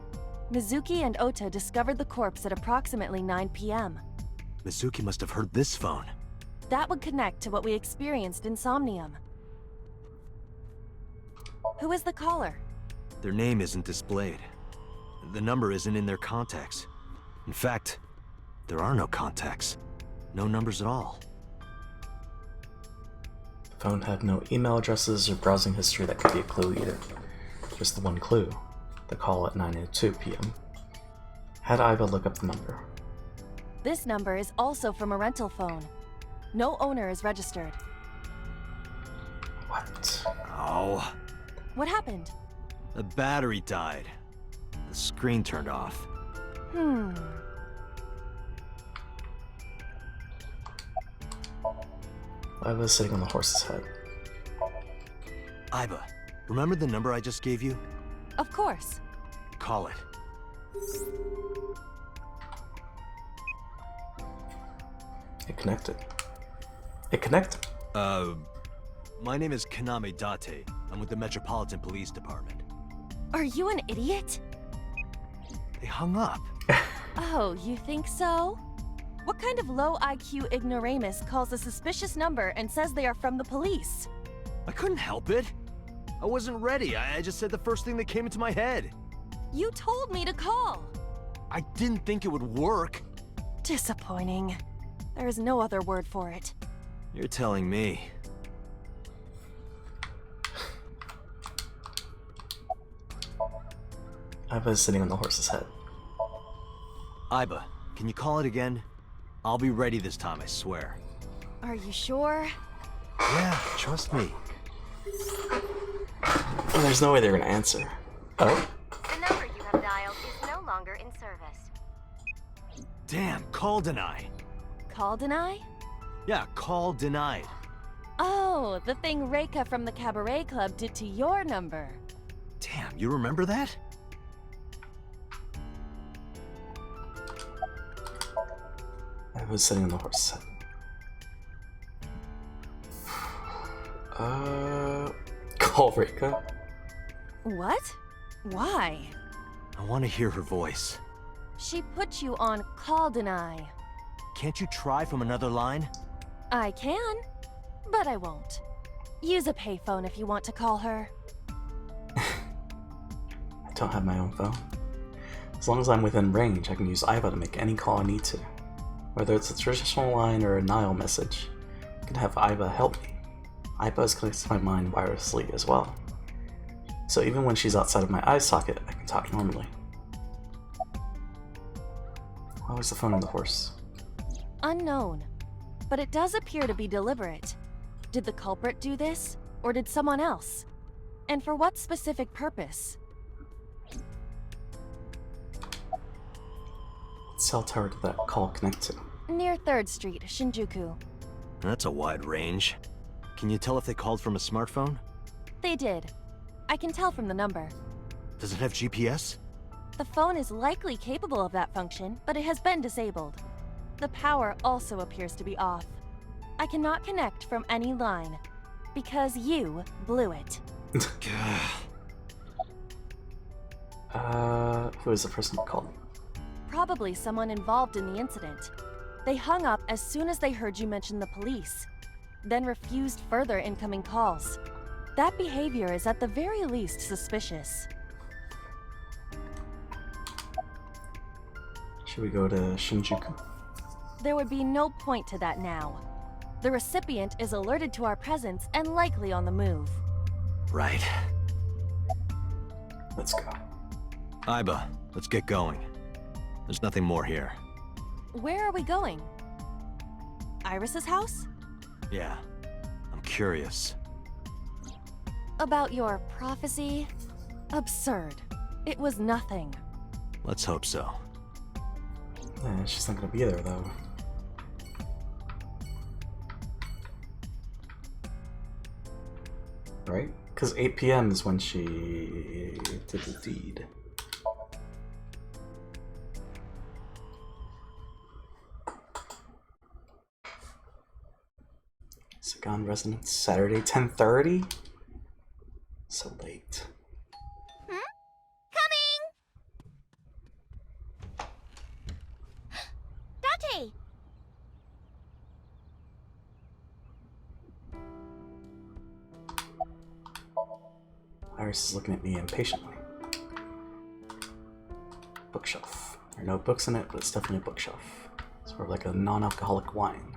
Mizuki and Ota discovered the corpse at approximately 9 p.m. Mizuki must have heard this phone. That would connect to what we experienced in Somnium. Who is the caller? Their name isn't displayed. The number isn't in their contacts. In fact, there are no contacts. No numbers at all. The phone had no email addresses or browsing history that could be a clue either. Just the one clue. The call at 9:02 p.m. Had Iva look up the number. This number is also from a rental phone. No owner is registered. What? Oh. What happened? The battery died. The screen turned off. Iva was sitting on the horse's head. Iva, remember the number I just gave you? Of course. Call it. It connected. It connected. My name is Kaname Date. I'm with the Metropolitan Police Department. Are you an idiot? They hung up. Oh, you think so? What kind of low IQ ignoramus calls a suspicious number and says they are from the police? I couldn't help it. I wasn't ready. I just said the first thing that came into my head. You told me to call. I didn't think it would work. Disappointing. There is no other word for it. You're telling me. Iba is sitting on the horse's head. Iba, can you call it again? I'll be ready this time, I swear. Are you sure? Yeah, trust me. And there's no way they're gonna answer. Oh? The number you have dialed is no longer in service. Damn, call deny. Call deny? Yeah, call denied. Oh, the thing Reika from the Cabaret Club did to your number. Damn, you remember that? I was sitting on the horse's head. Call Reika? What? Why? I want to hear her voice. She put you on call deny. Can't you try from another line? I can, but I won't. Use a payphone if you want to call her. I don't have my own phone. As long as I'm within range, I can use Iva to make any call I need to. Whether it's a traditional line or a Nile message, I can have Iva help me. Iva is connected to my mind wirelessly as well. So even when she's outside of my eye socket, I can talk normally. Why was the phone on the horse? Unknown, but it does appear to be deliberate. Did the culprit do this, or did someone else? And for what specific purpose? What cell tower did that call connect to? Near 3rd Street, Shinjuku. That's a wide range. Can you tell if they called from a smartphone? They did. I can tell from the number. Does it have GPS? The phone is likely capable of that function, but it has been disabled. The power also appears to be off. I cannot connect from any line, because you blew it. Who is the person who called? Probably someone involved in the incident. They hung up as soon as they heard you mention the police, then refused further incoming calls. That behavior is at the very least suspicious. Should we go to Shinjuku? There would be no point to that now. The recipient is alerted to our presence and likely on the move. Right. Let's go. Iba, let's get going. There's nothing more here. Where are we going? Iris's house? Yeah, I'm curious. About your prophecy? Absurd. It was nothing. Let's hope so. She's not gonna be there though. Right? Because 8 p.m. is when she did the deed. Sagan Resonance, Saturday, 10:30? So late. Date! Iris is looking at me impatiently. Bookshelf. There are no books in it, but it's definitely a bookshelf. Sort of like a non-alcoholic wine.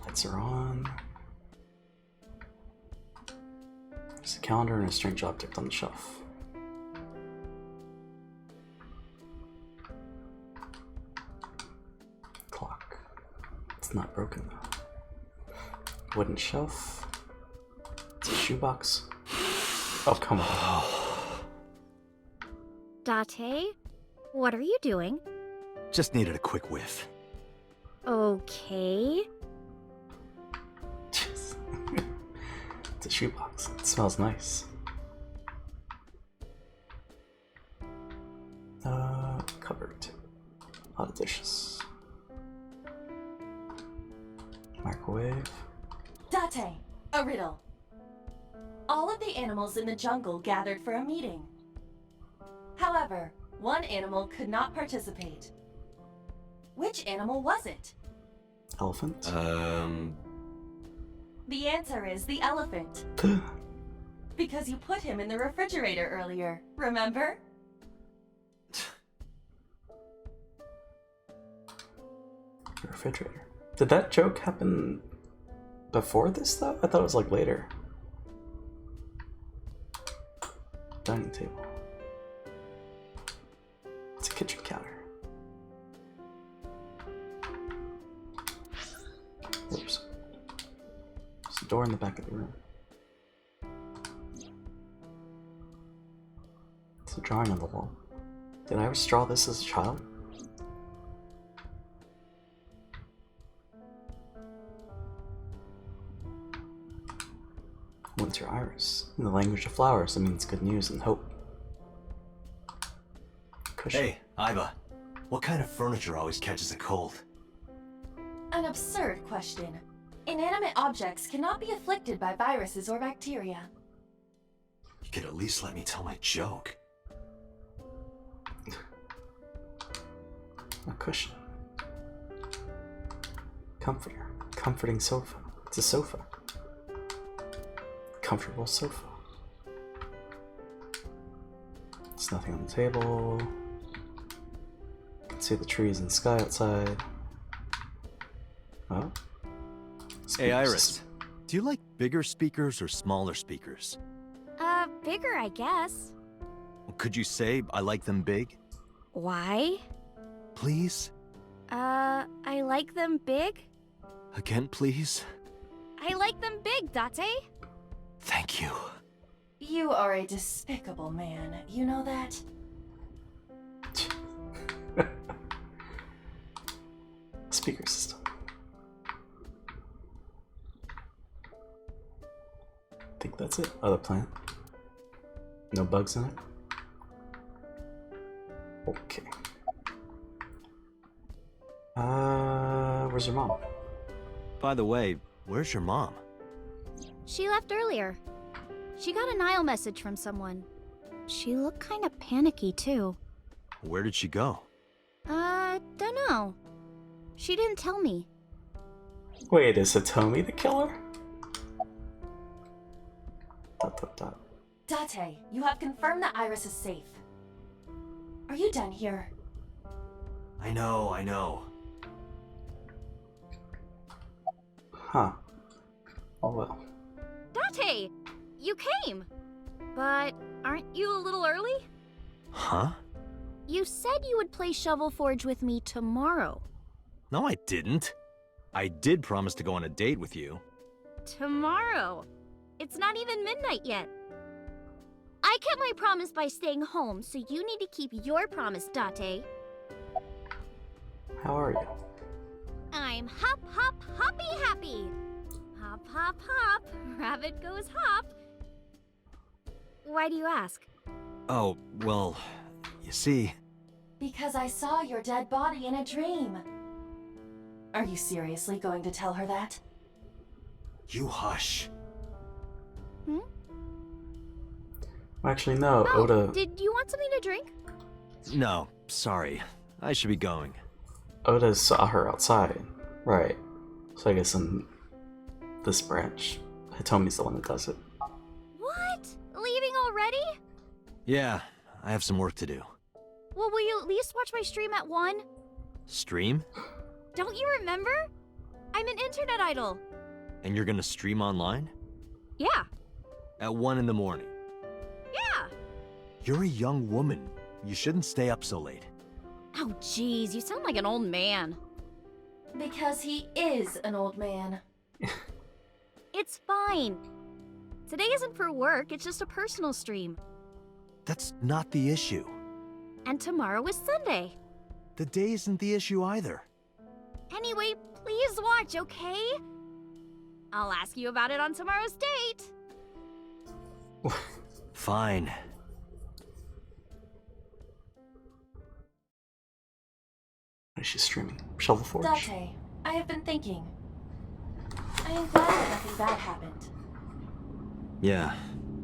Lights are on. There's a calendar and a strange object on the shelf. Clock. It's not broken though. Wooden shelf. It's a shoebox. Oh, come on. Date, what are you doing? Just needed a quick whiff. Okay. It's a shoebox. It smells nice. Cupboard. A lot of dishes. Microwave. Date, a riddle. All of the animals in the jungle gathered for a meeting. However, one animal could not participate. Which animal was it? Elephant. The answer is the elephant. Because you put him in the refrigerator earlier, remember? Refrigerator. Did that joke happen before this, though? I thought it was like later. Dining table. It's a kitchen counter. Oops. There's a door in the back of the room. It's a drawing on the wall. Did I ever draw this as a child? Winter iris. In the language of flowers, it means good news and hope. Cushion. Hey, Iva. What kind of furniture always catches a cold? An absurd question. Inanimate objects cannot be afflicted by viruses or bacteria. You could at least let me tell my joke. A cushion. Comforter. Comforting sofa. It's a sofa. Comfortable sofa. There's nothing on the table. You can see the trees and sky outside. Oh. Hey, Iris. Do you like bigger speakers or smaller speakers? Bigger, I guess. Could you say I like them big? Why? Please? I like them big? Again, please? I like them big, Date. Thank you. You are a despicable man, you know that? Speaker system. I think that's it. Other plant. No bugs in it. Okay. Where's your mom? By the way, where's your mom? She left earlier. She got a Nile message from someone. She looked kind of panicky, too. Where did she go? Don't know. She didn't tell me. Wait, is Hitomi the killer? Dot, dot, dot. Date, you have confirmed that Iris is safe. Are you done here? I know. Huh. Oh well. Date, you came. But aren't you a little early? Huh? You said you would play Shovel Forge with me tomorrow. No, I didn't. I did promise to go on a date with you. Tomorrow? It's not even midnight yet. I kept my promise by staying home, so you need to keep your promise, Date. How are you? I'm hop, hop, hoppy happy. Hop, hop, hop. Rabbit goes hop. Why do you ask? Oh, well, you see... Because I saw your dead body in a dream. Are you seriously going to tell her that? You hush. Actually, no, Oh, Oda... did you want something to drink? No, sorry. I should be going. Oda saw her outside. Right. So I guess in this branch, Hitomi's the one that does it. What? Leaving already? Yeah, I have some work to do. Well, will you at least watch my stream at 1? Stream? Don't you remember? I'm an internet idol. And you're gonna stream online? Yeah. At 1 in the morning? Yeah. You're a young woman. You shouldn't stay up so late. Oh, jeez, you sound like an old man. Because he is an old man. It's fine. Today isn't for work, it's just a personal stream. That's not the issue. And tomorrow is Sunday. The day isn't the issue either. Anyway, please watch, okay? I'll ask you about it on tomorrow's date. Fine. What is she streaming? Shovel Forge? Date, I have been thinking. I am glad that nothing bad happened. Yeah,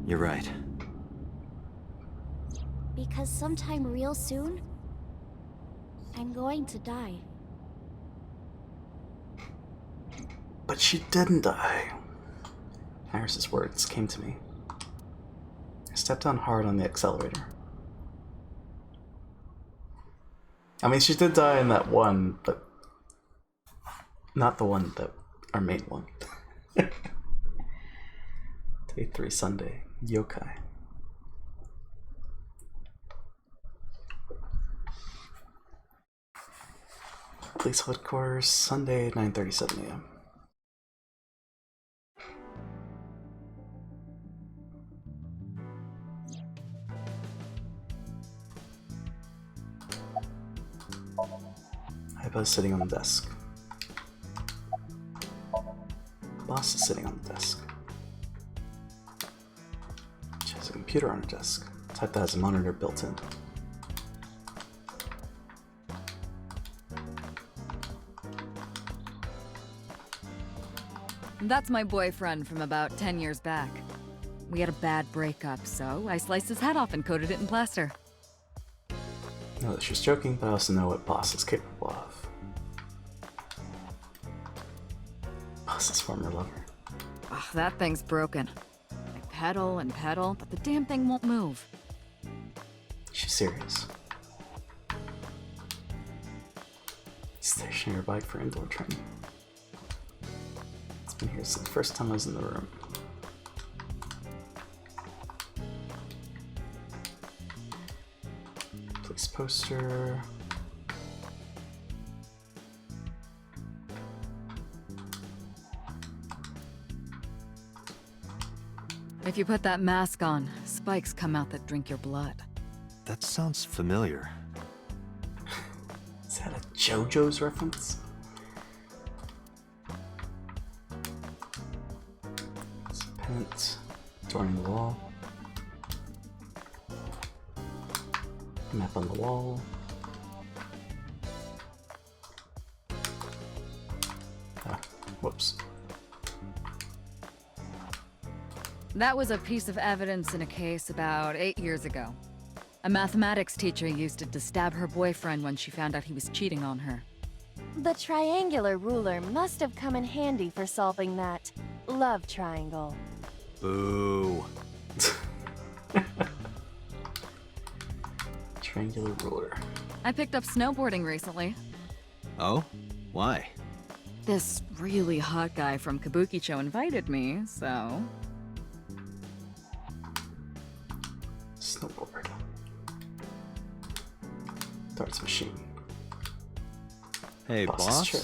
you're right. Because sometime real soon, I'm going to die. But she didn't die. Iris's words came to me. I stepped on hard on the accelerator. I mean, she did die in that one, but not the one that our main one. Day 3 Sunday, Yokai. Police headquarters, Sunday, 9:37 a.m. Iva is sitting on the desk. Boss is sitting on the desk. She has a computer on her desk, type that has a monitor built in. That's my boyfriend from about 10 years back. We had a bad breakup, so I sliced his head off and coated it in plaster. I know that she's joking, but I also know what Boss is capable of. Boss's former lover. Ugh, that thing's broken. I pedal and pedal, but the damn thing won't move. She's serious. Stationing her bike for indoor training. It's been here since the first time I was in the room. Police poster. If you put that mask on, spikes come out that drink your blood. That sounds familiar. Is that a JoJo's reference? It's a pennant adorning the wall. A map on the wall. Ah, whoops. That was a piece of evidence in a case about 8 years ago. A mathematics teacher used it to stab her boyfriend when she found out he was cheating on her. The triangular ruler must have come in handy for solving that love triangle. Boo. Triangular ruler. I picked up snowboarding recently. Oh? Why? This really hot guy from Kabukicho invited me, so... Snowboard. Darts machine. Hey, Boss's boss? chair.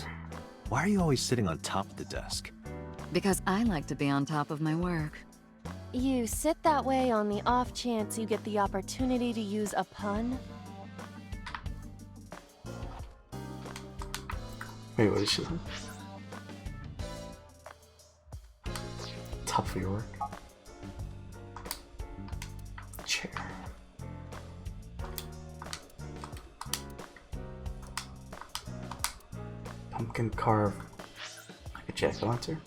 Why are you always sitting on top of the desk? Because I like to be on top of my work. You sit that way on the off chance you get the opportunity to use a pun? Wait, what did she say? Top of your work. Chair. Pumpkin carved like a jack-o'-lantern.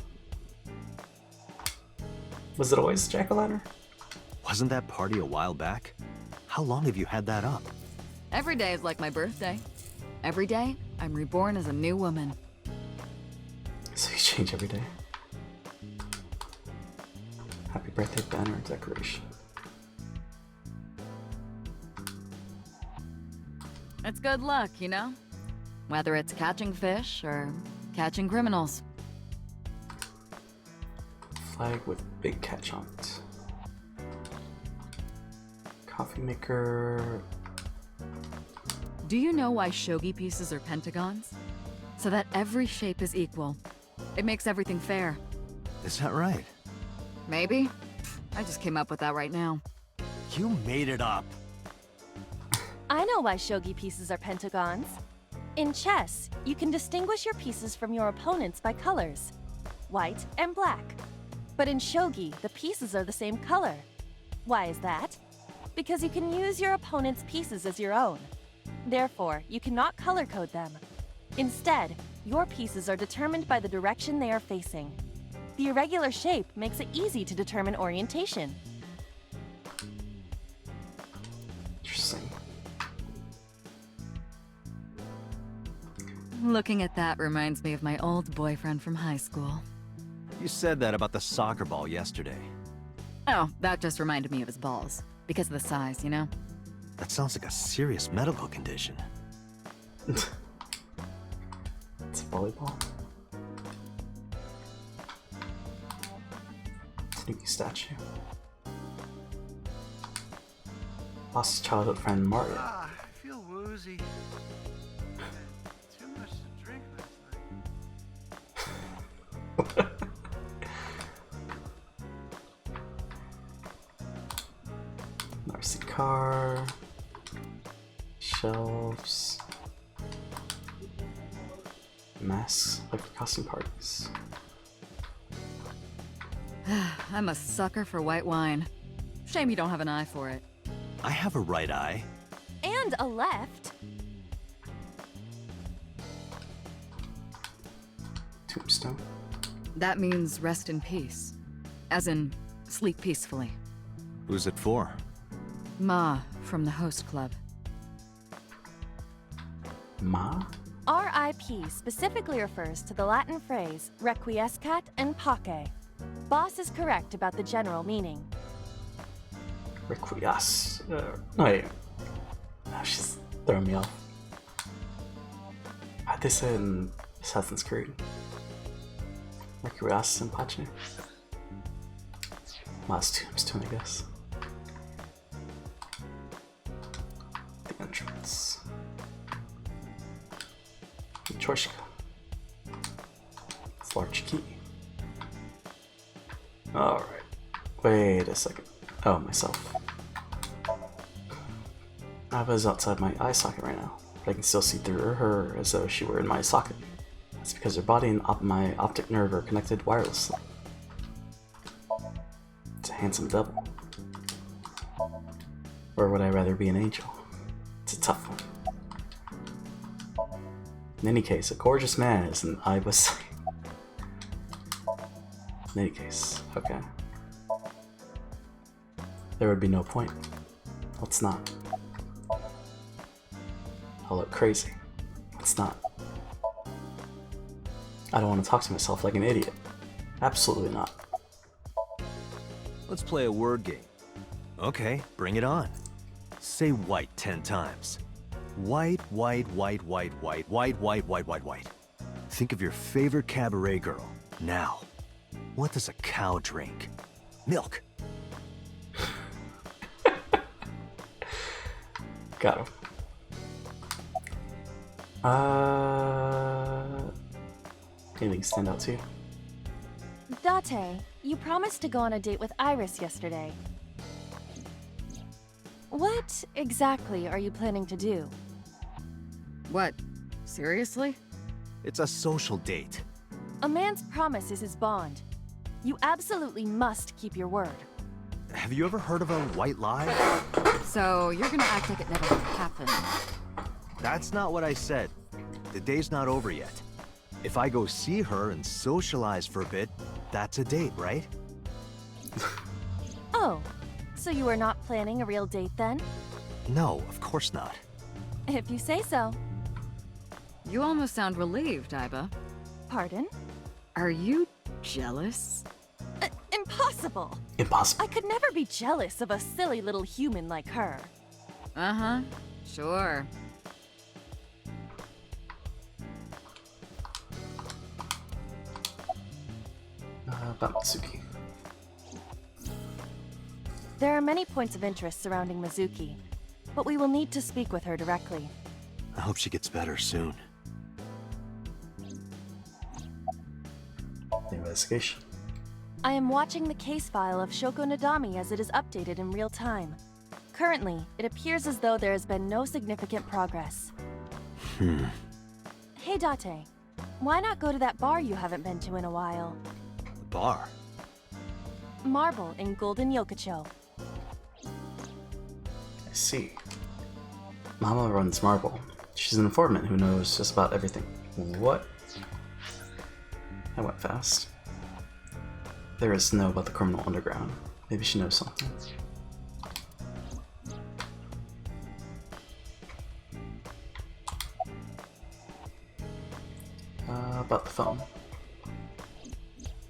Was it always jack-o'-lantern? Wasn't that party a while back? How long have you had that up? Every day is like my birthday. Every day, I'm reborn as a new woman. So you change every day. Happy birthday banner and decoration. It's good luck, you know? Whether it's catching fish or catching criminals. Flag with big catch on it. Coffee maker. Do you know why shogi pieces are pentagons? So that every shape is equal. It makes everything fair. Is that right? Maybe. I just came up with that right now. You made it up. I know why shogi pieces are pentagons. In chess, you can distinguish your pieces from your opponents by colors, white and black. But in shogi, the pieces are the same color. Why is that? Because you can use your opponent's pieces as your own. Therefore, you cannot color code them. Instead, your pieces are determined by the direction they are facing. The irregular shape makes it easy to determine orientation. Interesting. Looking at that reminds me of my old boyfriend from high school. You said that about the soccer ball yesterday. Oh, that just reminded me of his balls. Because of the size, you know? That sounds like a serious medical condition. It's a volleyball. Sneaky statue. Lost his childhood friend Mario. I feel woozy. Too much to drink last night. RC car. Shelves. Masks like for costume parties. I'm a sucker for white wine. Shame you don't have an eye for it. I have a right eye. And a left. Tombstone. That means rest in peace. As in, sleep peacefully. Who's it for? Ma, from the host club. Ma? RIP specifically refers to the Latin phrase requiescat in pace. Boss is correct about the general meaning. Requies. No, wait. Oh, she's throwing me off. How'd they say it in Assassin's Creed? Requies in pace? Last tombstone, I guess. The entrance. Chorshka. It's large key. Alright. Wait a second. Oh, myself. Ava's outside my eye socket right now, but I can still see through her as though she were in my socket. That's because her body and my optic nerve are connected wirelessly. It's a handsome devil. Or would I rather be an angel? It's a tough one. In any case, a gorgeous man is an eye beside. In any case, okay. There would be no point. Let's not. I'll look crazy. Let's not. I don't want to talk to myself like an idiot. Absolutely not. Let's play a word game. Okay, bring it on. Say white 10 times. White, white, white, white, white, white, white, white, white, white. Think of your favorite cabaret girl. Now, what does a cow drink? Milk. Got him. Anything stand out to you? Date, you promised to go on a date with Iris yesterday. What exactly are you planning to do? What? Seriously? It's a social date. A man's promise is his bond. You absolutely must keep your word. Have you ever heard of a white lie? So, you're gonna act like it never happened. That's not what I said. The day's not over yet. If I go see her and socialize for a bit, that's a date, right? Oh, so you are not planning a real date then? No, of course not. If you say so. You almost sound relieved, Iba. Pardon? Are you jealous? Impossible! Impossible. I could never be jealous of a silly little human like her. Uh-huh. Sure. About Mitsuki. There are many points of interest surrounding Mizuki, but we will need to speak with her directly. I hope she gets better soon. The investigation. I am watching the case file of Shoko Nadami as it is updated in real time. Currently, it appears as though there has been no significant progress. Hey Date, why not go to that bar you haven't been to in a while? The bar? Marble in Golden Yokocho. I see. Mama runs Marble. She's an informant who knows just about everything. What? That went fast. there is to know about the criminal underground. Maybe she knows something. About the phone.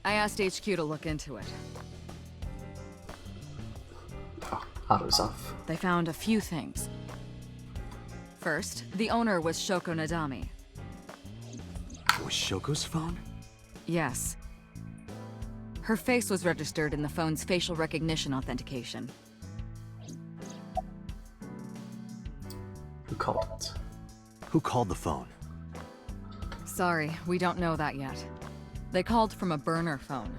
I asked HQ to look into it. Oh, Otto's off. They found a few things. First, the owner was Shoko Nadami. It was Shoko's phone? Yes. Her face was registered in the phone's facial recognition authentication. Who called it? Who called the phone? Sorry, we don't know that yet. They called from a burner phone.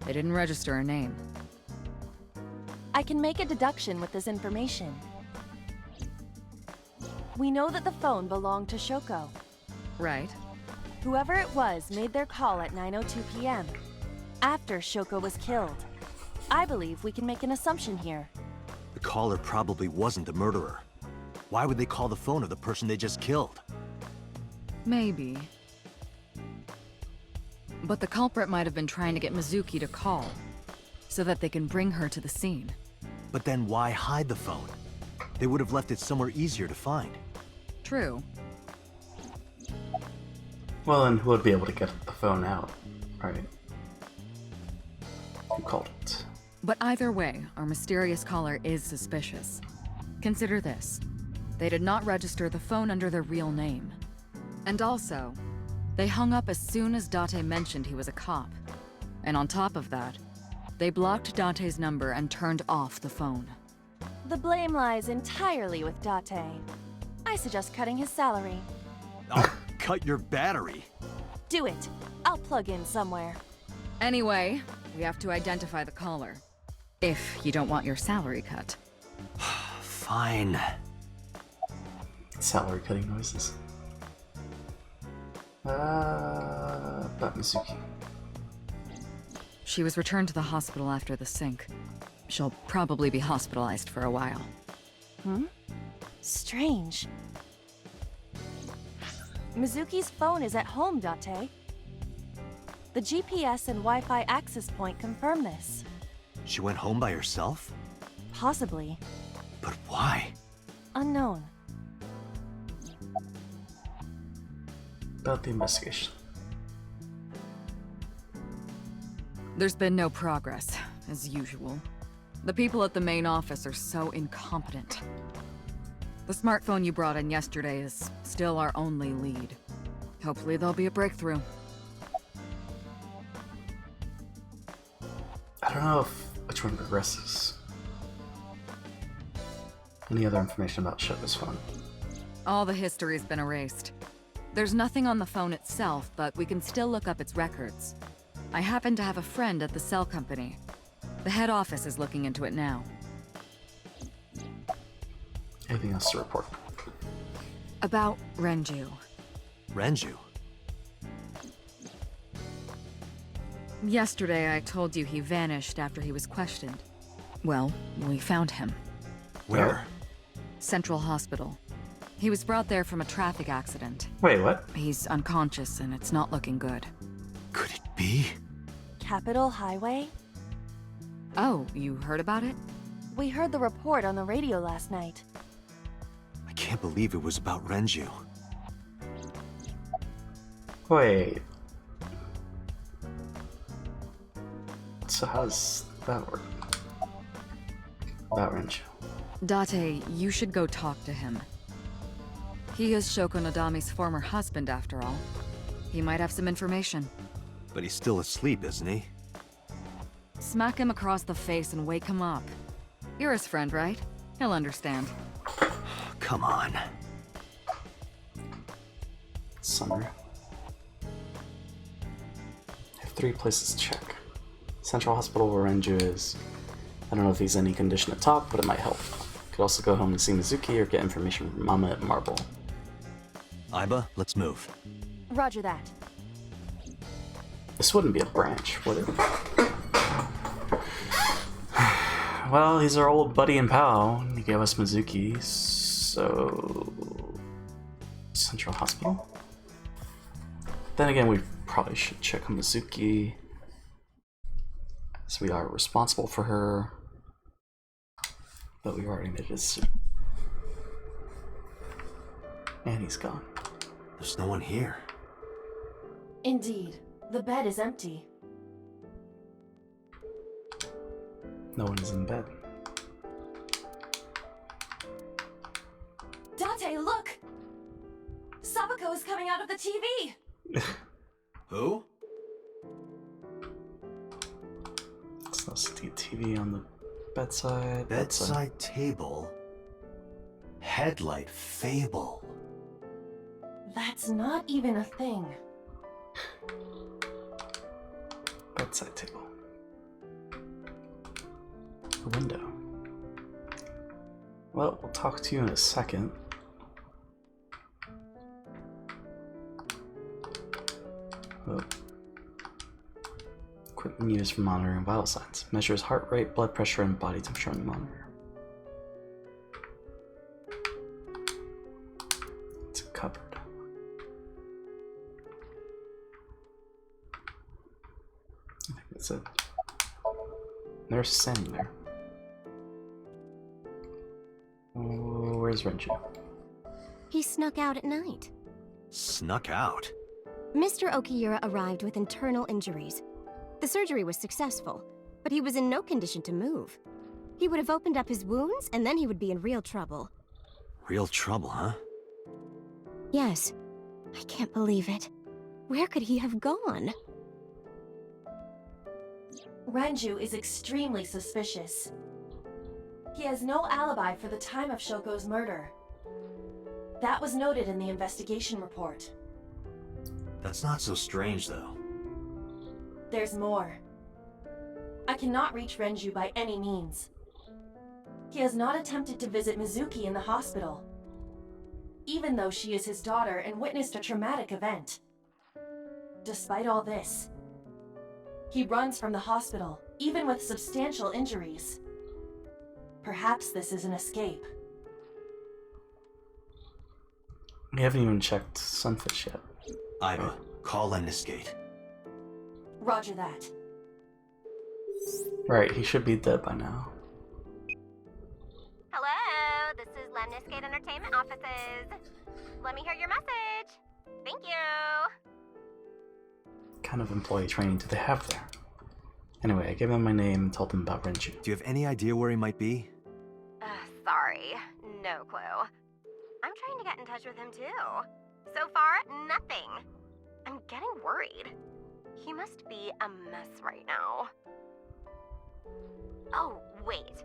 They didn't register a name. I can make a deduction with this information. We know that the phone belonged to Shoko. Right. Whoever it was made their call at 9:02 p.m. after Shoko was killed. I believe we can make an assumption here. The caller probably wasn't the murderer. Why would they call the phone of the person they just killed? Maybe. But the culprit might have been trying to get Mizuki to call, so that they can bring her to the scene. But then why hide the phone? They would have left it somewhere easier to find. True. Well, then who would be able to get the phone out, right? Who called it? But either way, our mysterious caller is suspicious. Consider this. They did not register the phone under their real name. And also, they hung up as soon as Date mentioned he was a cop. And on top of that, they blocked Date's number and turned off the phone. The blame lies entirely with Date. I suggest cutting his salary. I'll cut your battery. Do it. I'll plug in somewhere. Anyway, we have to identify the caller. If you don't want your salary cut. Fine. Salary cutting noises. About Mizuki. She was returned to the hospital after the sync. She'll probably be hospitalized for a while. Strange. Mizuki's phone is at home, Date. The GPS and Wi-Fi access point confirm this. She went home by herself? Possibly. But why? Unknown. About the investigation. There's been no progress, as usual. The people at the main office are so incompetent. The smartphone you brought in yesterday is still our only lead. Hopefully there'll be a breakthrough. I don't know which one progresses. Any other information about Shoko's phone? All the history's been erased. There's nothing on the phone itself, but we can still look up its records. I happen to have a friend at the cell company. The head office is looking into it now. Anything else to report? About Renju. Renju? Yesterday I told you he vanished after he was questioned. Well, we found him. Where? Central Hospital. He was brought there from a traffic accident. Wait, what? He's unconscious and it's not looking good. Could it be? Capitol Highway? Oh, you heard about it? We heard the report on the radio last night. I can't believe it was about Renju. Wait. So how's that work? About Renju. Date, you should go talk to him. He is Shoko Nadami's former husband, after all. He might have some information. But he's still asleep, isn't he? Smack him across the face and wake him up. You're his friend, right? He'll understand. Come on. Summer. I have 3 places to check. Central Hospital where Renju is. I don't know if he's in any condition to talk, but it might help. Could also go home and see Mizuki or get information from Mama at Marble. Aiba, let's move. Roger that. This wouldn't be a branch, would it? Well, he's our old buddy and pal. He gave us Mizuki, so... Central Hospital? Then again, we probably should check on Mizuki. So we are responsible for her, but we already made a decision. And he's gone. There's no one here. Indeed, the bed is empty. No one is in bed. Date, look! Sabako is coming out of the TV! Who? It's no TV on the bedside. Bedside table. Headlight fable. That's not even a thing. Bedside table. A window. Well, we'll talk to you in a second. Oh. Equipment used for monitoring vital signs. Measures heart rate, blood pressure, and body temperature on the monitor. It's a cupboard. I think that's it. Nurse standing there. Oh, where's Renju? He snuck out at night. Snuck out? Mr. Okiura arrived with internal injuries. The surgery was successful, but he was in no condition to move. He would have opened up his wounds, and then he would be in real trouble. Real trouble, huh? Yes. I can't believe it. Where could he have gone? Renju is extremely suspicious. He has no alibi for the time of Shoko's murder. That was noted in the investigation report. That's not so strange, though. There's more. I cannot reach Renju by any means. He has not attempted to visit Mizuki in the hospital, even though she is his daughter and witnessed a traumatic event. Despite all this, he runs from the hospital, even with substantial injuries. Perhaps this is an escape. We haven't even checked Sunfish yet. Iva, call Lemniscate. Roger that. Right, he should be dead by now. Hello, this is Lemniscate Entertainment Offices. Let me hear your message. Thank you. What kind of employee training do they have there? Anyway, I gave them my name and told them about Renju. Do you have any idea where he might be? Sorry, no clue. I'm trying to get in touch with him too. So far, nothing. I'm getting worried. He must be a mess right now. Oh, wait.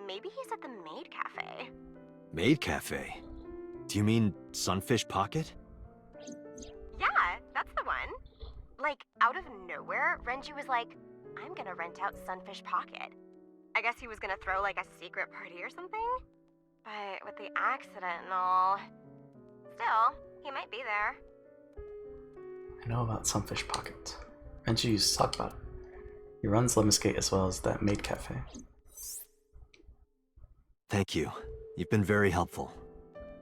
Maybe he's at the Maid Cafe. Maid Cafe? Do you mean Sunfish Pocket? Yeah, that's the one. Like, out of nowhere, Renju was like, I'm gonna rent out Sunfish Pocket. I guess he was gonna throw like a secret party or something? But with the accident and all... Still, he might be there. I know about Sunfish Pocket. Renju used to talk about it. He runs Lemniscate as well as that Maid Cafe. Thank you. You've been very helpful.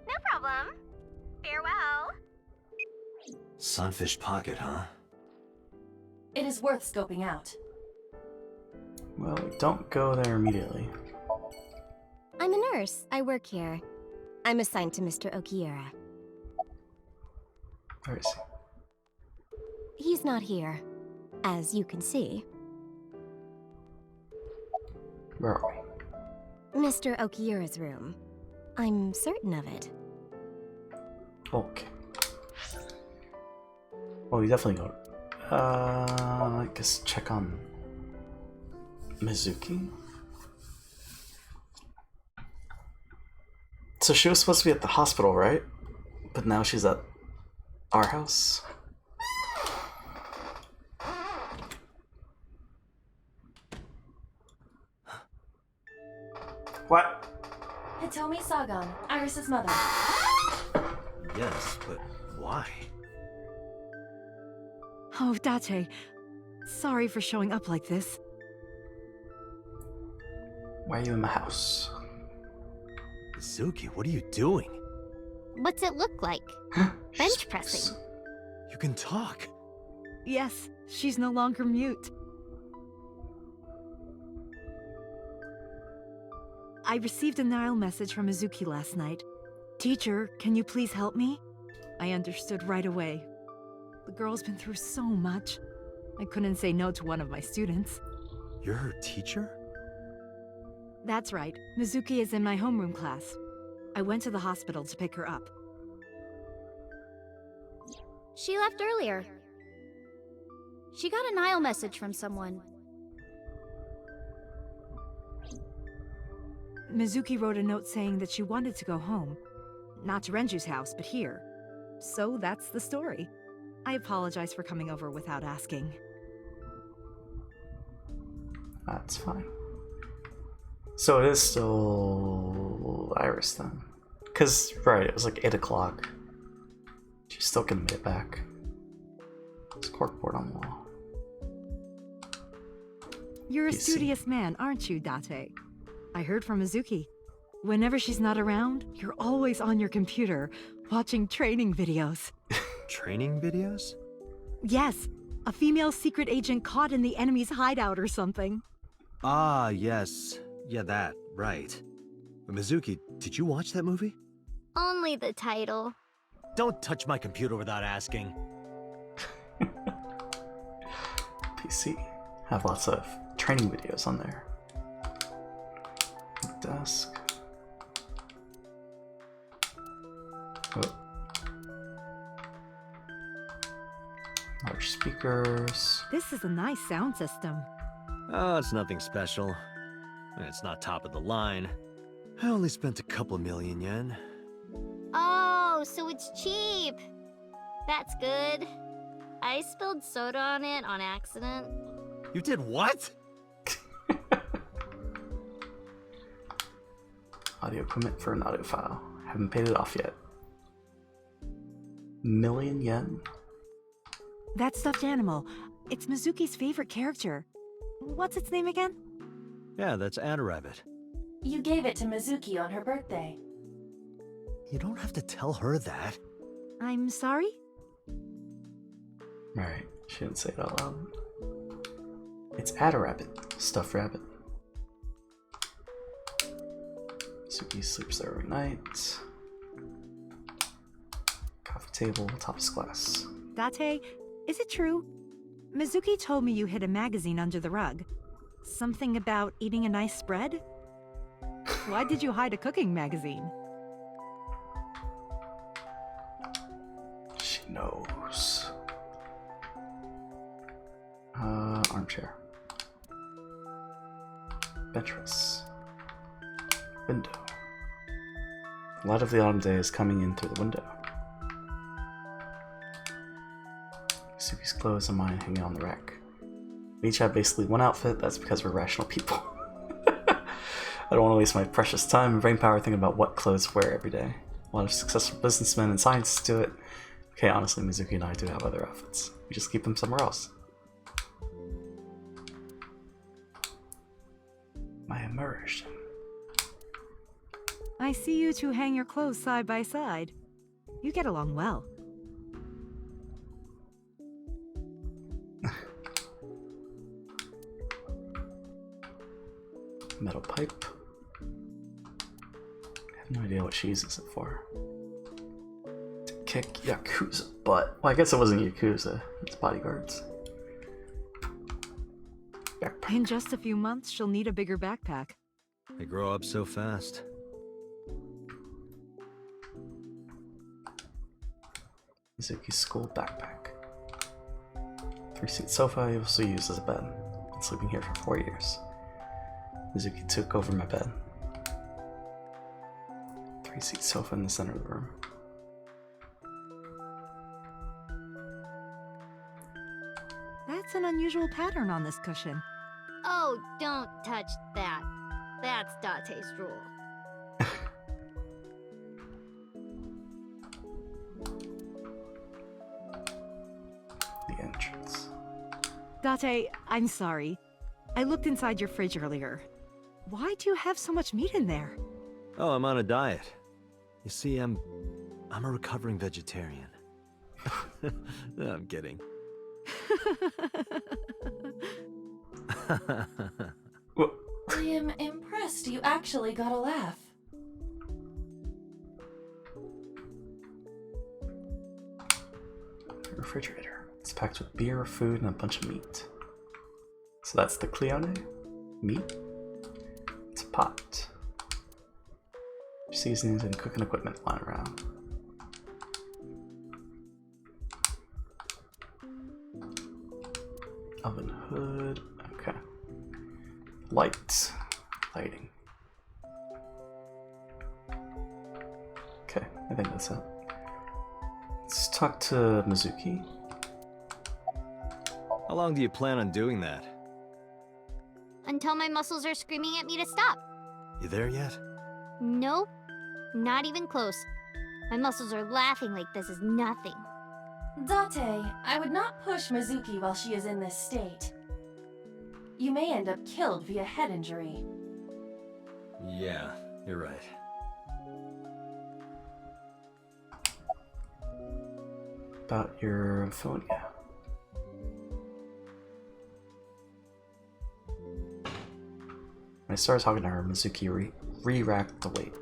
No problem. Farewell. Sunfish Pocket, huh? It is worth scoping out. Well, don't go there immediately. I'm a nurse. I work here. I'm assigned to Mr. Okiura. Where is he? He's not here, as you can see. Where are we? Mr. Okiura's room. I'm certain of it. Okay. Well, we definitely go. I guess check on Mizuki. So she was supposed to be at the hospital, right? But now she's at our house. What? Hitomi Sagan, Iris's mother. Yes, but why? Oh, Date. Sorry for showing up like this. Why are you in my house? Mizuki, what are you doing? What's it look like? Bench pressing. You can talk. Yes, she's no longer mute. I received a Nile message from Mizuki last night. Teacher, can you please help me? I understood right away. The girl's been through so much. I couldn't say no to one of my students. You're her teacher? That's right. Mizuki is in my homeroom class. I went to the hospital to pick her up. She left earlier. She got a Nile message from someone. Mizuki wrote a note saying that she wanted to go home. Not to Renju's house, but here. So that's the story. I apologize for coming over without asking. That's fine. So it is still Iris then. Because, right, it was like 8 o'clock. She's still gonna make it back. There's a corkboard on the wall. You're a PC. studious man, aren't you, Date? I heard from Mizuki. Whenever she's not around, you're always on your computer, watching training videos. Training videos? Yes, a female secret agent caught in the enemy's hideout or something. Ah, yes. Yeah, that, right. Mizuki, did you watch that movie? Only the title. Don't touch my computer without asking. PC. Have lots of training videos on there. Desk. Oh. Large speakers. This is a nice sound system. Oh, it's nothing special. And it's not top of the line. I only spent a couple million yen. Oh, so it's cheap. That's good. I spilled soda on it on accident. You did what? Audio equipment for an audio file. Haven't paid it off yet. Million yen? That stuffed animal. It's Mizuki's favorite character. What's its name again? Yeah, that's Adarabbit. You gave it to Mizuki on her birthday. You don't have to tell her that. I'm sorry? Right, she didn't say it out loud. It's Adarabbit, stuffed rabbit. Mizuki sleeps there every night. Coffee table, top of glass. Date, is it true? Mizuki told me you hid a magazine under the rug. Something about eating a nice spread? Why did you hide a cooking magazine? She knows. Armchair. Bench. Window. A lot of the autumn day is coming in through the window. Suki's clothes and mine hanging on the rack. We each have basically one outfit, that's because we're rational people. I don't want to waste my precious time and brainpower thinking about what clothes to wear every day. A lot of successful businessmen and scientists do it. Okay, honestly, Mizuki and I do have other outfits. We just keep them somewhere else. My immersion. I see you two hang your clothes side by side. You get along well. Metal pipe. I have no idea what she uses it for. To kick Yakuza butt. Well, I guess it wasn't Yakuza, it's bodyguards. Backpack. In just a few months, she'll need a bigger backpack. They grow up so fast. Mizuki's school backpack. 3-seat sofa I also used as a bed. Been sleeping here for 4 years. Mizuki took over my bed. 3-seat sofa in the center of the room. That's an unusual pattern on this cushion. Oh, don't touch that. That's Date's rule. The entrance. Date, I'm sorry. I looked inside your fridge earlier. Why do you have so much meat in there? Oh, I'm on a diet. You see, I'm a recovering vegetarian. No, I'm kidding. I am impressed best, you actually got a laugh. Refrigerator. It's packed with beer, food, and a bunch of meat. So that's the Cleone? Meat? It's a pot. Seasonings and cooking equipment lying around. Oven hood. Okay. Lights. Lighting. Okay, I think that's it. Let's talk to Mizuki. How long do you plan on doing that? Until my muscles are screaming at me to stop. You there yet? Nope. Not even close. My muscles are laughing like this is nothing. Date, I would not push Mizuki while she is in this state. You may end up killed via head injury. Yeah, you're right. About your phone, yeah. When I started talking to her, Mizuki re-racked the weight.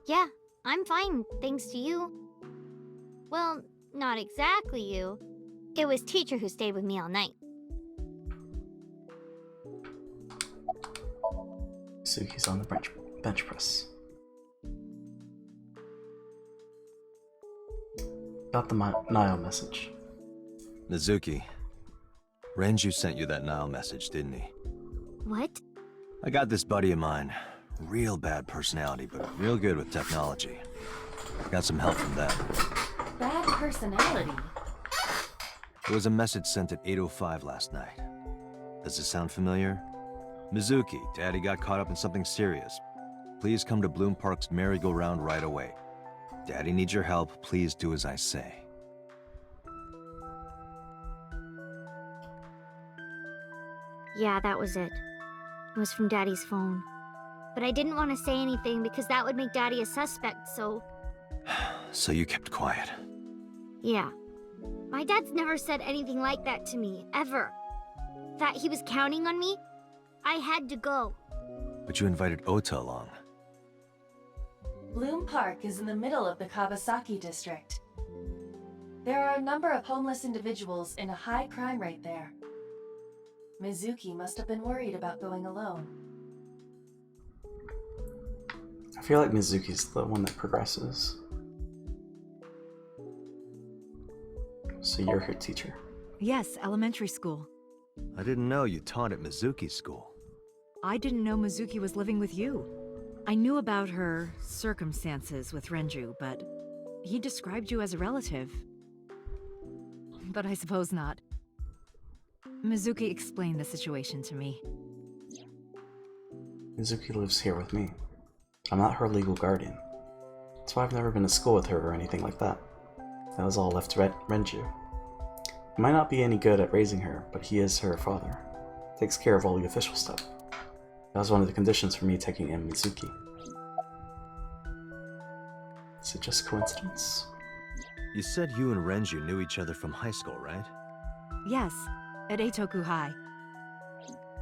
Yeah, I'm fine, thanks to you. Well, not exactly you. It was teacher who stayed with me all night. Mizuki's on the bench press. Got the Nile message. Mizuki, Renju sent you that Nile message, didn't he? What? I got this buddy of mine. Real bad personality, but real good with technology. Got some help from them. Bad personality? There was a message sent at 8:05 last night. Does this sound familiar? Mizuki, Daddy got caught up in something serious. Please come to Bloom Park's merry-go-round right away. Daddy needs your help. Please do as I say. Yeah, that was it. It was from Daddy's phone. But I didn't want to say anything because that would make Daddy a suspect, so... So you kept quiet. Yeah. My dad's never said anything like that to me, ever. That he was counting on me, I had to go. But you invited Ota along. Bloom Park is in the middle of the Kawasaki district. There are a number of homeless individuals and a high crime rate there. Mizuki must have been worried about going alone. I feel like Mizuki's the one that progresses. So you're her teacher? Yes, elementary school. I didn't know you taught at Mizuki's school. I didn't know Mizuki was living with you. I knew about her circumstances with Renju, but he described you as a relative. But I suppose not. Mizuki explained the situation to me. Mizuki lives here with me. I'm not her legal guardian. That's why I've never been to school with her or anything like that. That was all left to Renju. He might not be any good at raising her, but he is her father. Takes care of all the official stuff. That was one of the conditions for me taking in Mizuki. Is it just coincidence? You said you and Renju knew each other from high school, right? Yes, at Eitoku High.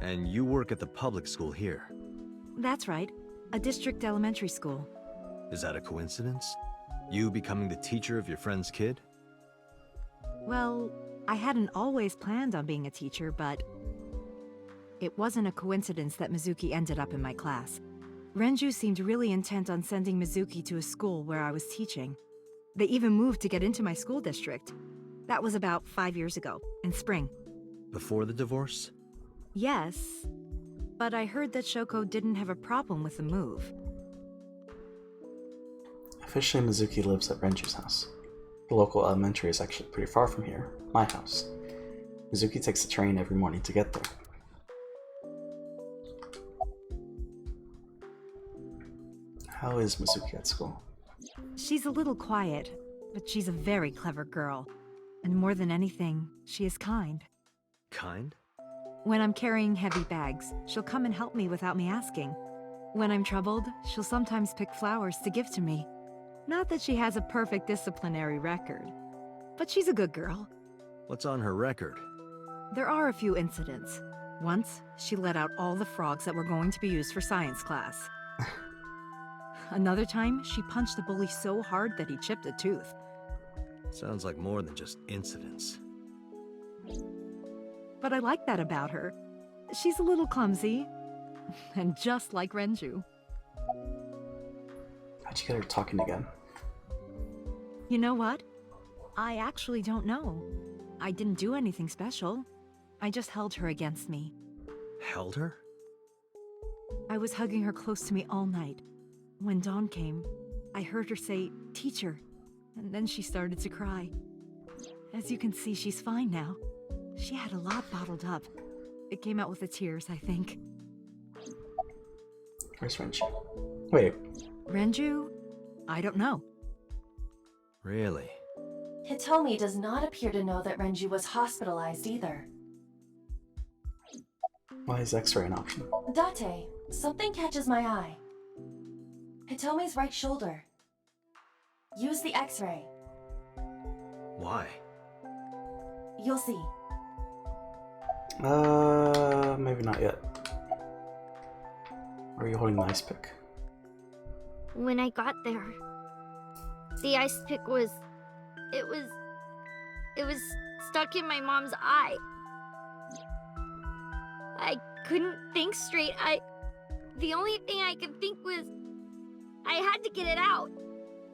And you work at the public school here. That's right, a district elementary school. Is that a coincidence? You becoming the teacher of your friend's kid? Well, I hadn't always planned on being a teacher, but it wasn't a coincidence that Mizuki ended up in my class. Renju seemed really intent on sending Mizuki to a school where I was teaching. They even moved to get into my school district. That was about 5 years ago, in spring. Before the divorce? Yes, but I heard that Shoko didn't have a problem with the move. Officially, Mizuki lives at Renju's house. The local elementary is actually pretty far from here, my house. Mizuki takes the train every morning to get there. How is Mizuki at school? She's a little quiet, but she's a very clever girl. And more than anything, she is kind. Kind? When I'm carrying heavy bags, she'll come and help me without me asking. When I'm troubled, she'll sometimes pick flowers to give to me. Not that she has a perfect disciplinary record, but she's a good girl. What's on her record? There are a few incidents. Once, she let out all the frogs that were going to be used for science class. Another time, she punched the bully so hard that he chipped a tooth. Sounds like more than just incidents. But I like that about her. She's a little clumsy, and just like Renju. How'd you get her talking again? You know what? I actually don't know. I didn't do anything special. I just held her against me. Held her? I was hugging her close to me all night. When dawn came, I heard her say, "Teacher," and then she started to cry. As you can see, she's fine now. She had a lot bottled up. It came out with the tears, I think. Where's Renju? Wait. Renju? I don't know. Really? Hitomi does not appear to know that Renju was hospitalized either. Why is X-ray an option? Date, something catches my eye. Hitomi's right shoulder. Use the X-ray. Why? You'll see. Maybe not yet. Or are you holding the ice pick? When I got there, the ice pick was... It was stuck in my mom's eye. I couldn't think straight. The only thing I could think was... I had to get it out.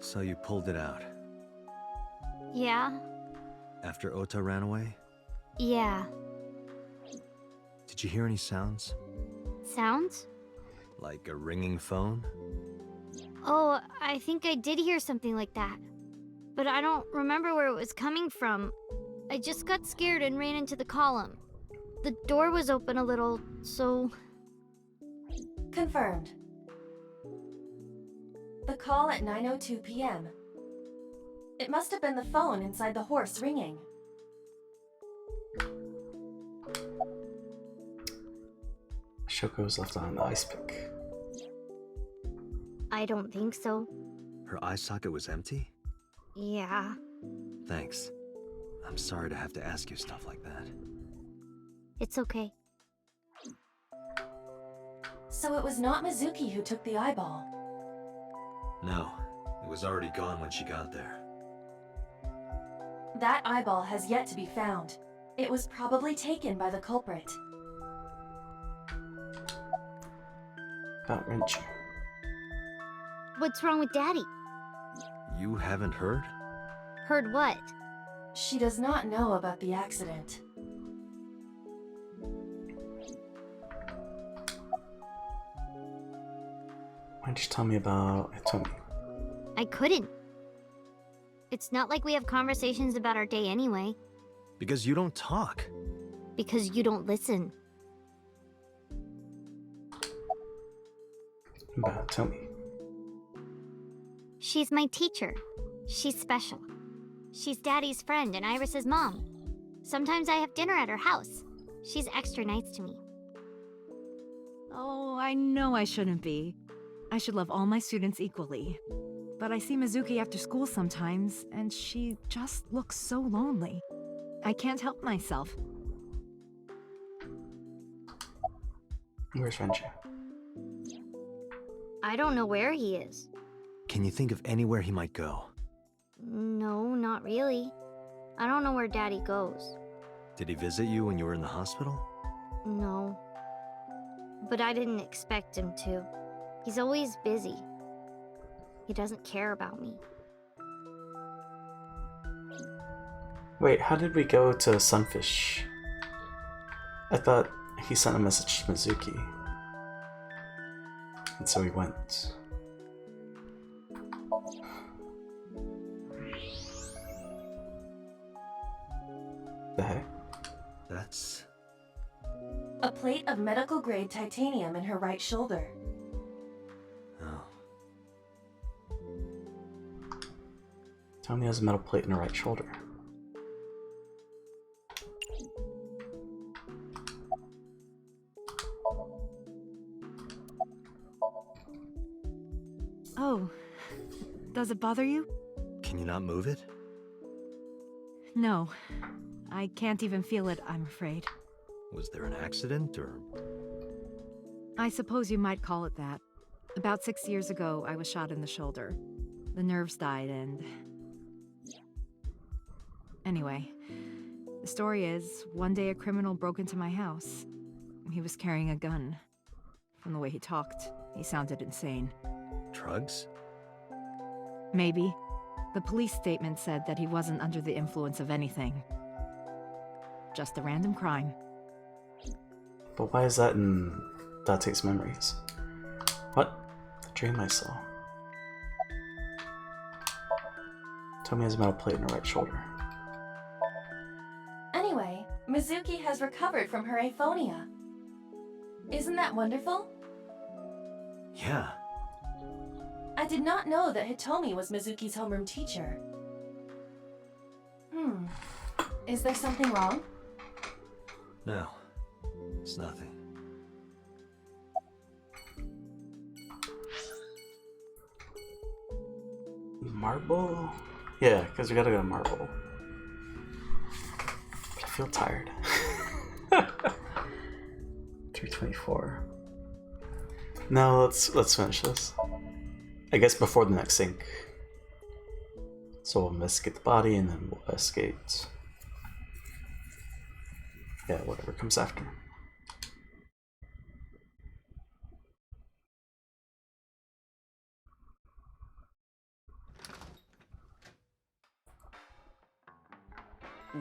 So you pulled it out? Yeah. After Ota ran away? Yeah. Did you hear any sounds? Sounds? Like a ringing phone? Oh, I think I did hear something like that. But I don't remember where it was coming from. I just got scared and ran into the column. The door was open a little, so... Confirmed. The call at 9:02 p.m. It must have been the phone inside the horse ringing. Shoko was left on the ice pick. I don't think so. Her eye socket was empty? Yeah. Thanks. I'm sorry to have to ask you stuff like that. It's okay. So it was not Mizuki who took the eyeball. No, it was already gone when she got there. That eyeball has yet to be found. It was probably taken by the culprit. About Renju. What's wrong with Daddy? You haven't heard? Heard what? She does not know about the accident. Why didn't you tell me about Hitomi? I couldn't. It's not like we have conversations about our day anyway. Because you don't talk. Because you don't listen. About Hitomi. She's my teacher. She's special. She's Daddy's friend and Iris's mom. Sometimes I have dinner at her house. She's extra nice to me. Oh, I know I shouldn't be. I should love all my students equally. But I see Mizuki after school sometimes, and she just looks so lonely. I can't help myself. Where's Renju? I don't know where he is. Can you think of anywhere he might go? No, not really. I don't know where Daddy goes. Did he visit you when you were in the hospital? No. But I didn't expect him to. He's always busy. He doesn't care about me. Wait, how did we go to Sunfish? I thought he sent a message to Mizuki. And so we went. The heck? That's... A plate of medical-grade titanium in her right shoulder. Oh. Tommy has a metal plate in her right shoulder. Oh, does it bother you? Can you not move it? No, I can't even feel it, I'm afraid. Was there an accident, or...? I suppose you might call it that. About 6 years ago, I was shot in the shoulder. The nerves died and... Anyway, the story is, one day a criminal broke into my house. He was carrying a gun. From the way he talked, he sounded insane. Drugs? Maybe. The police statement said that he wasn't under the influence of anything. Just a random crime. But why is that in Date's memories? What? The dream I saw. Tomi has a metal plate in her right shoulder. Anyway, Mizuki has recovered from her aphonia. Isn't that wonderful? Yeah. I did not know that Hitomi was Mizuki's homeroom teacher. Is there something wrong? No. It's nothing. Marble? Yeah, because we gotta go to Marble. But I feel tired. 324. No, let's finish this. I guess before the next sync. So we'll investigate the body and then we'll investigate. Yeah, whatever comes after.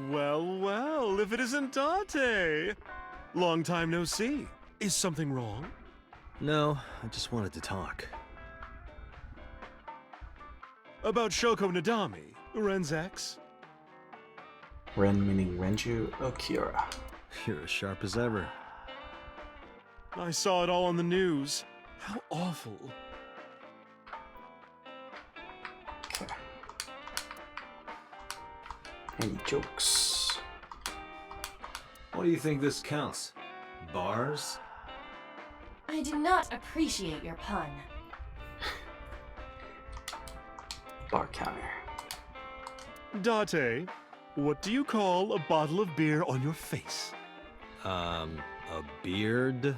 Well, well, if it isn't Date! Long time no see. Is something wrong? No, I just wanted to talk. About Shoko Nadami, Ren's ex? Ren meaning Renju Okura. You're as sharp as ever. I saw it all on the news. How awful. Okay. Any jokes? What do you think this counts? Bars? I do not appreciate your pun. Bar counter. Date, what do you call a bottle of beer on your face? A beard?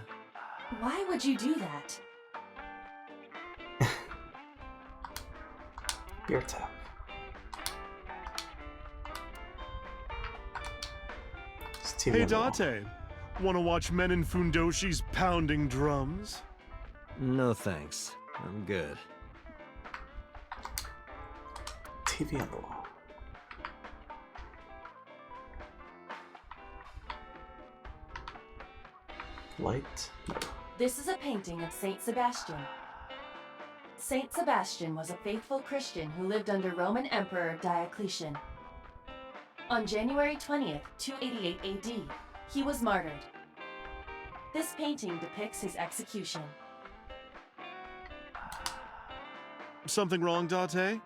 Why would you do that? Beer tap. Hey Date, wanna watch men in Fundoshis pounding drums? No thanks. I'm good. TV on the wall. Light? No. This is a painting of Saint Sebastian. Saint Sebastian was a faithful Christian who lived under Roman Emperor Diocletian. On January 20th, 288 AD, he was martyred. This painting depicts his execution. Something wrong, Date?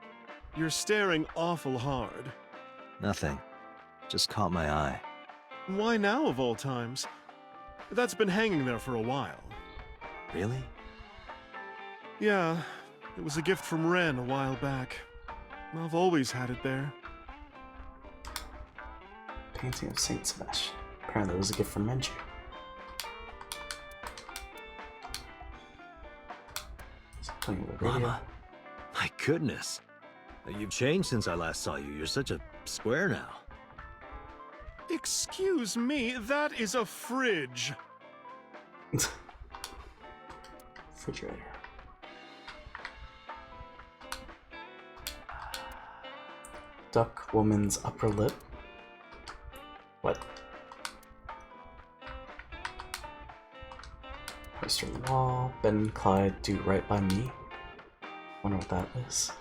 You're staring awful hard. Nothing. Just caught my eye. Why now, of all times? That's been hanging there for a while. Really? Yeah, it was a gift from Ren a while back. I've always had it there. Painting of Saint Sebastian. Apparently it was a gift from Renju. Mama, my goodness. You've changed since I last saw you. You're such a square now. Excuse me, that is a fridge. Refrigerator. Duck woman's upper lip. What? Poster on the wall. Ben and Clyde do right by me. Wonder what that is.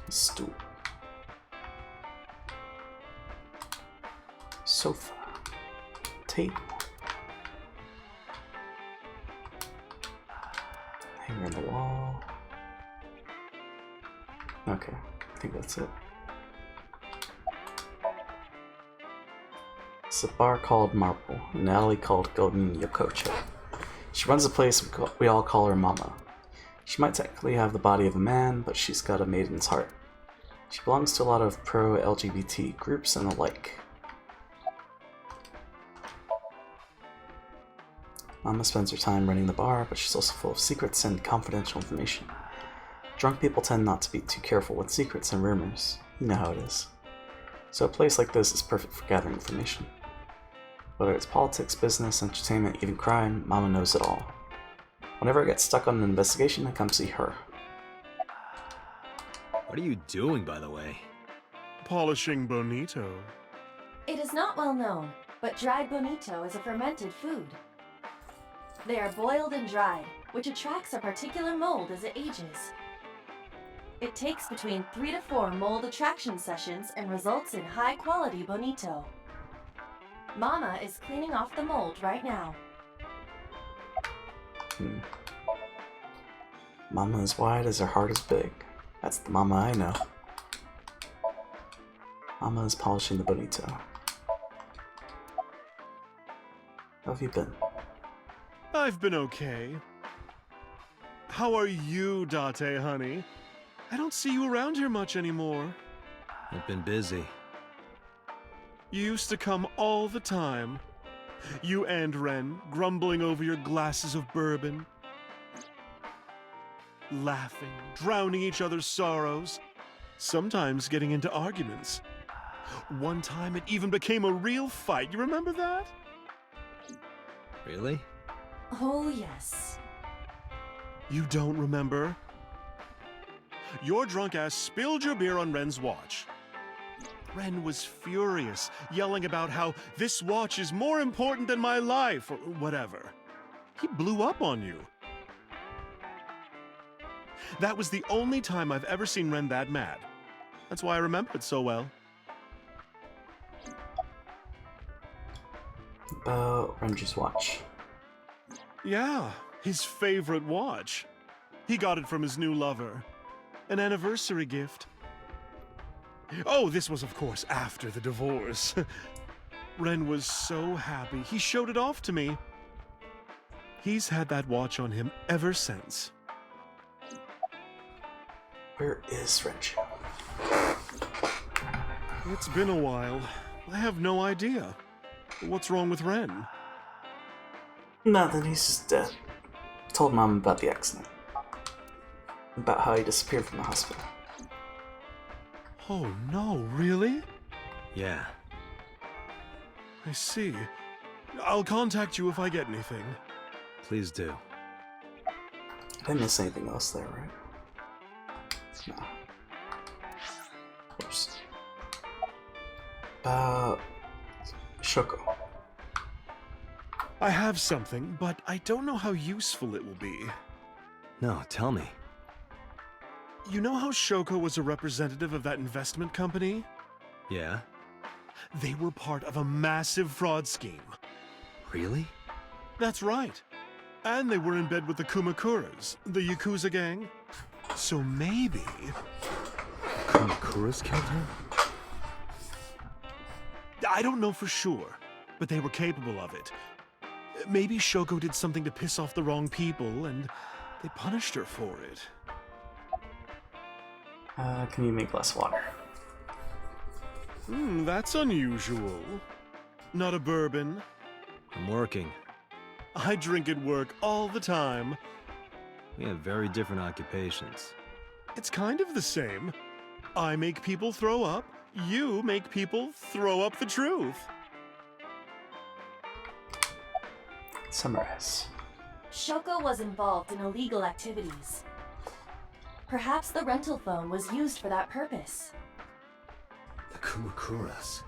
Stool. Sofa. Table. Hanger on the wall. Okay, I think that's it. It's a bar called Marble, an alley called Golden Yokocho. She runs a place we all call her Mama. She might technically have the body of a man, but she's got a maiden's heart. She belongs to a lot of pro-LGBT groups and the like. Mama spends her time running the bar, but she's also full of secrets and confidential information. Drunk people tend not to be too careful with secrets and rumors. You know how it is. So a place like this is perfect for gathering information. Whether it's politics, business, entertainment, even crime, Mama knows it all. Whenever I get stuck on an investigation, I come see her. What are you doing, by the way? Polishing bonito. It is not well known, but dried bonito is a fermented food. They are boiled and dried, which attracts a particular mold as it ages. It takes between 3 to 4 mold attraction sessions and results in high-quality bonito. Mama is cleaning off the mold right now. Mama is wide as her heart is big. That's the Mama I know. Mama is polishing the bonito. How have you been? I've been okay. How are you, Date, honey? I don't see you around here much anymore. I've been busy. You used to come all the time. You and Ren, grumbling over your glasses of bourbon. Laughing, drowning each other's sorrows. Sometimes getting into arguments. One time it even became a real fight. You remember that? Really? Oh, yes. You don't remember? Your drunk ass spilled your beer on Ren's watch. Ren was furious, yelling about how this watch is more important than my life, or whatever. He blew up on you. That was the only time I've ever seen Ren that mad. That's why I remember it so well. About Renji's watch. Yeah, his favorite watch. He got it from his new lover. An anniversary gift. Oh, this was, of course, after the divorce. Ren was so happy. He showed it off to me. He's had that watch on him ever since. Where is Renji? It's been a while. I have no idea. What's wrong with Ren? Nothing, he's just dead. Told Mom about the accident. About how he disappeared from the hospital. Oh no, really? Yeah. I see. I'll contact you if I get anything. Please do. I didn't miss anything else there, right? No. Of course. Shoko. I have something, but I don't know how useful it will be. No, tell me. You know how Shoko was a representative of that investment company? Yeah? They were part of a massive fraud scheme. Really? That's right. And they were in bed with the Kumakuras, the Yakuza gang. So maybe... Kumakuras killed him? I don't know for sure, but they were capable of it. Maybe Shoko did something to piss off the wrong people, and they punished her for it. Can you make less water? That's unusual. Not a bourbon. I'm working. I drink at work all the time. We have very different occupations. It's kind of the same. I make people throw up. You make people throw up the truth. Summarize. Shoko was involved in illegal activities. Perhaps the rental phone was used for that purpose. The Kumakuras.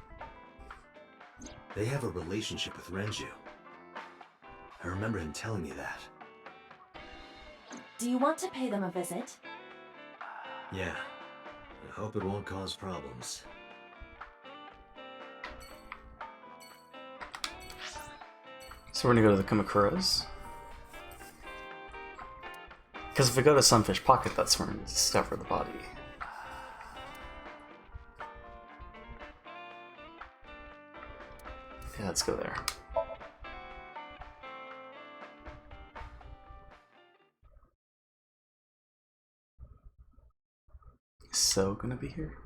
They have a relationship with Renju. I remember him telling me that. Do you want to pay them a visit? Yeah. I hope it won't cause problems. So we're gonna go to the Kumakuras. Because if we go to Sunfish Pocket, that's where we discover the body. Yeah, let's go there. So gonna be here?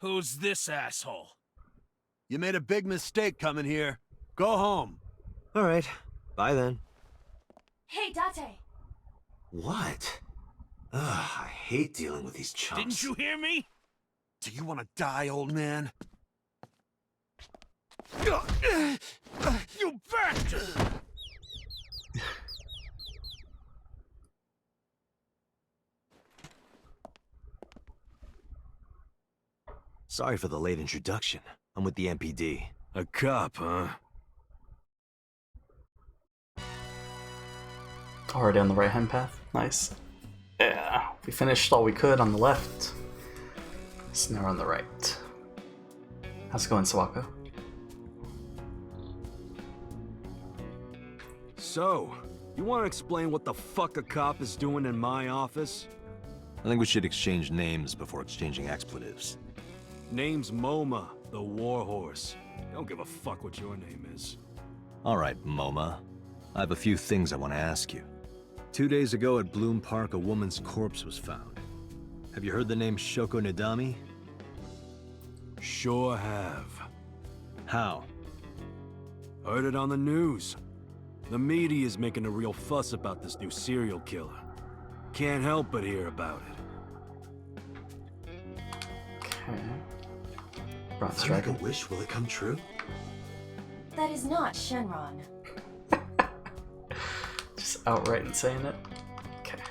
Who's this asshole? You made a big mistake coming here. Go home. All right. Bye then. Hey, Date! What? Ugh, I hate dealing with these chumps. Didn't you hear me? Do you want to die, old man? You bastard! Sorry for the late introduction. I'm with the MPD. A cop, huh? Already on the right-hand path. Nice. Yeah, we finished all we could on the left. So now we're on the right. How's it going, Sawako? So, you want to explain what the fuck a cop is doing in my office? I think we should exchange names before exchanging expletives. Name's MoMA, the Warhorse. Don't give a fuck what your name is. All right, MoMA. I have a few things I want to ask you. 2 days ago at Bloom Park, a woman's corpse was found. Have you heard the name Shoko Nidami? Sure have. How? Heard it on the news. The media is making a real fuss about this new serial killer. Can't help but hear about it. Okay. If I make a wish, will it come true? That is not Shenron. Just outright saying it. Okay.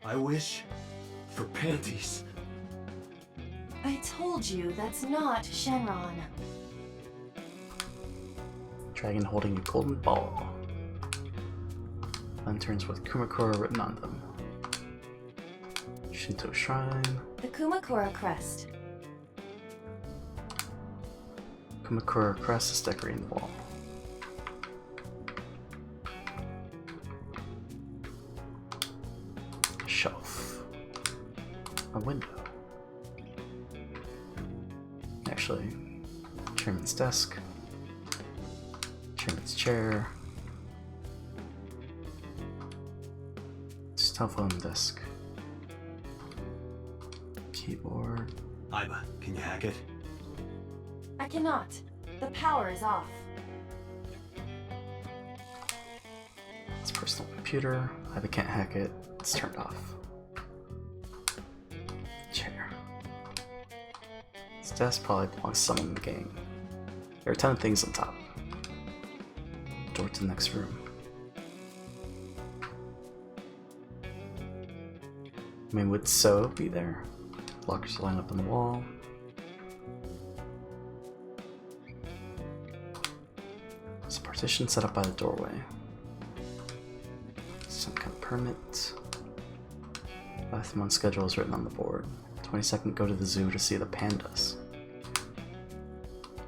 I wish for panties. I told you that's not Shenron. Dragon holding a golden ball. Lanterns with Kumakura written on them. Shinto shrine. The Kumakura crest. Kumakura crest is decorating the wall. A shelf. A window. Actually, chairman's desk. Chairman's chair. Telephone desk. Keyboard. Aiba, can you hack it? I cannot. The power is off. It's personal computer. I can't hack it. It's turned off. Chair. This desk probably belongs to someone in the gang. There are a ton of things on top. Door to the next room. I mean, would So be there? Lockers line up on the wall. There's a partition set up by the doorway. Some kind of permit. Bathroom on schedule is written on the board. 22nd, go to the zoo to see the pandas.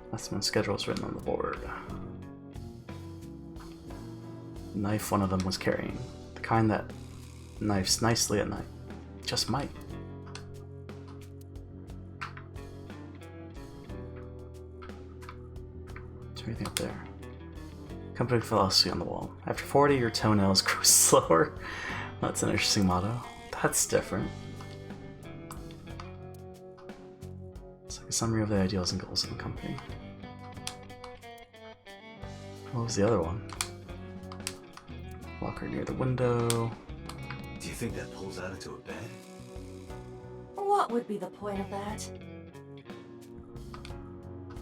Bathroom on schedule is written on the board. Knife one of them was carrying. The kind that knifes nicely at night. Just might. Is there anything up there? Company philosophy on the wall. After 40, your toenails grow slower. That's an interesting motto. That's different. It's like a summary of the ideals and goals of the company. What was the other one? Locker near the window. Do you think that pulls out into a bed? What would be the point of that?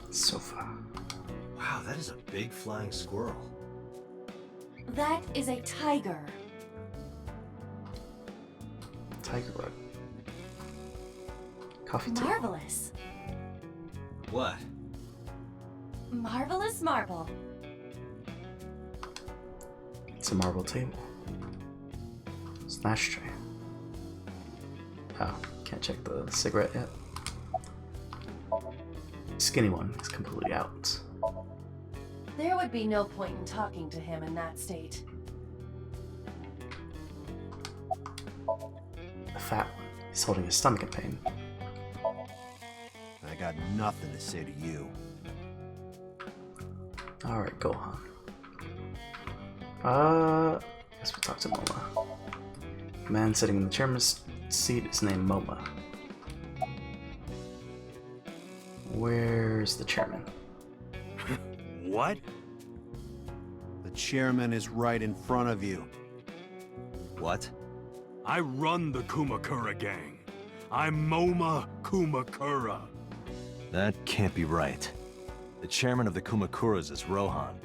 Sofa. Wow, that is a big flying squirrel. That is a tiger. Tiger rug. Coffee table. Marvelous. What? Marvelous marble. It's a marble table. Snash tray. Oh, can't check the cigarette yet. Skinny one is completely out. There would be no point in talking to him in that state. The fat one is holding his stomach in pain. I got nothing to say to you. Alright, Gohan. Guess we'll talk to Moma. The man sitting in the chairman's seat is named Moma. Where's the chairman? What? The chairman is right in front of you. What? I run the Kumakura gang. I'm Moma Kumakura. That can't be right. The chairman of the Kumakuras is Rohan.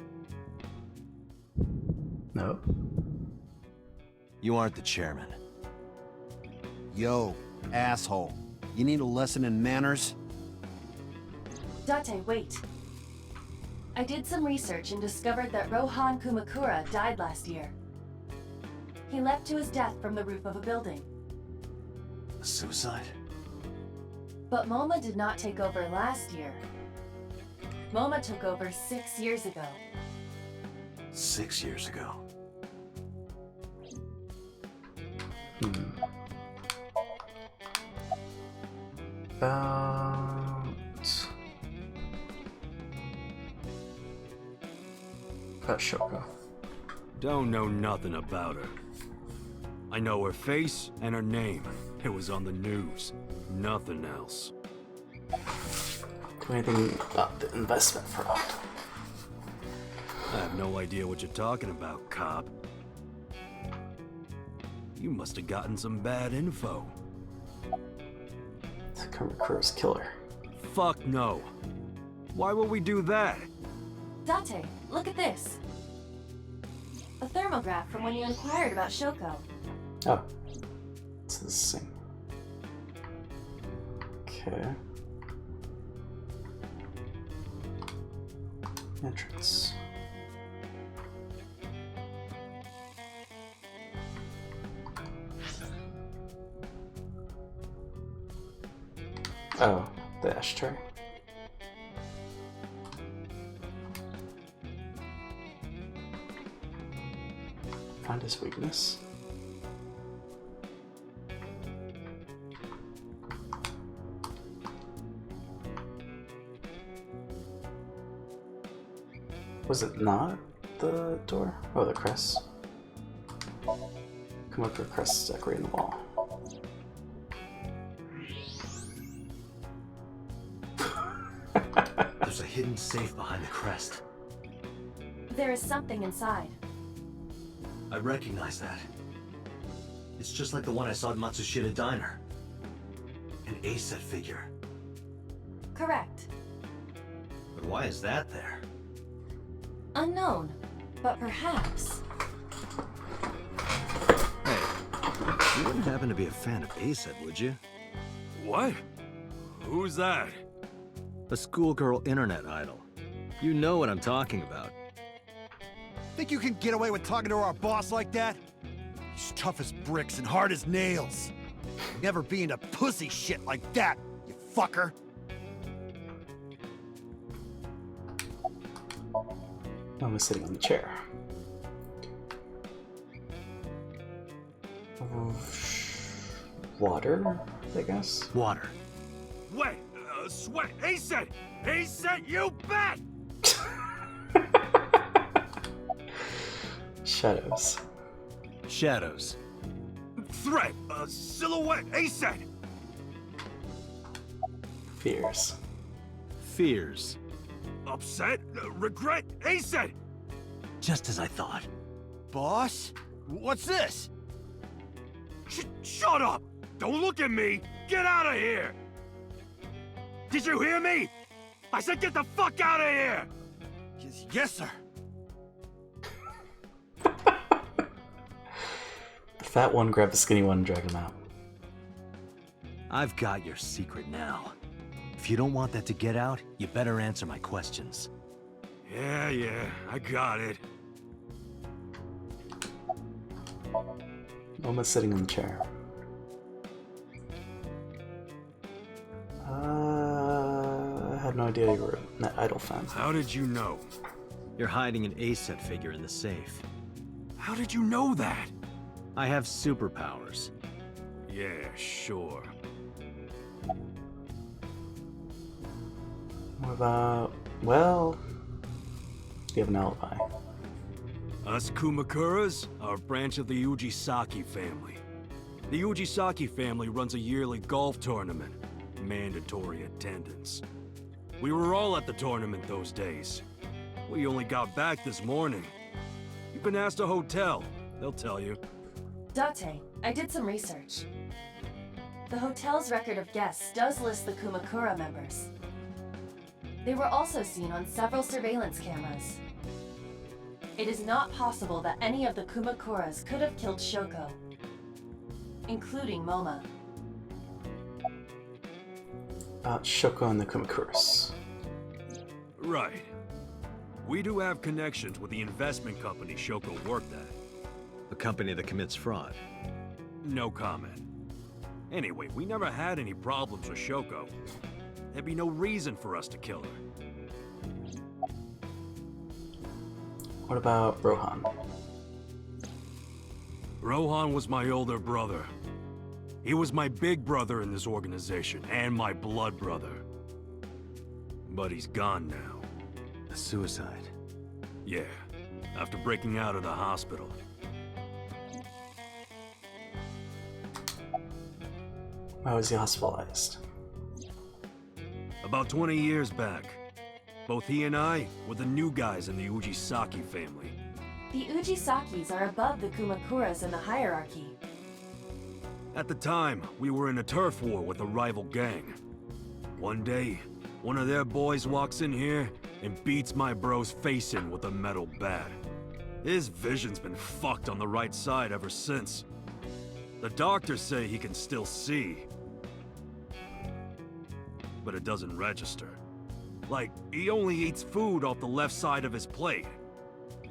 No. You aren't the chairman. Yo, asshole. You need a lesson in manners? Date, wait. I did some research and discovered that Rohan Kumakura died last year. He leapt to his death from the roof of a building. A suicide? But MoMA did not take over last year. MoMA took over 6 years ago. 6 years ago. About Shoko. Don't know nothing about her. I know her face and her name. It was on the news. Nothing else. Do anything about the investment fraud? I have no idea what you're talking about, cop. You must have gotten some bad info. The Kumakuras killer. Fuck no. Why would we do that? Date, look at this. A thermograph from when you inquired about Shoko. Oh. It's the same. Okay. Entrance. Oh, the ashtray. Find his weakness. Was it not the door? Oh, the crest. Come up to the crest decorating the wall. There's a hidden safe behind the crest. There is something inside. I recognize that. It's just like the one I saw at Matsushita Diner. An A-set figure. Correct. But why is that there? Unknown, but perhaps. Hey, you wouldn't happen to be a fan of A-set, would you? What? Who's that? A schoolgirl internet idol. You know what I'm talking about. Think you can get away with talking to our boss like that? He's tough as bricks and hard as nails. Never be into pussy shit like that, you fucker. I'm sitting on the chair. Water, I guess? Water. Wait, sweat, A-set! A-set, you bet! Shadows. Shadows. Threat, silhouette, A-set! Fears. Fears. Upset, regret, A-set! Just as I thought. Boss? What's this? Shut up! Don't look at me! Get out of here! Did you hear me? I said get the fuck out of here! Yes, sir. The fat one grabbed the skinny one and dragged him out. I've got your secret now. If you don't want that to get out, you better answer my questions. Yeah, I got it. Almost sitting in the chair. I had no idea you were an Idol fan. How did you know? You're hiding an A-set figure in the safe. How did you know that? I have superpowers. Yeah, sure. What about... well... you have an alibi. Us Kumakuras are a branch of the Ujisaki family. The Ujisaki family runs a yearly golf tournament. Mandatory attendance. We were all at the tournament those days. We only got back this morning. You can ask the hotel. They'll tell you. Date, I did some research. The hotel's record of guests does list the Kumakura members. They were also seen on several surveillance cameras. It is not possible that any of the Kumakuras could have killed Shoko, including Moma. About Shoko and the Kumakuras. Right. We do have connections with the investment company Shoko worked at. The company that commits fraud. No comment. Anyway, we never had any problems with Shoko. There'd be no reason for us to kill her. What about Rohan? Rohan was my older brother. He was my big brother in this organization, and my blood brother. But he's gone now. A suicide? Yeah, after breaking out of the hospital. Why was he hospitalized? About 20 years back. Both he and I were the new guys in the Ujisaki family. The Ujisakis are above the Kumakuras in the hierarchy. At the time, we were in a turf war with a rival gang. One day, one of their boys walks in here and beats my bro's face in with a metal bat. His vision's been fucked on the right side ever since. The doctors say he can still see, but it doesn't register. Like, he only eats food off the left side of his plate.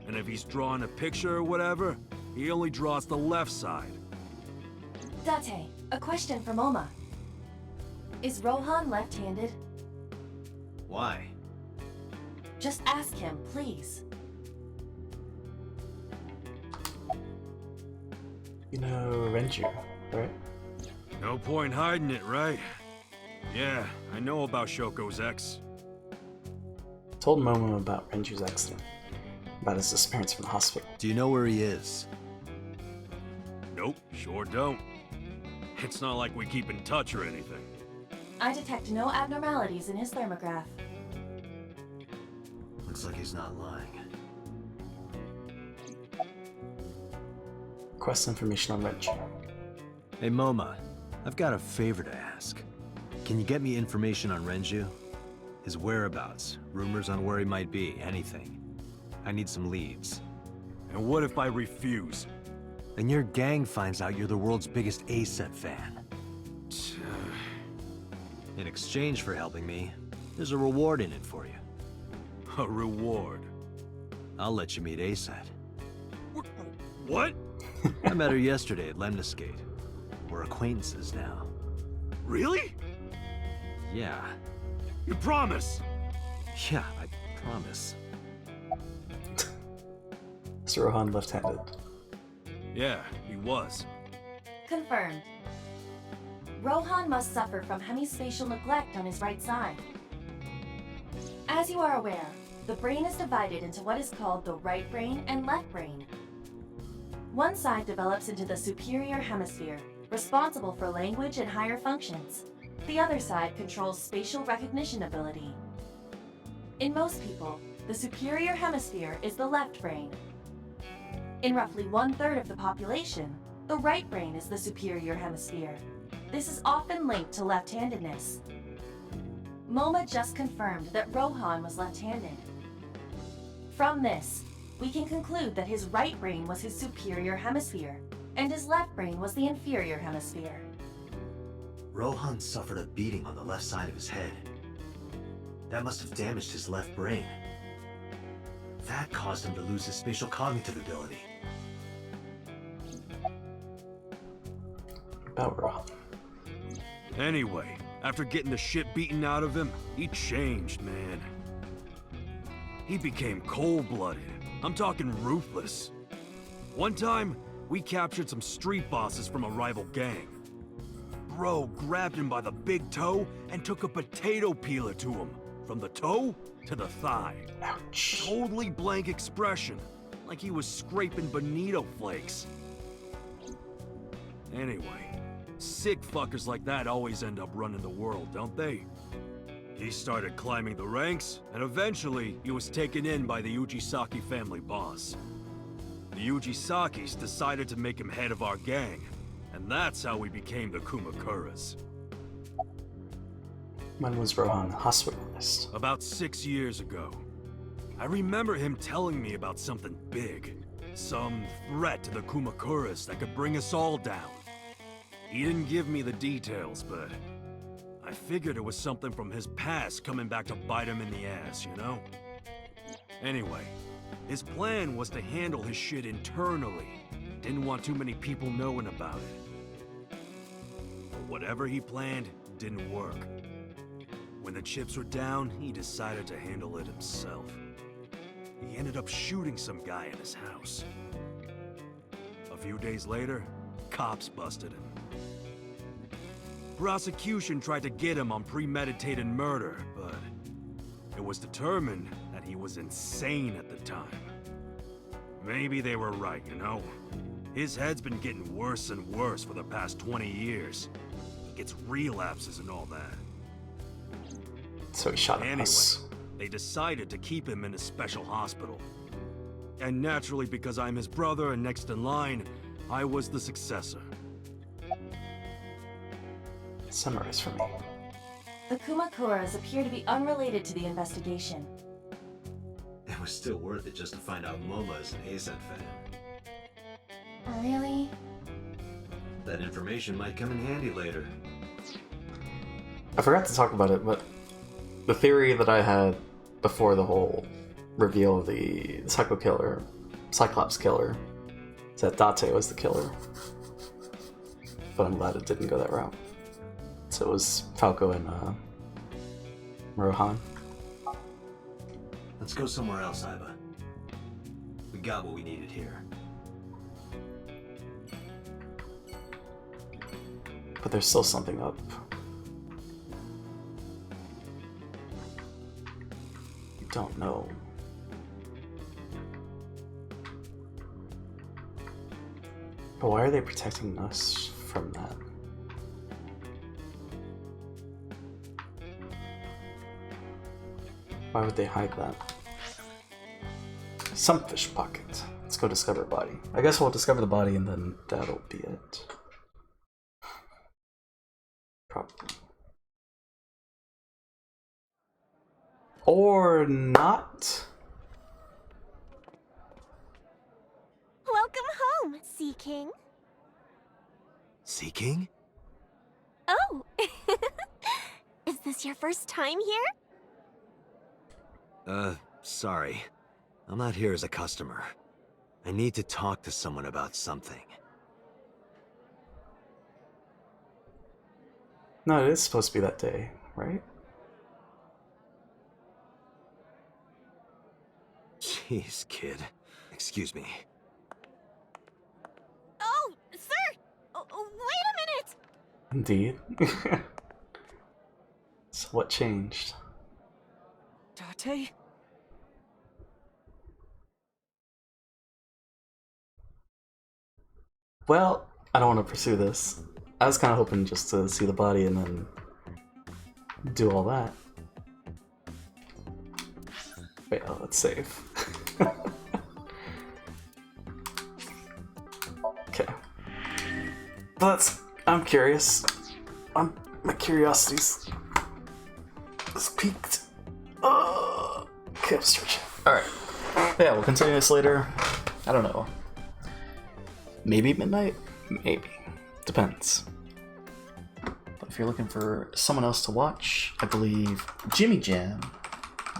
And if he's drawing a picture or whatever, he only draws the left side. Date, a question for Moma. Is Rohan left-handed? Why? Just ask him, please. You know Renju, right? No point hiding it, right? Yeah, I know about Shoko's ex. Told Momo about Renju's accident, about his disappearance from the hospital. Do you know where he is? Nope, sure don't. It's not like we keep in touch or anything. I detect no abnormalities in his thermograph. Looks like he's not lying. Request information on Renju. Hey Moma, I've got a favor to ask. Can you get me information on Renju? His whereabouts, rumors on where he might be, anything. I need some leads. And what if I refuse? And your gang finds out you're the world's biggest A-set fan. In exchange for helping me, there's a reward in it for you. A reward? I'll let you meet A-set. What? I met her yesterday at Lemniscate. We're acquaintances now. Really? Yeah. You promise? Yeah, I promise. Is Rohan left-handed? Yeah, he was. Confirmed. Rohan must suffer from hemispatial neglect on his right side. As you are aware, the brain is divided into what is called the right brain and left brain. One side develops into the superior hemisphere, responsible for language and higher functions. The other side controls spatial recognition ability. In most people, the superior hemisphere is the left brain. In roughly 1/3 of the population, the right brain is the superior hemisphere. This is often linked to left-handedness. Moma just confirmed that Rohan was left-handed. From this, we can conclude that his right brain was his superior hemisphere, and his left brain was the inferior hemisphere. Rohan suffered a beating on the left side of his head. That must have damaged his left brain. That caused him to lose his spatial cognitive ability. About Rohan. Anyway, after getting the shit beaten out of him, he changed, man. He became cold-blooded. I'm talking ruthless. One time, we captured some street bosses from a rival gang. Bro grabbed him by the big toe and took a potato peeler to him, from the toe to the thigh. Ouch. Totally blank expression, like he was scraping bonito flakes. Anyway, sick fuckers like that always end up running the world, don't they? He started climbing the ranks, and eventually he was taken in by the Ujisaki family boss. The Ujisakis decided to make him head of our gang, and that's how we became the Kumakuras. When was Rohan hospitalized? About 6 years ago. I remember him telling me about something big. Some threat to the Kumakuras that could bring us all down. He didn't give me the details, but I figured it was something from his past coming back to bite him in the ass, you know? Anyway, his plan was to handle his shit internally. Didn't want too many people knowing about it. But whatever he planned didn't work. When the chips were down, he decided to handle it himself. He ended up shooting some guy in his house. A few days later, cops busted him. Prosecution tried to get him on premeditated murder, but it was determined that he was insane at the time. Maybe they were right, you know? His head's been getting worse and worse for the past 20 years. He gets relapses and all that. So he shot Anyway, us. they decided to keep him in a special hospital. And naturally, because I'm his brother and next in line, I was the successor. Summarize for me. The Kumakuras appear to be unrelated to the investigation. It was still worth it just to find out Momo is an ASET fan. Really? That information might come in handy later. I forgot to talk about it, but the theory that I had before the whole reveal of the Cyclops killer, is that Date was the killer. But I'm glad it didn't go that route. So it was Falco and Rohan. Let's go somewhere else, Iva. We got what we needed here. But there's still something up. You don't know. But why are they protecting us from that? Why would they hide that? Some fish pocket. Let's go discover body. I guess we'll discover the body and then that'll be it. Probably. Or not. Welcome home, Sea King. Sea King? Oh! Is this your first time here? Sorry. I'm not here as a customer. I need to talk to someone about something. No, it is supposed to be that day, right? Jeez, kid. Excuse me. Oh, sir! Wait a minute! Indeed. So what changed? Date? Well, I don't want to pursue this. I was kind of hoping just to see the body and then do all that. Wait, oh, let's save. Okay. But I'm curious. My curiosity's piqued. Okay, stretch. Alright. Yeah, we'll continue this later. I don't know. Maybe midnight? Maybe. Depends. But if you're looking for someone else to watch, I believe Jimmy Jam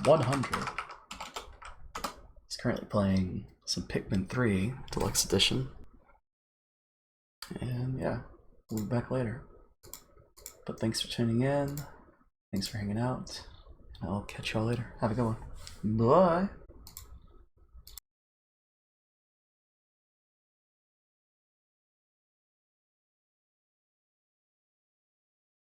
100 is currently playing some Pikmin 3 Deluxe Edition. And yeah, we'll be back later. But thanks for tuning in. Thanks for hanging out. I'll catch y'all later. Have a good one. Bye!